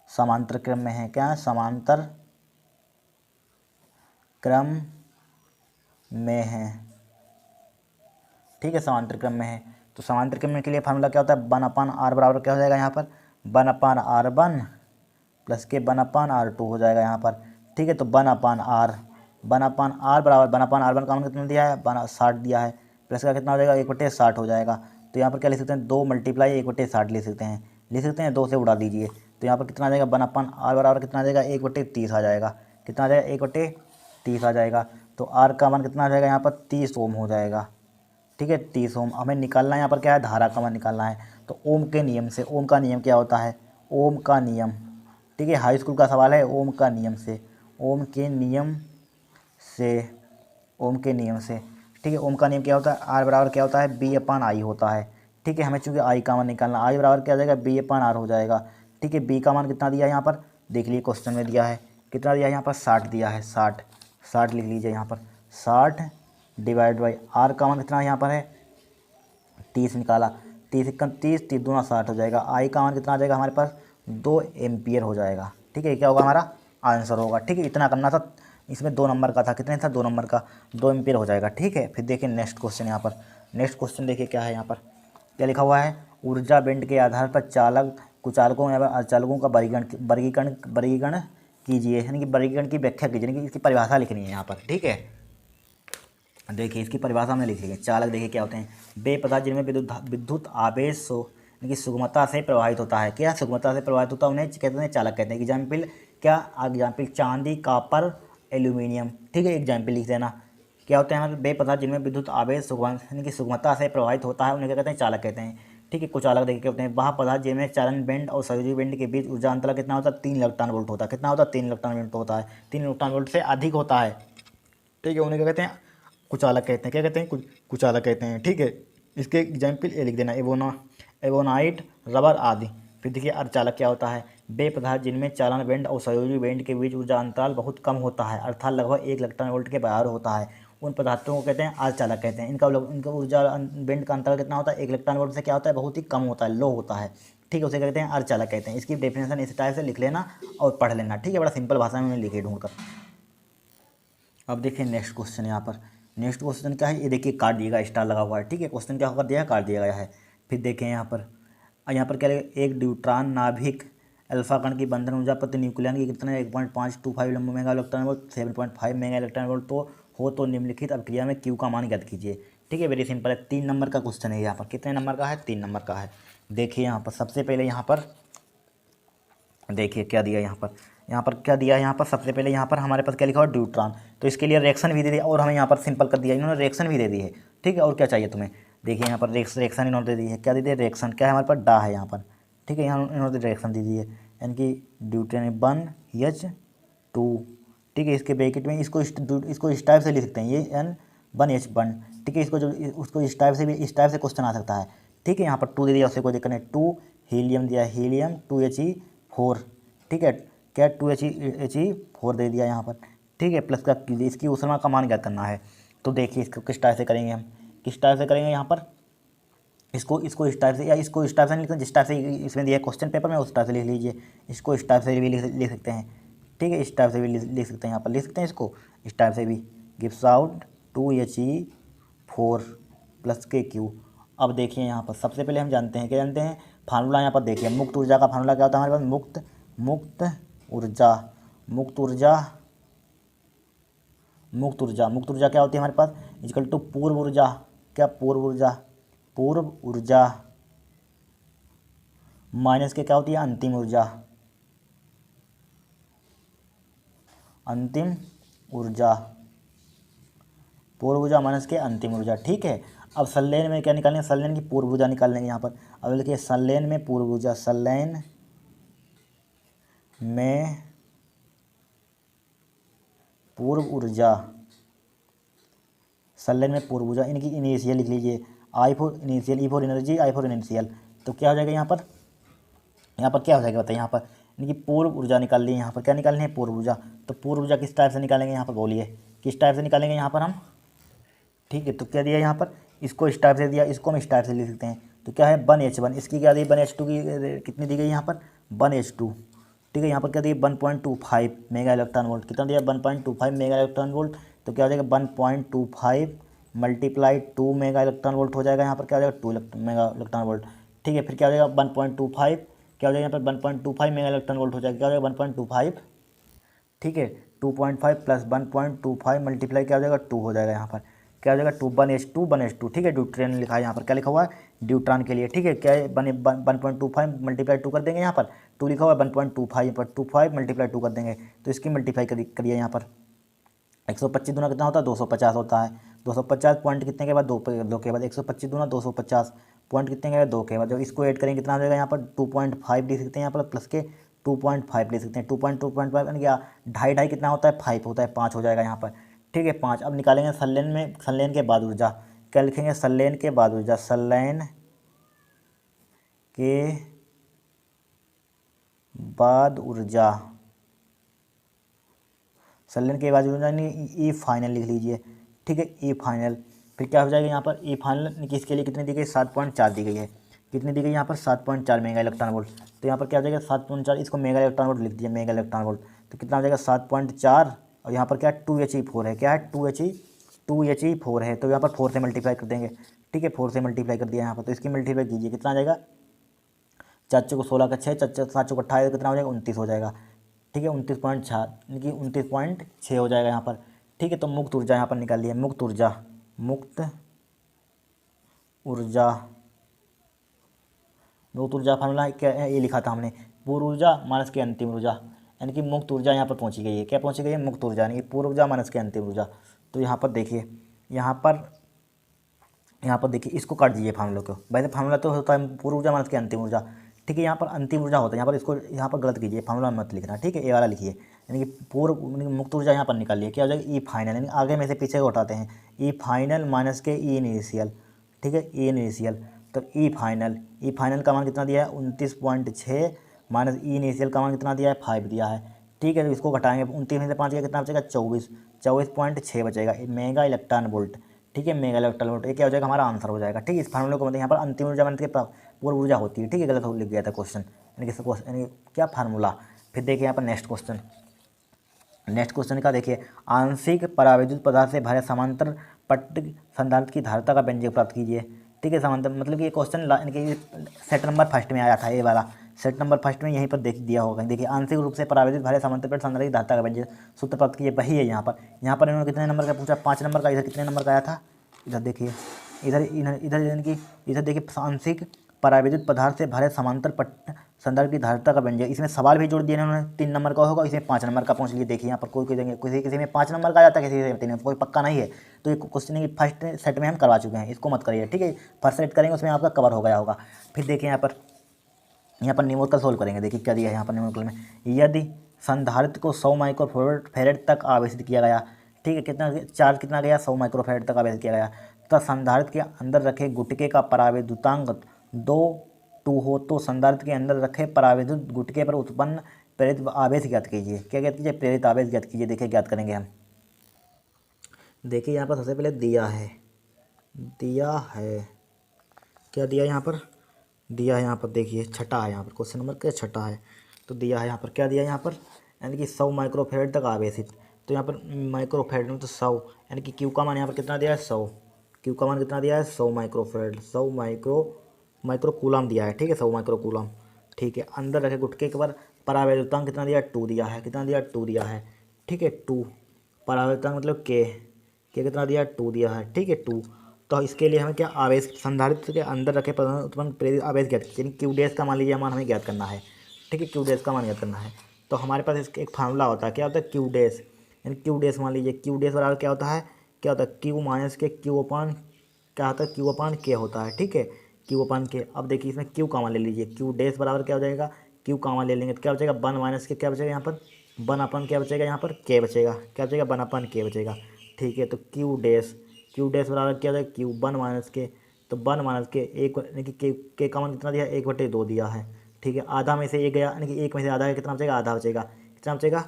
समांतर क्रम में है, क्या है, समांतर क्रम में है। ठीक है, समांतर क्रम में है। तो समांतर क्रम के लिए फार्मूला क्या होता है, 1/r बराबर क्या हो जाएगा, यहाँ पर 1/r1 प्लस के 1/r2 हो जाएगा यहाँ पर। ठीक है, तो 1/r बराबर 1/r1 का मान कितना दिया है, 60 दिया है, प्लस का कितना हो जाएगा, 1/60 हो जाएगा। तो यहाँ पर क्या लिख सकते हैं, 2 मल्टीप्लाई 1/60 लिख सकते हैं, 2 से उड़ा दीजिए। तो यहाँ पर कितना आ जाएगा, 1/r बराबर कितना आ जाएगा, 1/30 आ जाएगा। कितना आ जाएगा, 1/30 आ जाएगा। तो r का मान कितना आ जाएगा, यहाँ पर 30 ओम हो जाएगा। ठीक है, 30 ओम हमें निकालना है, यहाँ पर क्या है, धारा का मान निकालना है। तो ओम के नियम से, ओम का नियम क्या होता है, ओम का नियम। ठीक है, हाई स्कूल का सवाल है, ओम का नियम से, ओम के नियम से, ओम के नियम से। ठीक है, ओम का नियम क्या होता है, आर बराबर क्या होता है, B/I होता है। ठीक है, हमें चूँकि आई का मान निकालना, आई बराबर क्या हो जाएगा, B/R हो जाएगा। ठीक है, बी का मान कितना दिया है यहाँ पर, देख लीजिए क्वेश्चन में दिया है, कितना दिया है यहाँ पर, 60 दिया है, 60 लिख लीजिए यहाँ पर, 60 डिवाइड बाई आर का मान कितना यहाँ पर है, 30 निकाला, 30 × 30 30 दूना 60 हो जाएगा। आई का मान कितना आ जाएगा हमारे पास, 2 एम्पियर हो जाएगा। ठीक है, क्या होगा हमारा आंसर होगा। ठीक है, इतना करना था, इसमें 2 नंबर का था, कितने था, 2 नंबर का, 2 एम्पियर हो जाएगा। ठीक है, फिर देखिए नेक्स्ट क्वेश्चन यहाँ पर, नेक्स्ट क्वेश्चन देखिए क्या है, यहाँ पर क्या लिखा हुआ है, ऊर्जा बैंड के आधार पर कुचालकों या अचालकों का वर्गीकरण कीजिए, यानी कि वर्गीकरण की व्याख्या कीजिए, यानी कि इसकी परिभाषा लिखनी है यहाँ पर। ठीक है, देखिए इसकी परिभाषा में लिखेंगे, चालक देखिए क्या होते हैं, वे पदार्थ जिनमें विद्युत आवेश हो, यानी कि सुगमता से प्रवाहित होता है, क्या सुगमता से प्रवाहित होता है, उन्हें कहते हैं चालक कहते हैं। एग्जाम्पल क्या, एग्जाम्पल चांदी, कॉपर, एल्यूमिनियम। ठीक है, एग्जाम्पल लिख देना, क्या होते हैं हमारे, वे पदार्थ जिनमें विद्युत आवेश यानी कि सुगमता से प्रवाहित होता है, उन्हें क्या कहते हैं, चालक कहते हैं। ठीक है, कुछ चालक देखिए क्या होते हैं, वह पदार्थ जिनमें चालन बेंड और सहयोगी बेंड के बीच ऊर्जा अंतराल कितना होता है, 3 इलेक्ट्रॉन वोल्ट होता है। कितना होता है, 3 इलेक्ट्रॉन वोल्ट होता है, 3 इलेक्ट्रॉन वोल्ट से अधिक होता है। ठीक है, उन्हें क्या कहते हैं, कुचालक कहते हैं। क्या कहते हैं, कुचालक कहते हैं। ठीक है, इसके एग्जाम्पल ये लिख देना, एवोनाइट, रबर आदि। फिर देखिए अर्धचालक क्या होता है, वे पदार्थ जिनमें चालन बेंड और सहयोगी बेंड के बीच ऊर्जा अंतराल बहुत कम होता है, अर्थात लगभग 1 इलेक्ट्रॉन वोल्ट के बराबर होता है, उन पदार्थों को कहते हैं अर्धचालक कहते हैं। इनका ऊर्जा बेंड का अंतराल कितना होता है, 1 इलेक्ट्रॉन वोल्ट से क्या होता है, बहुत ही कम होता है, लो होता है। ठीक है, उसे कहते हैं अर्धचालक कहते हैं। इसकी डेफिनेशन इस टाइप से लिख लेना और पढ़ लेना। ठीक है, बड़ा सिंपल भाषा में लिखे ढूंढकर। अब देखिए नेक्स्ट क्वेश्चन, यहाँ पर नेक्स्ट क्वेश्चन क्या है, ये देखिए काट दिएगा, स्टार लगा हुआ है। ठीक है, क्वेश्चन क्या होकर दिया है, काट दिया गया है। फिर देखें यहाँ पर क्या है, एक ड्यूट्रॉन नाभिक अल्फा कण की बंधन ऊर्जा प्रति न्यूक्लियन की कितना है, 1.525 mega electron volt, 7.5 mega electron volt तो हो, तो निम्नलिखित अभिक्रिया में क्यू का मान ज्ञात कीजिए। ठीक है, वेरी सिंपल है, 3 नंबर का क्वेश्चन है यहाँ पर। कितने नंबर का है, 3 नंबर का है। देखिए यहाँ पर सबसे पहले यहाँ पर देखिए क्या दिया यहाँ पर क्या दिया है, यहाँ पर सबसे पहले यहाँ पर हमारे पास क्या लिखा हुआ, ड्यूट्रॉन। तो इसके लिए रिएक्शन भी दे दिया और हमें यहाँ पर सिंपल कर दिया, इन्होंने रिएक्शन भी दे दी है। ठीक है, और क्या चाहिए तुम्हें, देखिए यहाँ पर रिएक्शन इन्होंने दे दी है, क्या दे दिया, रिएक्शन क्या है हमारे पास, डा है यहाँ पर। ठीक है, यहाँ इन्होंने रिएक्शन दे दी है, यानी कि ड्यूट्रॉन 1H2। ठीक है, इसके ब्रैकेट में इसको इस टाइप से लिख सकते हैं, ये N1H1। ठीक है, इसको जो उसको इस टाइप से भी, इस टाइप से क्वेश्चन आ सकता है। ठीक है, यहाँ पर 2 दे दिया, उससे कोई दिक्कत नहीं, 2 हीलियम दिया, हीलियम 2He4। ठीक है, क्या 2He4 दे दिया यहाँ पर। ठीक है, प्लस का इसकी ऊष्मा का मान ज्ञात करना है। तो देखिए इसको किस टाइप से करेंगे, हम किस टाइप से करेंगे, यहाँ पर इसको इस टाइप से, या इसको इस टाइप से लिखते हैं, जिस टाइप से इसमें दिया क्वेश्चन पेपर में उस टाइप से लिख लीजिए। इसको इस टाइप से भी लिख सकते हैं। ठीक है, इस टाइप से भी लिख सकते हैं, यहाँ पर लिख सकते हैं इसको इस टाइप से भी, गिव्स आउट 2He4 प्लस के क्यू। अब देखिए यहाँ पर सबसे पहले हम जानते हैं, क्या जानते हैं, फार्मूला यहाँ पर देखिए, मुक्त ऊर्जा का फार्मूला क्या होता है हमारे पास, मुक्त ऊर्जा मुक्त ऊर्जा मुक्त ऊर्जा क्या होती है हमारे पास, इक्वल टू पूर्व ऊर्जा, क्या पूर्व ऊर्जा माइनस के क्या होती है, अंतिम ऊर्जा पूर्व ऊर्जा माइनस के अंतिम ऊर्जा। ठीक है, अब संलयन में क्या निकालेंगे, संलयन की पूर्व ऊर्जा निकाल लेंगे यहाँ पर। अब देखिए संलयन में पूर्व ऊर्जा, संलयन में पूर्व ऊर्जा, संलयन में पूर्व ऊर्जा, इनकी इनिशियल लिख लीजिए, I for initial, E for energy, I for initial. तो क्या हो जाएगा यहाँ पर क्या हो जाएगा बताइए, यहाँ पर इनकी पूर्व ऊर्जा निकाल ली, यहाँ पर क्या निकालनी है, पूर्व ऊर्जा। तो पूर्व ऊर्जा किस टाइप से निकालेंगे यहाँ पर, बोलिए किस टाइप से निकालेंगे यहाँ पर हम। ठीक है, तो क्या दिया यहाँ पर, इसको इस टाइप से दिया, इसको हम इस टाइप से लिख सकते हैं। तो क्या है 1H1, इसकी क्या दी 1H2 की कितनी दी गई यहाँ पर 1H2। ठीक है, यहाँ पर क्या दिया 1.25 मेगा इलेक्ट्रॉन वोल्ट, कितना दिया 1.25 मेगा इलेक्ट्रॉन वोल्ट। तो क्या हो जाएगा 1.25 मल्टीप्लाई 2 मेगा इलेक्ट्रॉन वोल्ट हो जाएगा, यहाँ पर क्या हो जाएगा 2 मेगा इलेक्ट्रॉन वोल्ट। ठीक है, फिर क्या हो जाएगा 1.25, क्या हो जाएगा यहाँ पर 1.25 मेगा इलेक्ट्रॉन वोल्ट हो जाएगा, क्या हो जाएगा 1.25। ठीक है, 2.5 प्लस 1.25 मल्टीप्लाई क्या हो जाएगा 2 हो जाएगा, यहाँ पर क्या हो जाएगा 1H2। ठीक है, ड्यूट्रियन लिखा है यहाँ पर, क्या लिखा हुआ है ड्यूट्रॉन के लिए। ठीक है, क्या है 1.25 मल्टीप्लाई 2 कर देंगे, यहाँ पर 2 लिखा हुआ है 1.25 पर 25 मल्टीप्लाई 2 कर देंगे, तो इसकी मल्टीप्लाई करिए यहाँ पर। 125 दूना कितना होता है 250 होता है, 250 पॉइंट कितने के बाद दो के बाद, 125 दूना 250 पॉइंट कितने के बाद 2 के बाद, जब इसको ऐड करेंगे कितना हो जाएगा यहाँ पर 2.5 लिख सकते हैं, यहाँ पर प्लस के 2.5 लिख सकते हैं, 2.5 यानी क्या 2.5 कितना होता है 5 होता है, 5 हो जाएगा यहाँ पर। ठीक है 5। अब निकालेंगे संलयन के बाद ऊर्जा, क्या लिखेंगे संलयन के बाद ऊर्जा, संलयन के बाद ऊर्जा, संलयन के बाद ऊर्जा ई फाइनल लिख लीजिए। ठीक है, ई फाइनल, फिर क्या हो जाएगा यहाँ पर ई फाइनल किसके लिए कितनी दी गई 7.4 दी गई है, कितनी दी गई यहाँ पर 7.4 मेगा इलेक्ट्रॉन वोल्ट। तो यहाँ पर क्या हो जाएगा 7.4, इसको मेगा इलेक्ट्रॉन वोल्ट लिख दीजिए, मेगा इलेक्ट्रॉन वोल्ट। तो कितना हो जाएगा 7.4, और यहाँ पर क्या है 2He4 है, क्या है 2He4 है, तो यहाँ पर 4 से मल्टीप्लाई कर देंगे। ठीक है, 4 से मल्टीप्लाई कर दिया यहाँ पर, तो इसकी मल्टीप्लाई कीजिए, कितना आ जाएगा 4 चौको 16 का 6, 7 चौको 28, कितना हो जाएगा 29 हो जाएगा। ठीक है 29.6 यानी कि 29.6 हो जाएगा यहाँ पर। ठीक है, तो मुक्त ऊर्जा यहाँ पर निकाल लिया, मुक्त ऊर्जा फार्मूला क्या है, ये लिखा था हमने, पूर्व ऊर्जा माइनस की अंतिम ऊर्जा, यानी कि मुक्त ऊर्जा यहाँ पर पहुँची गई है, क्या पहुँची गई है मुक्त ऊर्जा, यानी कि पूर्व ऊर्जा माइनस की अंतिम ऊर्जा। तो यहाँ पर देखिए, यहाँ पर देखिए इसको काट दीजिए फार्मूला को, वैसे फार्मूला तो होता है पूर्व ऊर्जा माइनस की अंतिम ऊर्जा। ठीक है, यहाँ पर अंतिम ऊर्जा होता है, यहाँ पर इसको यहाँ पर गलत कीजिए, फार्मूला मत लिखना। ठीक है, ये वाला लिखिए, यानी कि पूर्व मुक्त ऊर्जा यहाँ पर निकालिए, क्या हो जाएगा ई फाइनल, यानी आगे में से पीछे को उठाते हैं, ई फाइनल माइनस के ई इनिशियल। ठीक है, ई इनिशियल, तो ई फाइनल का मान कितना दिया है 29.6 माइनस ई इनिशियल का मान कितना दिया है 5 दिया है। ठीक है, तो इसको घटाएंगे 29 में से 5 कितना बचेगा 24.6 बचेगा मेगा इलेक्ट्रॉन वोल्ट। ठीक है, मेगा इलेक्ट्रॉन वोल्ट, ये क्या हो जाएगा हमारा आंसर हो जाएगा। ठीक है, इस फार्मूले को मतलब यहाँ पर अंतिम ऊर्जा मानते पूर्व ऊर्जा होती है। ठीक है, गलत हो लिख गया था क्वेश्चन, यानी क्या फार्मूला। फिर देखिए यहाँ पर नेक्स्ट क्वेश्चन का देखिए, आंशिक परावैद्युत पदार्थ से भरे समांतर पट्ट संधारित्र की धारिता का व्यंजक प्राप्त कीजिए। ठीक है, समांतर मतलब कि ये क्वेश्चन यानी सेट नंबर फर्स्ट में आया था, ये वाला सेट नंबर फर्स्ट में यहीं पर देख दिया होगा। देखिए आंशिक रूप से परावैद्युत भरे समांतर पट्ट संधारित्र की धारिता का व्यंजक सूत्र प्राप्त कीजिए, वही है यहाँ पर। इन्होंने कितने नंबर का पूछा 5 नंबर का, इधर कितने नंबर का आया था, इधर देखिए, इधर यानी कि इधर देखिए आंशिक परावैद्युत पदार्थ से भरे समांतर पट्ट संदर्भ की धारिता का व्यंजक, इसमें सवाल भी जोड़ दिए इन्होंने, 3 नंबर का होगा, इसमें 5 नंबर का पहुँच लिए। देखिए यहाँ पर किसी में 5 नंबर का आ जाता है, किसी में 3, कोई पक्का नहीं है। तो ये क्वेश्चन की फर्स्ट सेट में हम करवा चुके हैं, इसको मत करिए। ठीक है, फर्स्ट सेट करेंगे उसमें आपका कवर हो गया होगा। फिर देखिए यहाँ पर न्यूमेरिकल सोल्व करेंगे। देखिए क्या दिया है यहाँ पर न्यूमेरिकल में, यदि संधारित्र को 100 माइक्रोफैराड तक आवेशित किया गया। ठीक है, चार्ज कितना गया 100 माइक्रोफैराड तक आवेशित किया गया, तथा संधारित्र के अंदर रखे गुटके का परावैद्युतांक 2 हो, तो संधारित्र के अंदर रखे परावैद्युत गुटके पर उत्पन्न प्रेरित आवेश ज्ञात कीजिए। क्या ज्ञात कीजिए, प्रेरित आवेश ज्ञात कीजिए। देखिए ज्ञात करेंगे हम, देखिए यहाँ पर सबसे पहले दिया है क्या दिया यहाँ पर, यहाँ पर देखिए छठा है, यहाँ पर क्वेश्चन नंबर क्या छठा है। तो दिया है यहाँ पर, क्या दिया है यहाँ पर, यानी कि 100 माइक्रोफैराड तक आवेशित। तो यहाँ पर माइक्रोफैराड में तो 100, यानी कि क्यू का मान यहाँ पर कितना दिया है 100। क्यू का मान कितना दिया है 100 माइक्रोफेरेड, 100 माइक्रो कूलम दिया है, ठीक है 100 माइक्रो कूलम, ठीक है। अंदर रखे गुटके के परावैद्युतांक कितना दिया 2 दिया है, कितना दिया 2 दिया है, ठीक है 2। परावैद्युतांक मतलब के कितना दिया 2 दिया है, ठीक है 2। तो इसके लिए हमें क्या आवेश संधारित्र के अंदर रखे उत्पन्न प्रेरित आवेश ज्ञात, यानी क्यू डैश का मान लीजिए मान हमें ज्ञात करना है, ठीक है क्यू डैश का मान ज्ञात करना है। तो हमारे पास इसका एक फार्मूला होता है, क्या होता है क्यू डैश, यानी क्यू डैश मान लीजिए क्यू डैश बराबर क्या होता है, क्या होता है क्यू माइनस के क्यू अपान क्या होता है क्यू अपान के होता है, ठीक है क्यू अपान के। अब देखिए इसमें क्यू का मान ले लीजिए, क्यू डैश बराबर क्या हो जाएगा, क्यू का मान ले लेंगे तो क्या बचेगा 1 माइनस के क्या बचेगा यहाँ पर 1 अपन क्या बचेगा यहाँ पर के बचेगा, क्या बचेगा 1 अपन के बचेगा, ठीक है। तो क्यू डैश बराबर क्या हो जाएगा क्यू 1 माइनस के, तो 1 माइनस के एक यानी कि के का मान कितना दिया 1/2 दिया है, ठीक है। आधा में से एक गया यानी कि एक में से आधा कितना बचेगा, आधा बचेगा, कितना बचेगा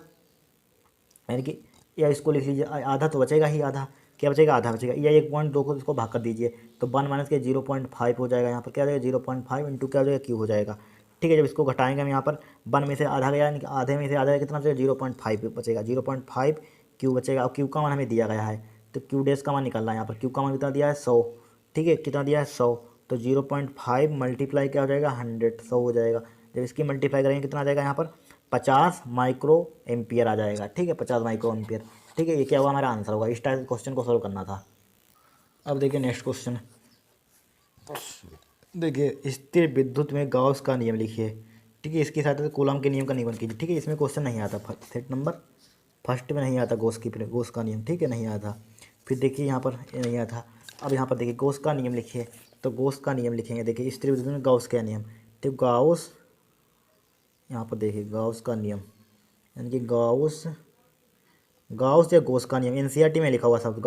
यानी कि या इसको लिख लीजिए आधा तो बचेगा ही, आधा क्या बचेगा आधा बचेगा, या 1.2 को इसको भाग कर दीजिए तो 1 माइनस के 0.5 हो जाएगा, यहाँ पर क्या हो जाएगा 0.5 इंटू क्या हो जाएगा क्यू हो जाएगा, ठीक है। जब इसको घटाएंगे हम यहाँ पर 1 में से आधा गया यानी कि आधे में से आधा कितना बचेगा 0.5 बचेगा, 0.5 क्यू बचेगा। और क्यू का मान हमें दिया गया है तो क्यू डैश का मान निकालना है, यहाँ पर क्यू का मान कितना दिया है 100, ठीक है कितना दिया है 100, तो 0.5 मल्टीप्लाई क्या हो जाएगा 100, 100 हो जाएगा। जब इसकी मल्टीप्लाई करेंगे कितना आ जाएगा यहाँ पर 50 माइक्रो एम्पियर आ जाएगा, ठीक है 50 माइक्रो एम्पियर, ठीक है। ये क्या हुआ हमारा आंसर होगा, इस टाइप क्वेश्चन को सोल्व करना था। अब देखिए नेक्स्ट क्वेश्चन, देखिए स्थिर विद्युत में गॉस का नियम लिखिए, ठीक है। इसकी सहायता से कूलम के नियम का नियमन कीजिए, ठीक है। इसमें क्वेश्चन नहीं आता, सेट नंबर फर्स्ट में नहीं आता गॉस का नियम, ठीक है नहीं आता। फिर देखिए यहाँ पर नहीं आता। अब यहाँ पर देखिए गॉस का नियम लिखिए, तो गॉस का नियम लिखेंगे, देखिए स्थिर विद्युत में गॉस का नियम, तो गॉस यहाँ पर देखिए गॉस का नियम यानी कि गॉस या गॉस का नियम एनसीईआरटी में लिखा हुआ शब्द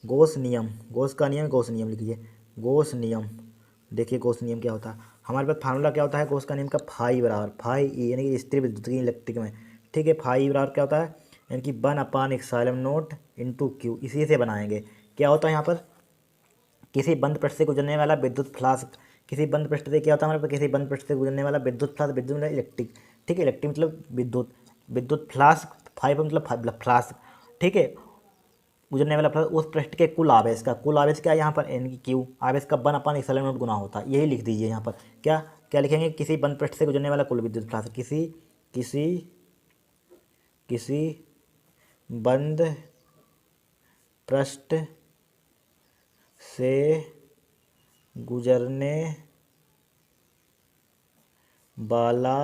गॉस नियम, गॉस का नियम गॉस नियम लिखिए, गॉस नियम। देखिए गॉस नियम क्या होता है, हमारे पास फार्मूला क्या होता है गॉस का नियम का फाई बराबर फाई ई यानी कि स्थिर विद्युत की इलेक्ट्रिक में, ठीक है। फाई बराबर क्या होता है यानी कि 1/ε0 इंटू क्यू, इसी से बनाएंगे। क्या होता है यहाँ पर किसी बंद पृष्ठ से गुजरने वाला विद्युत फ्लास्क, किसी बंद पृष्ठ से क्या होता है हमारे पास किसी बंद पृष्ठ से गुजरने वाला विद्युत फ्लास्क, विद्युत मतलब इलेक्ट्रिक, ठीक है इलेक्ट्रिक मतलब विद्युत फ्लास्क, फाइव मतलब फ्लास्क, ठीक है। गुजरने वाला फ्लक्स उस पृष्ठ के कुल आवेश क्या है यहाँ पर यानी कि क्यू आवेश का 1/ε0 गुना होता है, यही लिख दीजिए यहाँ पर। क्या क्या लिखेंगे किसी बंद पृष्ठ से गुजरने वाला कुल विद्युत फ्लक्स, किसी बंद पृष्ठ से गुजरने वाला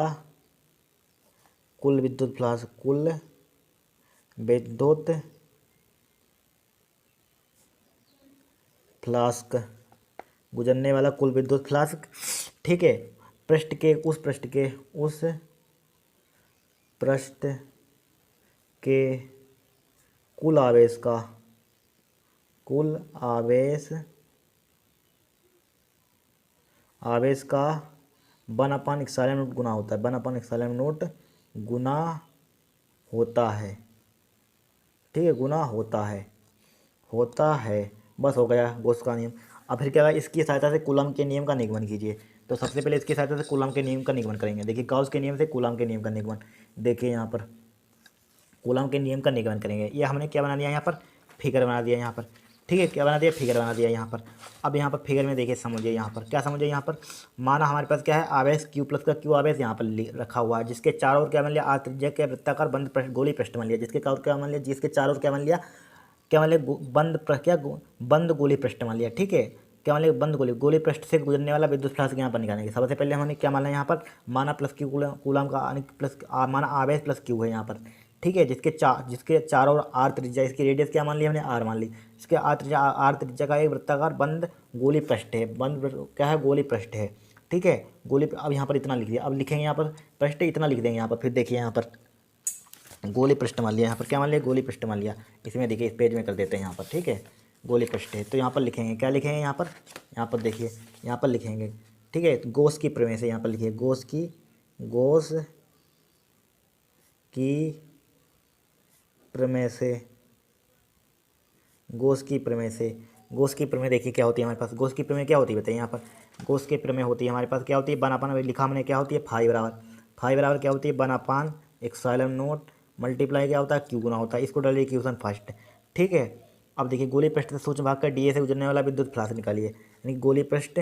कुल विद्युत फ्लास्क गुजरने वाला कुल विद्युत फ्लास्क, ठीक है। उस पृष्ठ के कुल आवेश का आवेश का 1/ε0 गुना होता है, 1/ε0 गुना होता है, ठीक है गुना होता है बस हो गया गॉस का नियम। अब फिर क्या होगा इसकी सहायता से कूलम के नियम का निगमन कीजिए। तो सबसे पहले इसकी सहायता से कूलम के नियम का निगमन करेंगे। देखिए गॉस के नियम से कूलम के नियम का निगमन, देखिए यहाँ पर कूलम के नियम का निगमन करेंगे। ये हमने क्या बना दिया यहाँ पर फिगर बना दिया यहाँ पर, ठीक है क्या बना दिया फिगर बना दिया यहाँ पर। अब यहाँ पर फिगर में देखिए समझिए यहाँ पर क्या समझिए यहाँ पर माना हमारे पास क्या है आवेश क्यू प्लस का क्यू आवेश यहाँ पर रखा हुआ है, जिसके चारों ओर क्या मान लिया आर त्रिज्या के वृत्ताकार बंद गोली पृष्ठ मान लिया, जिसके चारों ओर क्या मान लिया बंद गोली पृष्ठ मान लिया, ठीक है क्या मान लिया बंद गोली पृष्ठ से गुजरने वाला विद्युत फ्लक्स यहाँ पर निकालेंगे। सबसे पहले हमने क्या माना यहाँ पर माना प्लस क्यू कूलम का प्लस माना आवेश प्लस क्यू है यहाँ पर, ठीक है। जिसके चारों ओर आर त्रिज्या, इसकी रेडियस क्या मान ली हमने आर मान ली, इसके आर त्रिज्या का एक वृत्ताकार बंद गोली पृष्ठ है, क्या है गोली पृष्ठ है, ठीक है गोली। अब यहाँ पर इतना लिख दिया, अब लिखेंगे यहाँ पर पृष्ठ इतना लिख देंगे यहाँ पर। फिर देखिए यहाँ पर गोली पृष्ठ मान लिया, यहाँ पर क्या मान लिया गोली पृष्ठ मान लिया, इसमें देखिए इस पेज में कर देते हैं यहाँ पर, ठीक है गोली पृष्ठ है। तो यहाँ पर लिखेंगे क्या लिखेंगे यहाँ पर देखिए यहाँ पर लिखेंगे, ठीक है गॉस की प्रमेय से यहाँ पर लिखिए गॉस की गॉस की प्रमेय देखिए क्या होती है हमारे पास, गॉस की प्रमेय क्या होती है बताइए यहाँ पर। गॉस की प्रमेय होती है हमारे पास क्या होती है 1/, लिखा हमने क्या होती है फाई बराबर क्या होती है 1/ε0 मल्टीप्लाई क्या होता है क्यू गुना होता है, इसको डालिए इक्वेशन फर्स्ट, ठीक है अब देखिए गोली पृष्ठ से सूक्ष्म भाग का डीए से गुजरने वाला विद्युत फ्लक्स निकालिए, यानी गोली पृष्ठ,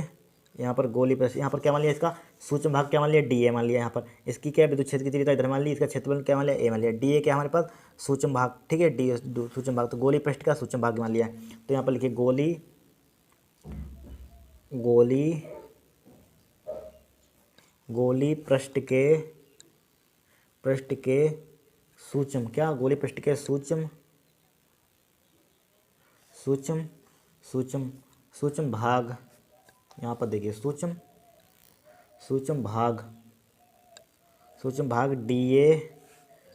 यहाँ पर गोली पृष्ठ, यहाँ पर क्या मान लिया इसका सूक्ष्म भाग क्या मान लिया डीए मान लिया, यहाँ पर इसकी क्या विद्युत क्षेत्र की तीव्रता इधर मान ली, इसका क्षेत्रफल क्या मान लिया ए मान लिया, डीए क्या हमारे पास सूक्ष्म भाग, ठीक है डी सूक्ष्म भाग, तो गोली पृष्ठ का सूक्ष्म भाग मान लिया। तो यहाँ पर लिखिए गोली पृष्ठ के सूक्ष्म क्या, गोली पृष्ठ के सूक्ष्म भाग, यहाँ पर देखिए सूक्ष्म भाग डीए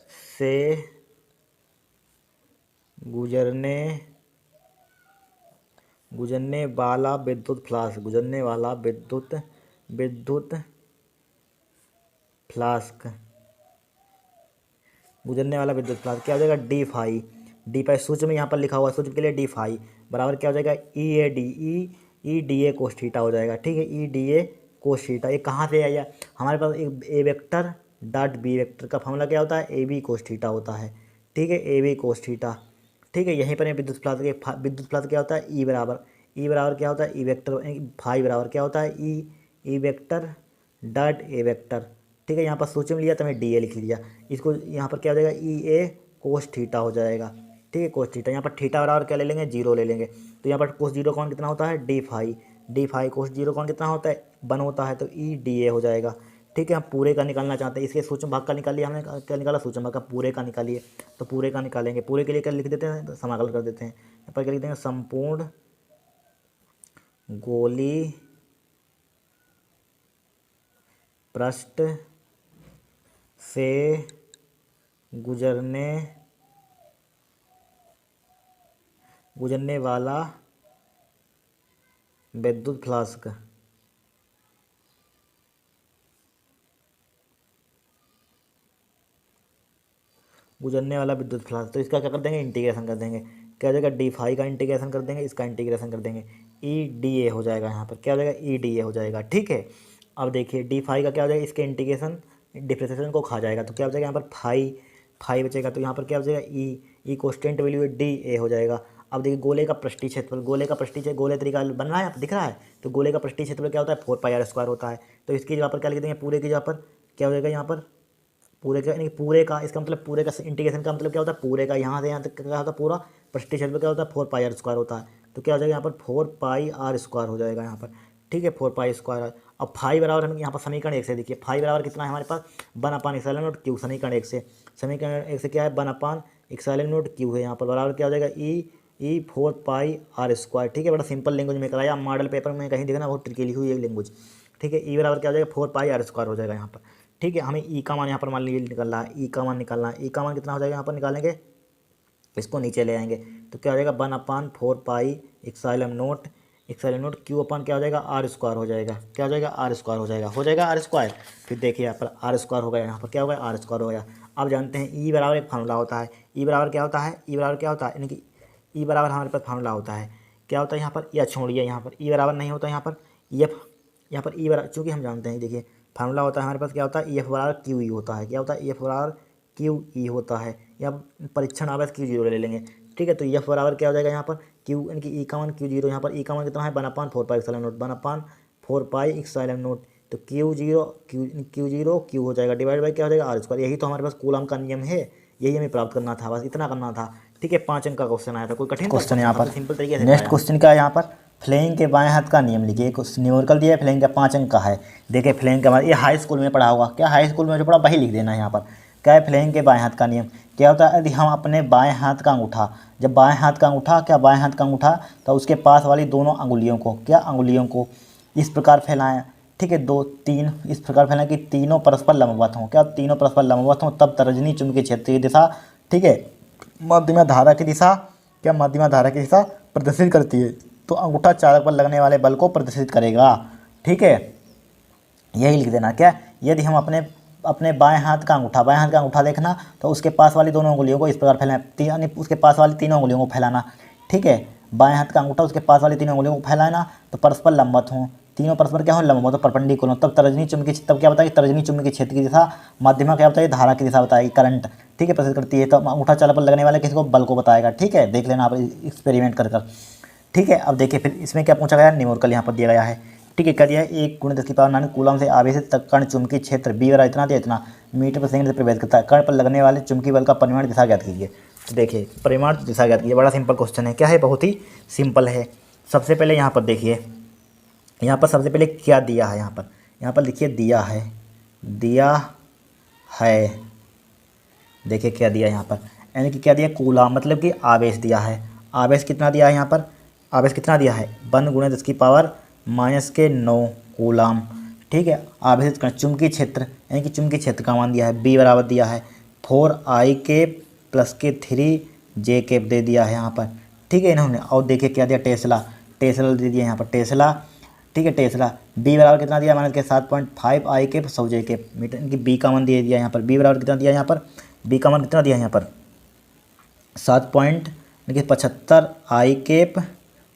से गुजरने वाला विद्युत फ्लास्क क्या हो जाएगा डी फाई सूत्र में यहाँ पर लिखा हुआ सूत्र के लिए डी फाई बराबर क्या हो जाएगा E D A cos theta हो जाएगा, ठीक है E D A cos theta. ये कहाँ से आया, हमारे पास एक ए वेक्टर डॉट बी वेक्टर का फॉर्मूला क्या होता है ए बी कोस थीटा होता है, ठीक है ए बी कोस थीटा, ठीक है। यहीं पर विद्युत फ्लक्स क्या होता है ई बराबर क्या होता है ई वेक्टर, फाई बराबर क्या होता है E vector dot A vector, ठीक है। यहाँ पर सूत्र में लिया तो मैं डी ए लिख लिया, इसको यहाँ पर क्या हो जाएगा ई ए कोस थीटा हो जाएगा, ठीक है कोस थीटा। यहाँ पर थीटा बराबर क्या ले लेंगे 0 ले लेंगे, तो यहाँ पर कोस 0 कौन कितना होता है डी फाई कोस 0 कौन कितना होता है 1 होता है, तो ई डी ए हो जाएगा, ठीक है। हम पूरे का निकालना चाहते हैं, इसके सूक्ष्म भाग का निकालिए, हमने क्या निकाला सूक्ष्म भाग का, पूरे का निकालिए, तो पूरे का निकालेंगे, पूरे के लिए क्या लिख देते हैं तो समाकलन कर देते हैं, यहाँ पर क्या लिख देंगे संपूर्ण गोली पृष्ठ से गुजरने वाला विद्युत फ्लास्क तो इसका क्या कर देंगे इंटीग्रेशन कर देंगे, क्या हो जाएगा डी फाई का इंटीग्रेशन कर देंगे, इसका इंटीग्रेशन कर देंगे, ई डी ए हो जाएगा, यहाँ पर क्या हो जाएगा ई डी ए हो जाएगा, ठीक है। अब देखिए डी फाई का क्या हो जाएगा, इसके इंटीग्रेशन डिफ्रेंशिएशन को खा जाएगा, तो क्या हो जाएगा यहाँ पर फाई बचेगा, तो यहाँ पर क्या हो जाएगा ई कांस्टेंट वैल्यू डी ए हो जाएगा। अब देखिए गोले का पृष्ठीय क्षेत्रफल, गोले तरीका बन रहा है दिख रहा है, तो गोले का पृष्ठीय क्षेत्रफल क्या होता है 4 पाई आर स्क्वायर होता है, तो इसकी जगह पर क्या लिख देंगे पूरे की जगह पर क्या हो जाएगा यहाँ पर पूरे का इसका मतलब पूरे का इंटीग्रेशन का मतलब क्या होता है पूरे का, यहाँ से यहाँ तक क्या होता है पूरा पृष्ठीय क्षेत्रफल क्या होता है 4 पाई आर स्क्वायर होता है, तो क्या हो जाएगा यहाँ पर 4 पाई आर स्क्वायर हो जाएगा यहाँ पर, ठीक है 4 पाई स्क्वायर। अब फाई बराबर हम यहाँ पर समीकरण 1 से देखिए, फाई बराबर कितना है हमारे पास 1/(ε0)Q, समीकरण 1 से क्या है 1/(ε0)Q है, यहाँ पर बराबर क्या हो जाएगा ई 4 पाई आर स्क्वायर, ठीक है। बड़ा सिंपल लैंग्वेज में कराया, मॉडल पेपर में कहीं देखना बहुत ट्रिकी लिखी हुई है लैंग्वेज, ठीक है। ई बराबर क्या हो जाएगा 4 पाई आर स्क्वायर हो जाएगा यहाँ पर, ठीक है। हमें ई का मान यहाँ पर मान लीजिए निकलना है, ई का मान कितना हो जाएगा यहाँ पर निकालेंगे, इसको नीचे ले आएंगे, तो क्या हो जाएगा 1/4 पाई (ε0) Q अपन क्या हो जाएगा आर स्क्वायर हो जाएगा, क्या हो जाएगा आर स्क्वायर हो जाएगा आर स्क्वायर। फिर देखिए यहाँ पर आर स्क्वायर हो गया, यहाँ पर क्या हो गया आर स्क्वायर हो गया। अब जानते हैं ई बराबर एक फार्मूला होता है, ई बराबर क्या होता है यानी कि ई बराबर हमारे पास फार्मूला होता है, क्या होता है यहाँ पर या छोड़िए, यहाँ पर ई बराबर नहीं होता, यहाँ पर एफ, यहाँ पर ई बराबर चूँकि हम जानते हैं देखिए फार्मूला होता है हमारे पास क्या होता है एफ बराबर क्यू ई होता है, क्या होता है एफ बराबर क्यू ई होता है, या परीक्षण आवेश Q0 ले लेंगे, ठीक है। तो एफ बराबर क्या हो जाएगा यहाँ पर क्यू यानी कि ई का मान Q0, यहाँ पर ई का मान कितना है 1/4 पाई (ε0) 1/4 पाई (ε0), तो Q0 हो जाएगा डिवाइड बाई क्या हो जाएगा आर स्क्वायर। यही तो हमारे पास कूलम का नियम है, यही हमें प्राप्त करना था, बस इतना करना था, ठीक है। 5 अंक का क्वेश्चन आया था, कोई कठिन क्वेश्चन यहाँ पर सिंपल तरीके से। नेक्स्ट क्वेश्चन क्या है यहाँ पर फ्लेइंग के बाएं हाथ का नियम लिखिए, न्यूमेरिकल दिया है फ्लेइंग का 5 अंक का है। देखिए फ्लेइंग का ये हाई स्कूल में पढ़ा होगा, क्या हाई स्कूल में जो पढ़ा वही लिख देना है यहाँ पर। क्या है फ्लेइंग के बाएं हाथ का नियम, क्या होता है यदि हम अपने बाएं हाथ का अंगूठा बाएं हाथ का अंगूठा तो उसके पास वाली दोनों अंगुलियों को इस प्रकार फैलाएं, ठीक है 2 3 इस प्रकार फैलाएं कि तीनों परस्पर लंबवत हों, क्या तीनों परस्पर लंबवत हों, तब तर्जनी चुंबकीय क्षेत्र की दिशा, ठीक है मध्यमा धारा की दिशा प्रदर्शित करती है, तो अंगूठा चालक पर लगने वाले बल को प्रदर्शित करेगा, ठीक है। यही लिख देना, क्या यदि हम अपने बाएं हाथ का अंगूठा देखना तो उसके पास वाली दोनों उंगलियों को इस प्रकार फैलाना, यानी उसके पास वाली तीनों उंगलियों को फैलाना, ठीक है। बाएं हाथ का अंगूठा उसके पास वाली तीनों उंगलियों को फैलाना तो परस्पर लंबवत हों, तीनों परस्पर क्या हो, लंबवत तो परपेंडिकुलर, तब तर्जनी चुंबकीय, तब क्या बताएगी, तर्जनी चुंबकीय क्षेत्र की दिशा, माध्यमा क्या बताएगी, धारा की दिशा बताएगी, करंट, ठीक है, प्रसारित करती है। तो अंगूठा चालक पर लगने वाले किसी को, बल को बताएगा, ठीक है, देख लेना आप एक्सपेरिमेंट कर कर, ठीक है। अब देखिए फिर इसमें क्या पूछा गया, न्यूमेरिकल यहाँ पर दिया गया है, ठीक है, क्या दिया है, 1 × 10⁻⁹ कूलम से आवेशित कण चुंबकीय क्षेत्र बी बराबर इतना दिया, इतना मीटर प्रति सेकंड से प्रवेश करता है, कण पर लगने वाले चुंबकीय बल का परिमाण दिशा ज्ञात कीजिए। तो देखिए परिमाण दिशा ज्ञात कीजिए, बड़ा सिंपल क्वेश्चन है, क्या है, बहुत ही सिंपल है। सबसे पहले यहाँ पर देखिए, यहाँ पर सबसे पहले क्या दिया है, यहाँ पर लिखिए दिया है, देखिए क्या दिया यहाँ पर, यानी कि क्या दिया, कूलम, मतलब कि आवेश दिया है। आवेश कितना दिया है यहाँ पर, आवेश कितना दिया है, 1 × 10⁻⁹ कूलम, ठीक है। आवेशित कण चुंबकीय क्षेत्र, यानी कि चुंबकीय क्षेत्र का मान दिया है, बी बराबर दिया है 4I + के 3J दे दिया है यहाँ पर, ठीक है इन्होंने। और देखिए क्या दिया, टेस्ला दे दिया यहाँ पर, टेस्ला, ठीक है, टेस्ला। बी बराबर कितना दिया, माइनस के 7.5I 100J मीटर, इनकी बी का मान दे दिया यहाँ पर, बी बराबर कितना दिया यहाँ पर, बी का मान कितना दिया यहाँ पर 7.75I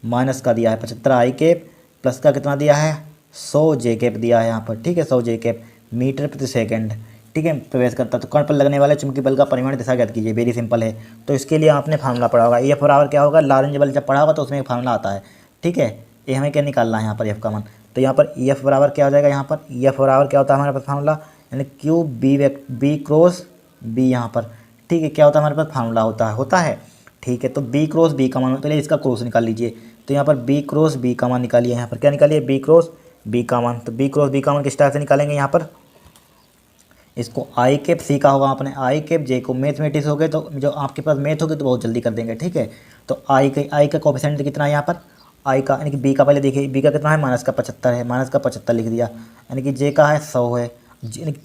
माइनस का दिया है 75I प्लस का कितना दिया है 100J दिया है यहाँ पर, ठीक है, 100J मीटर प्रति सेकंड, ठीक है, प्रवेश करता है। तो कण पर लगने वाले चुंबकीय बल का परिमाण दिशा ज्ञात कीजिए, वेरी सिंपल है। तो इसके लिए आपने फार्मूला पढ़ा होगा, एफ बराबर क्या होगा, लॉरेंज बल जब पढ़ा होगा तो उसमें एक फार्मूला आता है, ठीक है। ये हमें क्या निकालना है यहाँ पर, एफ का मान, तो यहाँ पर एफ बराबर क्या हो जाएगा, यहाँ पर एफ बराबर क्या होता है हमारे पास फार्मूला, यानी क्यू बी क्रॉस बी यहाँ पर, ठीक है, क्या होता है हमारे पास फार्मूला होता है, ठीक है। तो बी क्रॉस बी का मान, पहले इसका क्रॉस निकाल लीजिए, तो यहाँ पर बी क्रॉस बी का मान निकालिए, यहाँ पर क्या निकालिए, बी क्रॉस बी का मान। तो बी क्रॉस बी का मान किस टाइप से निकालेंगे, यहाँ पर इसको I सीखा होगा आपने, I J को मैथमेटिक्स हो गए, तो जो आपके पास मैथ होगी तो बहुत जल्दी कर देंगे, ठीक है। तो I का कोफिशिएंट कितना है यहाँ पर, I का, यानी कि B का, पहले देखिए B का कितना है, -75 है, -75 लिख दिया, यानी कि J का है 100 है,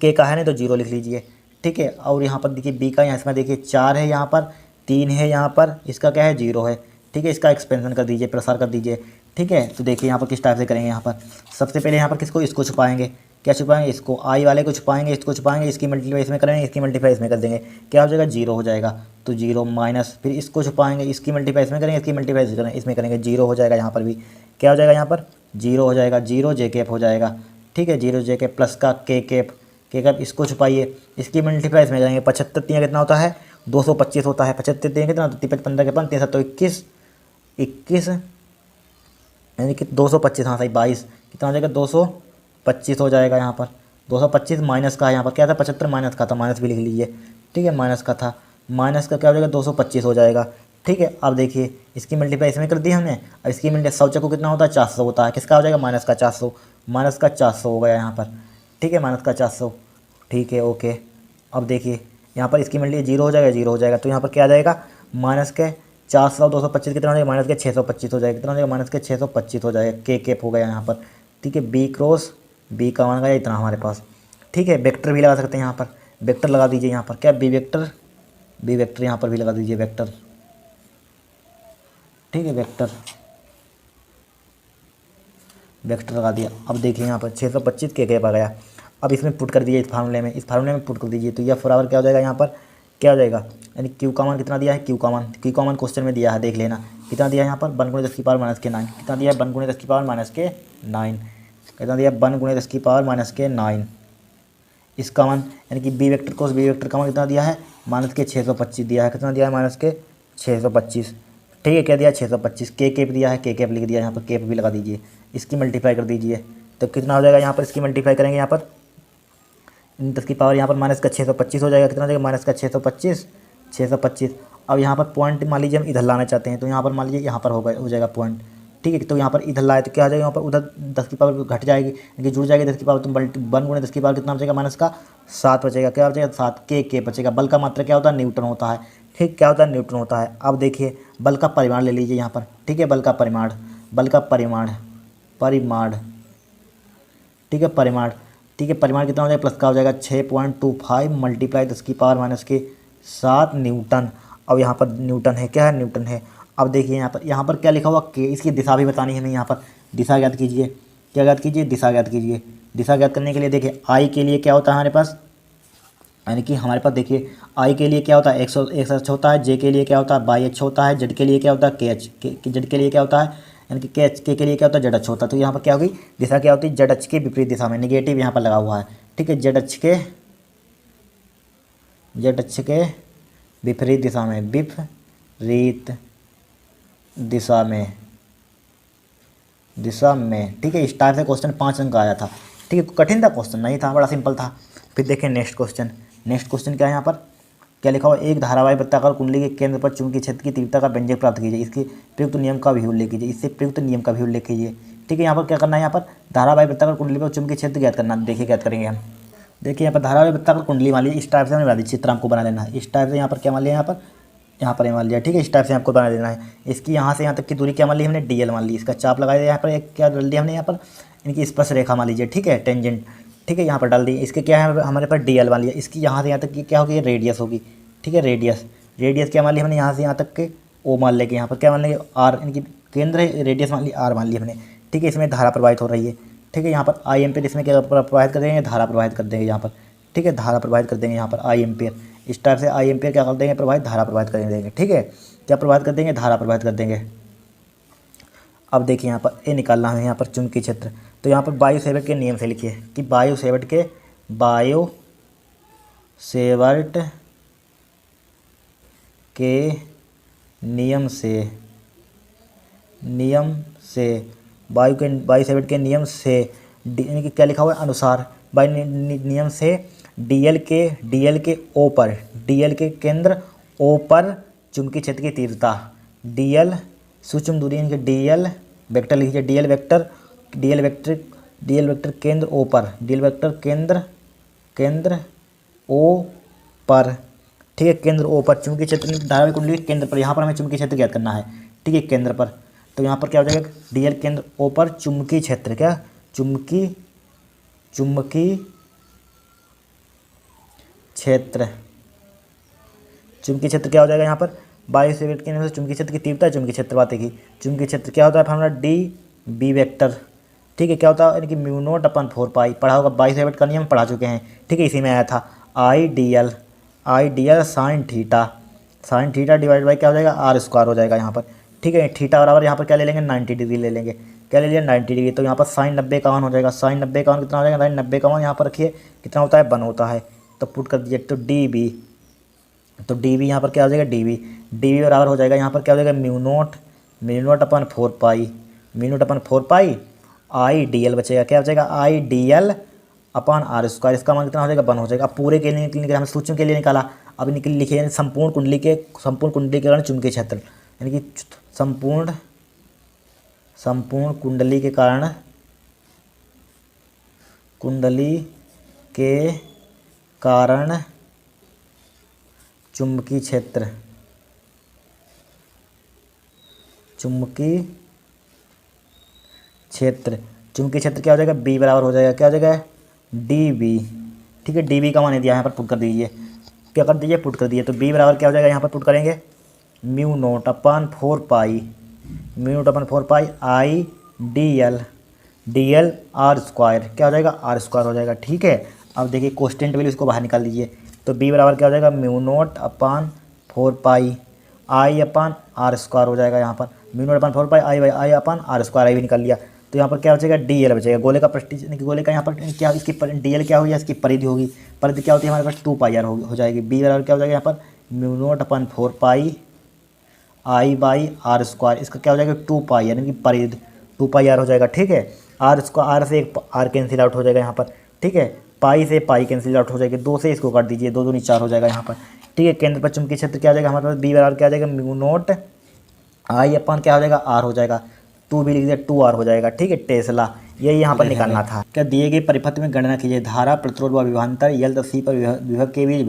K का है नहीं तो 0 लिख लीजिए, ठीक है। और यहाँ पर देखिए B का, यहाँ इसमें देखिए 4 है, यहाँ पर 3 है, यहाँ पर इसका क्या है 0 है, ठीक है। इसका एक्सपेंशन कर दीजिए, प्रसार कर दीजिए, ठीक है। तो देखिए यहाँ पर किस टाइप से करेंगे, यहाँ पर सबसे पहले यहाँ पर इसको छुपाएंगे, क्या छुपाएंगे, इसको I वाले को छुपाएंगे, इसको छुपाएंगे, इसकी मल्टीप्लाई इसमें करेंगे, इसकी मल्टीप्लाई इसमें कर देंगे, क्या हो जाएगा 0 हो जाएगा। तो 0 माइनस, फिर इसको छुपाएंगे, इसकी मल्टीप्लाई इसमें करेंगे, इसकी मल्टीप्लाई इसमें करेंगे, 0 हो जाएगा। यहाँ पर भी क्या हो जाएगा, यहाँ पर 0 हो जाएगा, 0J हो जाएगा, ठीक है, 0J प्लस का K इसको छुपाइए, इसकी मल्टीप्लाई इसमें करेंगे, 75 3 कितना होता है 225 होता है, 75 3 कितना, 15 के 5 3 21 यानी कि 225, हाँ सही 22, कितना हो जाएगा 225 हो जाएगा। यहाँ पर 225 माइनस का है, यहाँ पर क्या था 75 माइनस का था, माइनस भी लिख लीजिए, ठीक है, माइनस का था, माइनस का क्या हो जाएगा 225 हो जाएगा, ठीक है। अब देखिए इसकी मल्टीप्लाई इसमें कर दी हमने, अब इसकी मल्टीप्लाई 100 चक्कू कितना होता है 400 होता है, किसका हो जाएगा -400, -400 हो गया यहाँ पर, ठीक है, -400, ठीक है, ओके। अब देखिए यहाँ पर इसकी मल्टीप्लाई 0 हो जाएगा, 0 हो जाएगा, तो यहाँ पर क्या आ जाएगा -400 225 कितना हो जाएगा, -625 हो जाएगा, कितना हो जाएगा -625 हो जाएगा, K हो गया यहाँ पर, ठीक है। बी क्रॉस बी का मान गया इतना हमारे पास, ठीक है। वेक्टर भी लगा सकते हैं, यहाँ पर वेक्टर लगा दीजिए, यहाँ पर क्या बी वेक्टर यहाँ पर भी लगा दीजिए वेक्टर, ठीक है, वेक्टर लगा दिया। अब देखिए यहाँ पर 625 K आ गया, अब इसमें पुट कर दीजिए, इस फार्मूले में पुट कर दीजिए, तो यह बराबर क्या हो जाएगा, यहाँ पर क्या हो जाएगा, यानी क्यू का मान कितना दिया है, क्यू का मान क्वेश्चन में दिया है, देख लेना कितना दिया है यहाँ पर 1 × 10⁻⁹ कितना दिया है 1 × 10⁻⁹ कितना दिया 1 × 10⁻⁹ इसका मान, यानी कि बी वेक्टर का मान कितना दिया है -625 दिया है, कितना दिया है -625, ठीक है, क्या दिया 625, K दिया है, K लिख दिया, यहाँ पर K भी लगा दीजिए, इसकी मल्टीप्लाई कर दीजिए, तो कितना हो जाएगा, यहाँ पर इसकी मल्टीप्लाई करेंगे, यहाँ पर 10 की पावर यहाँ पर -625 हो जाएगा, कितना हो जाएगा -625। अब यहाँ पर पॉइंट मान लीजिए हम इधर लाना चाहते हैं, तो यहाँ पर मान लीजिए यहाँ पर हो जाएगा पॉइंट, ठीक है। तो यहाँ पर इधर लाए तो क्या हो जाएगा, यहाँ पर उधर 10 की पावर घट जाएगी, यानी जुड़ जाएगी 10 की पावर, तो 1 × 10 की पावर कितना बचेगा -7 बचेगा, क्या बचेगा 7 K बचेगा। बल का मात्रा क्या होता है, न्यूटन होता है, ठीक, क्या होता है न्यूटन होता है। अब देखिए बल का परिमाण ले लीजिए यहाँ पर, ठीक है, बल का परिमाण, ठीक है, परिमाण कितना हो जाएगा, प्लस का हो जाएगा 6.25 मल्टीप्लाई 10 की पावर -7 न्यूटन। अब यहाँ पर न्यूटन है, क्या है न्यूटन है। अब देखिए यहाँ पर क्या लिखा हुआ K, इसकी दिशा भी बतानी है हमें, यहाँ पर दिशा ज्ञात कीजिए, क्या ज्ञात कीजिए, दिशा ज्ञात कीजिए। दिशा ज्ञात करने के लिए देखिए I के लिए क्या होता है हमारे पास, यानी कि हमारे पास देखिए I के लिए क्या होता है 100 होता है, J के लिए क्या होता है 22H होता है, Z के लिए क्या होता है KH, Z के लिए क्या होता है यानी कि के लिए क्या होता है, जेड अक्ष होता है। तो यहाँ पर क्या होगी, दिशा क्या होती है, जेड अक्ष के विपरीत दिशा में, निगेटिव यहाँ पर लगा हुआ है, ठीक है, जेड अक्ष के विपरीत दिशा में, विपरीत दिशा में, ठीक है। इस टाइप से क्वेश्चन 5 अंक का आया था, ठीक है। कठिन था क्वेश्चन, नहीं था, बड़ा सिंपल था। फिर देखें नेक्स्ट क्वेश्चन क्या है यहाँ पर, क्या लिखा हुआ, एक धारावाही वृत्ताकार कुंडली के केंद्र पर चुंबकीय क्षेत्र की तीव्रता का व्यंजक प्राप्त कीजिए, इसके प्रयुक्त नियम का भी उल्लेख कीजिए, इससे प्रयुक्त नियम का भी उल्लेख कीजिए, ठीक है। यहाँ पर क्या करना है, यहाँ पर धारावाही वृत्ताकार कुंडली पर चुंबकीय क्षेत्र ज्ञात करना। देखिए ज्ञात करेंगे हम, देखिए यहाँ पर धारावाही वृत्ताकार कुंडली मान लीजिए, इस टाइप से हमें बना दी, चित्र हमको बना लेना है, इस टाइप से यहाँ पर क्या मान लिया, यहाँ पर मान लिया, ठीक है। इस टाइप से आपको बना देना है। इसकी यहाँ से यहाँ तक की दूरी क्या मान ली हमने, DL मान ली। इसका चाप लगाया यहाँ पर, एक क्या डाल दिया हमने यहाँ पर, इनकी स्पर्श रेखा मान लीजिए, ठीक है, टेंजेंट, ठीक है, यहाँ पर डाल दी। इसके क्या है हमारे पास DL मान लिया। इसकी यहाँ से यहाँ तक की क्या होगी, रेडियस होगी, ठीक है, रेडियस क्या मान ली हमने, यहाँ से यहाँ तक के O मान लेंगे, यहाँ पर क्या मान लेंगे, R, इनकी केंद्र रेडियस मान ली R मान ली हमने, ठीक है। इसमें धारा प्रवाहित हो रही है, ठीक है। यहाँ पर I एम्पियर इसमें क्या प्रवाहित कर देंगे, धारा प्रवाहित कर देंगे यहाँ पर, ठीक है, धारा प्रवाहित कर देंगे यहाँ पर I एम्पियर। इस टाइप से I एम्पियर क्या कर देंगे, प्रवाहित, धारा प्रवाहित कर देंगे, ठीक है। क्या प्रवाहित कर देंगे, धारा प्रवाहित कर देंगे। अब देखिए यहाँ पर ए निकालना है, यहाँ पर चुंबकीय क्षेत्र। तो यहाँ पर बायो सेवर्ट के नियम से लिखिए कि बायो सेवर्ट के नियम से यानी कि क्या लिखा हुआ है, अनुसार, नियम से DL के के केंद्र O पर चुंबकीय क्षेत्र की तीव्रता, DL सूक्ष्म दूरी, यानी कि DL वेक्टर लिखिए, DL वेक्टर केंद्र O पर, DL वेक्टर केंद्र O पर, ठीक है, केंद्र O पर चुंबकीय क्षेत्र धारावाही कुंडली के केंद्र पर, यहाँ पर हमें चुंबकीय क्षेत्र ज्ञात करना है, ठीक है, केंद्र पर। तो यहाँ पर क्या हो जाएगा, DL केंद्र O पर चुंबकीय क्षेत्र, क्या चुंबकीय क्षेत्र क्या हो जाएगा, यहाँ पर बायो सेवर्ट के नियम से चुंबकीय क्षेत्र की तीव्रता, चुंबकीय क्षेत्र बात की, चुंबकीय क्षेत्र क्या होता है हमारा DB वेक्टर, ठीक है, क्या होता है, यानी कि μ0/4 पाई, पढ़ा होगा, बायो सेवर्ट का नियम पढ़ा चुके हैं, ठीक है। इसी में आया था IDL sine theta divide by क्या हो जाएगा, R² हो जाएगा यहाँ पर, ठीक है। थीटा बराबर यहाँ पर क्या ले लेंगे, 90 डिग्री ले लेंगे, क्या ले लिया, 90 डिग्री। तो यहाँ पर साइन 90 हो जाएगा, साइन 90 कितना हो जाएगा, साइन 90 यहाँ पर रखिए, कितना होता है, 1 होता है। तो पुट कर दीजिए, तो DB यहाँ पर क्या हो जाएगा, DB बराबर हो जाएगा यहाँ पर क्या हो जाएगा, μ0/4 पाई IDL बचेगा, क्या बचेगा, IDL/R²। इसका मान कितना हो जाएगा, 1 हो जाएगा। अब पूरे के लिए हमने सूक्ष्म के लिए निकाला, अब लिखिए संपूर्ण कुंडली के कारण चुंबकीय क्षेत्र, यानी कि संपूर्ण कुंडली के कारण चुंबकीय क्षेत्र क्या हो जाएगा, B बराबर हो जाएगा, क्या हो जाएगा, DB, ठीक है। DB का मान दिया यहाँ पर पुट कर दीजिए, क्या कर दीजिए, पुट कर दीजिए। तो B बराबर क्या हो जाएगा, यहाँ पर पुट करेंगे μ0/4 पाई IDL R², क्या हो जाएगा, R² हो जाएगा, ठीक है। अब देखिए कोस्टेंट वैल्यू इसको बाहर निकाल दीजिए। तो B बराबर क्या हो जाएगा, μ0/4 पाई I/R² हो जाएगा, यहाँ पर μ0/4 पाई I/R², I भी निकाल लिया। तो यहाँ पर क्या बचेगा, DL बचेगा, गोले का पृष्ठीय, गोले का यहाँ पर क्या, इसकी DL क्या होगी, इसकी परिधि होगी, परिधि क्या होती है हमारे पास, 2πr हो जाएगी। B बराबर क्या हो जाएगा, यहाँ पर μ0/4 पाई I/R², इसका क्या हो जाएगा, 2π, यानी कि परिधि 2πr हो जाएगा, ठीक है। R से एक R कैंसिल आउट हो जाएगा यहाँ पर, ठीक है, पाई से पाई कैंसिल आउट हो जाएगी, 2 से इसको काट दीजिए, 2 दूनी 4 हो जाएगा यहाँ पर, ठीक है। केंद्र पर चुंबकीय क्षेत्र क्या हो जाएगा हमारे पास, B बराबर क्या हो जाएगा, μ0 I/ क्या हो जाएगा, R हो जाएगा, 2 भी लिख दिया, 2R हो जाएगा, ठीक है। टेस्ला, यही यहाँ पर निकालना था। क्या दिए गए परिपथ में गणना कीजिए, धारा, प्रतिरोध व विभवांतर, L तथा C पर विभव के बीच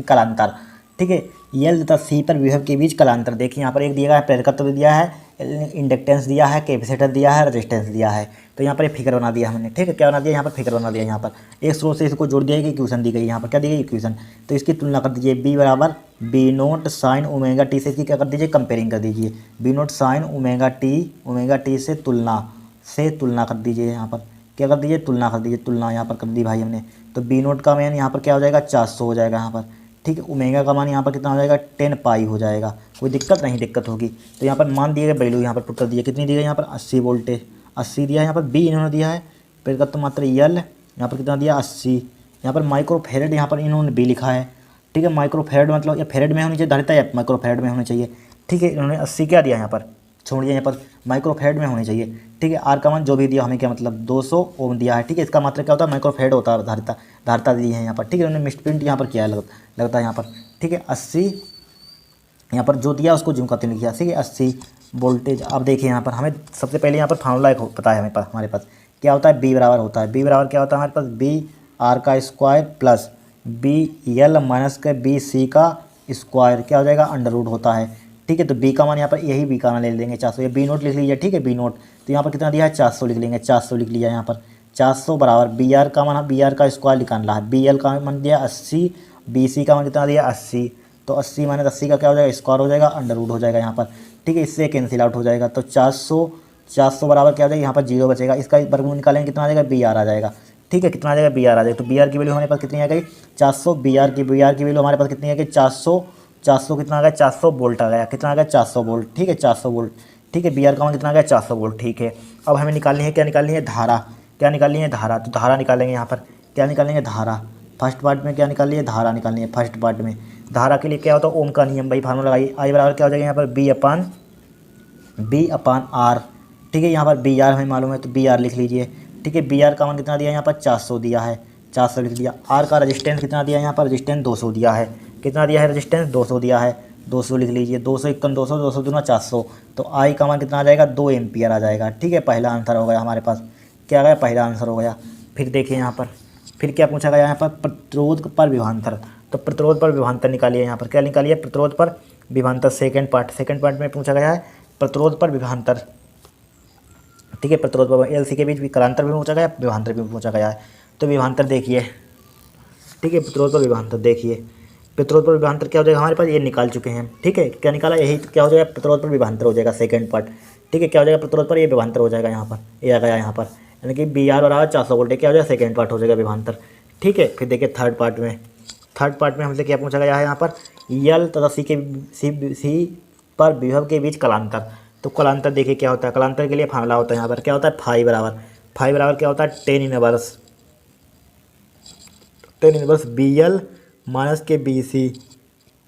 कलांतर, ठीक है, L तथा C पर विभव के बीच कलांतर। देखिए यहाँ पर एक दिया है, प्रेरकत्व दिया है, इंडक्टेंस दिया है, कैपेसिटर दिया है, रेजिस्टेंस दिया है। तो यहाँ पर एक फिगर बना दिया हमने, ठीक है, क्या बना दिया, यहाँ पर फिगर बना दिया, यहाँ पर एक स्रोत से इसको जोड़ दिया, इक्वेशन दी गई, यहाँ पर क्या दी गई, इक्वेशन। तो इसकी तुलना कर दीजिए, B बराबर B0 साइन ओमेगा टी से इसकी क्या कर दीजिए, कंपेयरिंग कर दीजिए, B0 साइन ओमेगा टी से तुलना कर दीजिए, यहाँ पर क्या कर दीजिए, तुलना कर दीजिए, तुलना यहाँ पर कर दी भाई हमने। तो B0 का मान यहाँ पर क्या हो जाएगा, 400 हो जाएगा यहाँ पर, ठीक है। ओमेगा का मान यहाँ पर कितना हो जाएगा 10 पाई हो जाएगा, कोई दिक्कत नहीं, दिक्कत होगी तो यहाँ पर मान दिए गए, वैल्यू यहाँ पर पुट कर दिया, कितनी दी गई यहाँ पर 80 वोल्टेज, 80 दिया है यहाँ पर, बी इन्होंने दिया है, फिर तो मात्र यल यहाँ पर कितना दिया 80, यहाँ पर माइक्रो फेरेड यहाँ पर इन्होंने बी लिखा है, ठीक है। माइक्रो फेरेड मतलब या फेरेड में होनी चाहिए धारिता या माइक्रो फेरेड में होनी चाहिए, ठीक है। इन्होंने 80 क्या दिया यहाँ पर, छोड़िए यहाँ पर माइक्रो फेरेड में होनी चाहिए, ठीक है। आर का मान जो भी दिया हमें क्या मतलब 200 ओम दिया है, ठीक है। इसका मात्रा क्या होता है माइक्रो फेरेड होता है, धारिता दी है यहाँ पर, ठीक है। उन्होंने मिसप्रिंट यहाँ पर किया है लगता है यहाँ पर, ठीक है। 80 यहाँ पर जो दिया उसको जूम करते लिखा, ठीक है 80 वोल्टेज। अब देखिए यहाँ पर हमें सबसे पहले यहाँ पर फार्मूला एक पता है हमारे पास क्या होता है, बी बराबर होता है, बी बराबर क्या होता है हमारे पास, बी आर का square plus B L minus का बी सी का स्क्वायर क्या हो जाएगा अंडर रूट होता है, ठीक है। तो बी का मान यहाँ पर यही बी का मान ले लेंगे 400, ये बी नोट लिख लीजिए, ठीक है बी नोट। तो यहाँ पर कितना दिया है 400 लिख लेंगे, 400 लिख लिया यहाँ पर, 400 बराबर बी आर का मान, बी आर का स्क्वायर निकालना है, बी एल का मान दिया 80, बी सी का मान कितना दिया 80, तो 80 माइनस 80 का क्या हो जाएगा स्क्वायर हो जाएगा, अंडर रूट हो जाएगा यहाँ पर, ठीक है। इससे कैंसिल आउट हो जाएगा, तो 400 बराबर क्या हो जाएगा यहाँ पर 0 बचेगा, इसका वर्गमूल निकालेंगे कितना आ जाएगा बी आर आ जाएगा, ठीक है। कितना आ जाएगा बी आर आ जाएगा, तो बी आर की वैल्यू हमारे पास कितनी आ गई 400, बी आर की वैल्यू हमारे पास कितनी आ गई 400 कितना आ गया 400 वोल्ट आ गया, कितना आ गया 400 वोल्ट, ठीक है 400 वोल्ट, ठीक है। बी आर का मान कितना आ गया 400 वोल्ट, ठीक है। अब हमें निकालनी है क्या, निकालनी है धारा, क्या निकालनी है धारा, तो धारा निकालेंगे यहाँ पर, क्या निकालेंगे धारा, फर्स्ट पार्ट में क्या निकालनी है धारा निकालनी है, फर्स्ट पार्ट में धारा के लिए क्या होता है ओम का नियम, भाई फार्मूला लगाइए, आई बराबर क्या हो जाएगा यहाँ पर बी अपान आर, ठीक है। यहाँ पर बी आर हमें मालूम है तो बी आर लिख लीजिए, ठीक है। बी आर का मान कितना दिया है यहाँ पर 400 दिया है, 400 लिख दिया। आर का रजिस्टेंस कितना दिया है यहाँ पर, रजिस्टेंस 200 दिया है, कितना दिया है रजिस्टेंस 200 दिया है, 200 लिख लीजिए, 200 1 200 200 दूना 400, तो आई का मान कितना आ जाएगा 2 एम्पियर आ जाएगा, ठीक है। पहला आंसर हो गया हमारे पास, क्या आ गया पहला आंसर हो गया। फिर देखिए यहाँ पर फिर क्या पूछा गया यहाँ पर प्रतिरोध पर विभवांतर, तो प्रतिरोध पर विभवांतर निकालिए, यहाँ पर क्या निकालिए प्रतिरोध पर विभवांतर, सेकंड पार्ट में पूछा गया है प्रतिरोध पर विभवांतर, ठीक है। प्रतिरोध पर एल सी के बीच कलांतर भी पूछा गया, विभवांतर भी पूछा गया है। तो विभवांतर देखिए, ठीक है। प्रतिरोध पर विभवांतर देखिए, प्रतिरोध पर विभवांतर क्या हो जाएगा हमारे पास, ये निकाल चुके हैं, ठीक है। क्या निकाला यही, तो क्या हो जाएगा प्रतिरोध पर विभवांतर हो जाएगा सेकंड पार्ट, ठीक है। क्या हो जाएगा प्रतिरोध पर ये विभवांतर हो जाएगा यहाँ पर, ये आ गया यहाँ पर, यानी कि बी आर बराबर 400 वोल्ट क्या हो जाएगा सेकंड पार्ट हो जाएगा विभवांतर, ठीक है। फिर देखिए थर्ड पार्ट में हमसे क्या पूछा गया है यहाँ पर, यल तथा सी पर विभव के बीच कलांतर, तो कलांतर देखिए क्या होता है, कलांतर के लिए फार्मूला होता है यहाँ पर क्या होता है फाई बराबर क्या होता है 10 इनवर्स बी एल माइनस के बी सी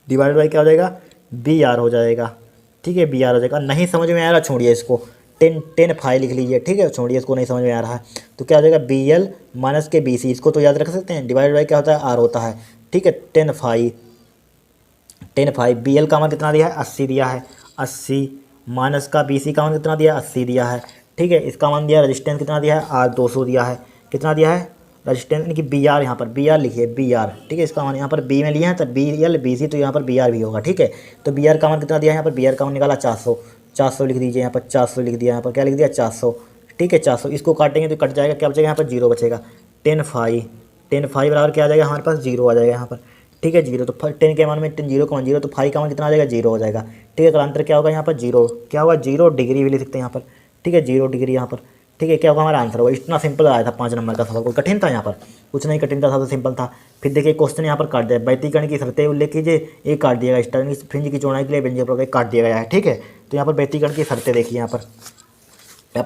डिवाइड बाई क्या हो जाएगा बी आर हो जाएगा, ठीक है बी आर हो जाएगा। नहीं समझ में आ रहा छोड़िए इसको, 10 फाई लिख लीजिए, ठीक है। छोड़िए इसको, नहीं समझ में आ रहा है तो क्या हो जाएगा बी एल माइनस के बी सी, इसको तो याद रख सकते हैं, डिवाइड बाई क्या होता है आर होता है, ठीक है। 10 फाई बी एल का मान कितना दिया है 80 दिया है, 80 माइनस का बी सी का मान कितना दिया है 80 दिया है, ठीक है। इसका मान दिया रजिस्टेंस कितना दिया है आर 200 दिया है, कितना दिया है रजिस्टेंस, यानी कि बी आर, यहाँ पर बी आर लिखिए बी आर, ठीक है। इसका मान यहाँ पर बी में लिया है तो बी एल बी सी, तो यहाँ पर बी आर भी होगा, ठीक है। तो बी आर का मान कितना दिया है यहाँ पर, बी आर का मान निकाला 400 लिख दीजिए यहाँ पर, 400 लिख दिया यहाँ पर, क्या लिख दिया 400, ठीक है 400। इसको काटेंगे तो कट जाएगा, क्या बचेगा यहाँ पर 0 बचेगा, 10 फाई बराबर क्या आ जाएगा हमारे पास 0 आ जाएगा यहाँ पर, ठीक है 0। तो 10 के मान में 10 0 का मान 0, तो फाई का मान कितना आ जाएगा 0 हो जाएगा, ठीक है। कलांतर क्या होगा यहाँ पर 0, क्या होगा 0 डिग्री भी ले सकते हैं यहाँ पर, ठीक है 0 डिग्री यहाँ पर, ठीक है। क्या होगा हमारा आंसर होगा, इतना सिंपल आया था 5 नंबर का सवाल, कोई कठिन था यहाँ पर, कुछ नहीं कठिन था, सबसे सिंपल था। फिर देखिए क्वेश्चन यहाँ पर काट दिया, व्यतिकरण की शर्तें उल्लेख कीजिए, एक काट दिया गया, स्टर्न फ्रिंज की चौड़ाई के लिए व्यंजक प्रकार काट दिया गया है, ठीक है। तो यहाँ पर व्यतिकरण की शर्तें देखिए, यहाँ पर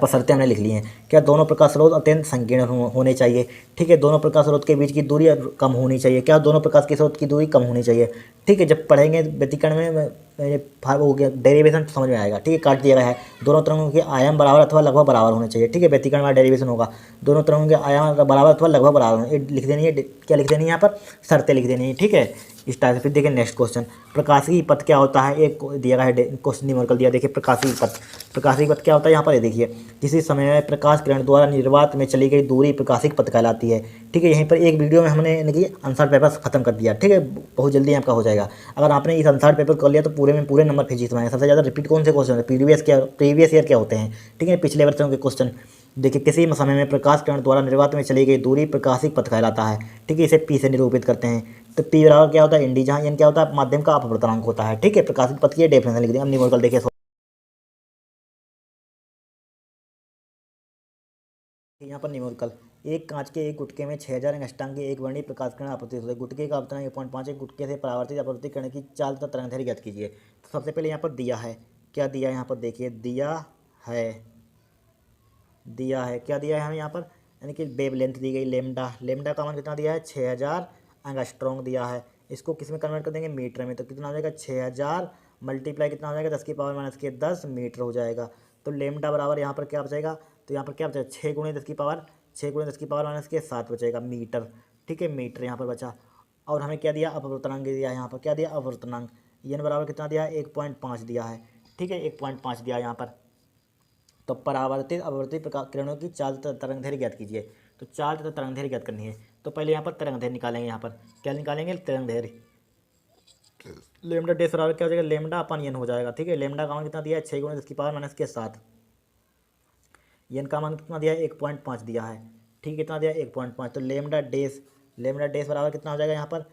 शर्तें हमने लिख ली हैं, क्या दोनों प्रकाश स्रोत अत्यंत संकीर्ण होने चाहिए, ठीक है। दोनों प्रकाश स्रोत के बीच की दूरी कम होनी चाहिए, क्या दोनों प्रकाश के स्रोत की दूरी कम होनी चाहिए, ठीक है। जब पढ़ेंगे व्यतिकरण में हो गया डेरिवेशन समझ में आएगा, ठीक है। काट दिया गया है दोनों तरंगों के आयाम बराबर अथवा लगभग बराबर होने चाहिए, ठीक है। व्यतिकरण वाला डेरिवेशन होगा, दोनों तरंगों के आयाम बराबर अथवा लगभग बराबर लिख देनी है, क्या लिख देनी है यहाँ पर शर्तें लिख देनी है, ठीक है। इस टाइप से फिर देखिए नेक्स्ट क्वेश्चन, प्रकाशिकी पथ क्या होता है, एक दिया गया है क्वेश्चन न्यूमेरिकल दिया, देखिए प्रकाशिकी पथ क्या होता है यहाँ पर, ये देखिए किसी समय में प्रकाश किरण द्वारा निर्वात में चली गई दूरी प्रकाशिक पथ कहलाती है, ठीक है। यहीं पर एक वीडियो में हमने यानी कि आंसर पेपर खत्म कर दिया, ठीक है। बहुत जल्दी आपका हो जाएगा, अगर आपने इस आंसर पेपर कर लिया तो पूरे नंबर फिजिक्स में आएंगे। सबसे ज़्यादा रिपीट कौन से क्वेश्चन है, प्रीवियस ईयर क्या होते हैं, ठीक है, पिछले वर्षों के क्वेश्चन। देखिए किसी समय में प्रकाश किरण द्वारा निर्वात में चली गई दूरी प्रकाशिक पथ कहलाता है, ठीक है। इसे पी से निरूपित करते हैं, तो पी बराबर क्या होता है इंडी, जहाँ एन क्या होता है माध्यम का अपवर्तनांक होता है, ठीक है। प्रकाशिक पथ की डेफिनेशन लिख दें, अब न्यूमेरिकल देखिए यहाँ पर न्यूमेरिकल एक कांच के एक गुटके में 6000 एंगस्ट्रॉम की एक वर्णी प्रकाश किरण आपतित होती है। गुटके का अपतरण 1.5 एक गुटके से परावर्तित अपवर्तित किरण की चाल तथा तरंगदैर्घ्य ज्ञात कीजिए। तो सबसे पहले यहाँ पर दिया है, क्या दिया है यहाँ पर देखिए, दिया है क्या दिया है हमें यहाँ पर, यानी कि वेवलेंथ दी गई लेमडा, लेमडा का मान कितना दिया है 6000 एंगस्ट्रॉम दिया है। इसको किस में कन्वर्ट कर देंगे, मीटर में। तो कितना हो जाएगा 6000 मल्टीप्लाई कितना हो जाएगा 10 की पावर माइनस के 10 मीटर हो जाएगा। तो लेमडा बराबर यहाँ पर क्या बचेगा, तो यहाँ पर क्या बचेगा 6 गुणे 10 की पावर 6 गुणे 10 की पावर माइनस के 7 बचेगा मीटर। ठीक है, मीटर यहाँ पर बचा। और हमें क्या दिया, अपवर्तनांक दिया है यहाँ पर, क्या दिया अपवर्तनांक, एन बराबर कितना दिया है 1.5 दिया है। ठीक है, 1.5 दिया है यहाँ पर। तो परावर्तित अपवर्तित प्रकाश किरणों की चाल तथा तरंगदैर्घ्य ज्ञात कीजिए। तो चाल तथा तरंगदैर्घ्य ज्ञात करनी है। तो पहले यहाँ पर तरंगदैर्घ्य निकालेंगे, यहाँ पर क्या निकालेंगे तरंगदैर्घ्य, लेमडा डैश बराबर क्या हो जाएगा, लेमडा अपन एन हो जाएगा। ठीक है, लेमडा का मान कितना दिया है 6 गुणे 10 की पावर माइनस के 7, एन का मान कितना दिया है 1.5 दिया है। ठीक, कितना दिया है 1.5। तो लेमडा डैश बराबर कितना हो जाएगा, यहाँ पर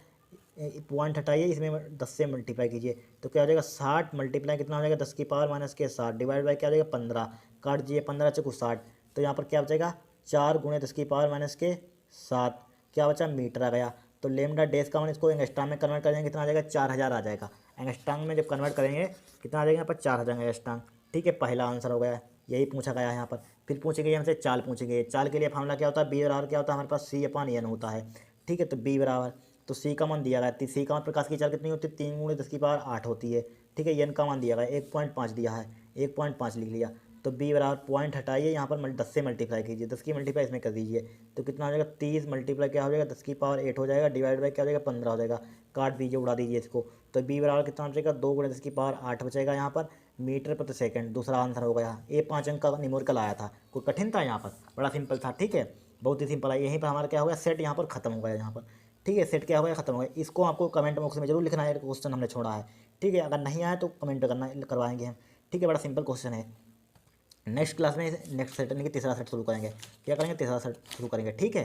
पॉइंट हटाइए, इसमें 10 से मल्टीप्लाई कीजिए। तो क्या हो जाएगा 60 मल्टीप्लाई कितना हो जाएगा 10 की पावर माइनस के 7 डिवाइड बाई क्या हो जाएगा 15, काट दीजिए 15 चौको 60। तो यहाँ पर क्या बचेगा 4 गुणे 10 की पावर माइनस के 7, क्या बचा मीटर आ गया। तो लेमडा डैश का मान इसको एंगस्ट्रॉम में कन्वर्ट करेंगे कितना आ जाएगा 4000 आ जाएगा। एंगस्ट्रॉम में जब कन्वर्ट करेंगे कितना आ जाएगा यहाँ पर 4000 एंगस्ट्रॉम। ठीक है, पहला आंसर हो गया, यही पूछा गया है यहाँ पर। फिर पूछी गई हमसे चाल पूछी गई, चाल के लिए फॉर्मूला क्या होता है, बी बराबर क्या होता है हमारे पास C/N होता है। ठीक है, तो बी बराबर, तो सी का मान दिया गया है, सी का मान प्रकाश की चाल कितनी होती है 3 गुणे 10 की पावर 8 होती है। ठीक है, एन का मान दिया गया 1.5 दिया है, 1.5 लिख लिया। तो बी बराबर पॉइंट हटाइए, यहाँ पर 10 से मल्टीप्लाई कीजिए, 10 की मल्टीप्लाई इसमें कर दीजिए। तो कितना हो जाएगा 30 मल्टीप्लाई क्या हो जाएगा 10 की पावर 8 हो जाएगा डिवाइड बाई क्या हो जाएगा 15 हो जाएगा, काट दीजिए उड़ा दीजिए इसको। तो बी बराबर कितना बचेगा 2 गुणे 10 की पावर 8 बचेगा यहाँ पर मीटर प्रति सेकंड। दूसरा आंसर हो गया। ये 5 अंक का न्यूमेरिकल आया था, कोई कठिन था यहाँ पर, बड़ा सिंपल था। ठीक है, बहुत ही सिंपल है। यहीं पर हमारा क्या हो गया सेट यहाँ पर खत्म हो गया यहाँ पर। ठीक है, सेट क्या हो गया खत्म हो गया। इसको आपको कमेंट बॉक्स में जरूर लिखना है, क्वेश्चन हमने छोड़ा है। ठीक है, अगर नहीं आया तो कमेंट करना, करवाएंगे हम। ठीक है, बड़ा सिंपल क्वेश्चन है। नेक्स्ट क्लास में नेक्स्ट सेट यानी कि तीसरा सेट शुरू करेंगे, क्या करेंगे तीसरा सेट शुरू करेंगे। ठीक है।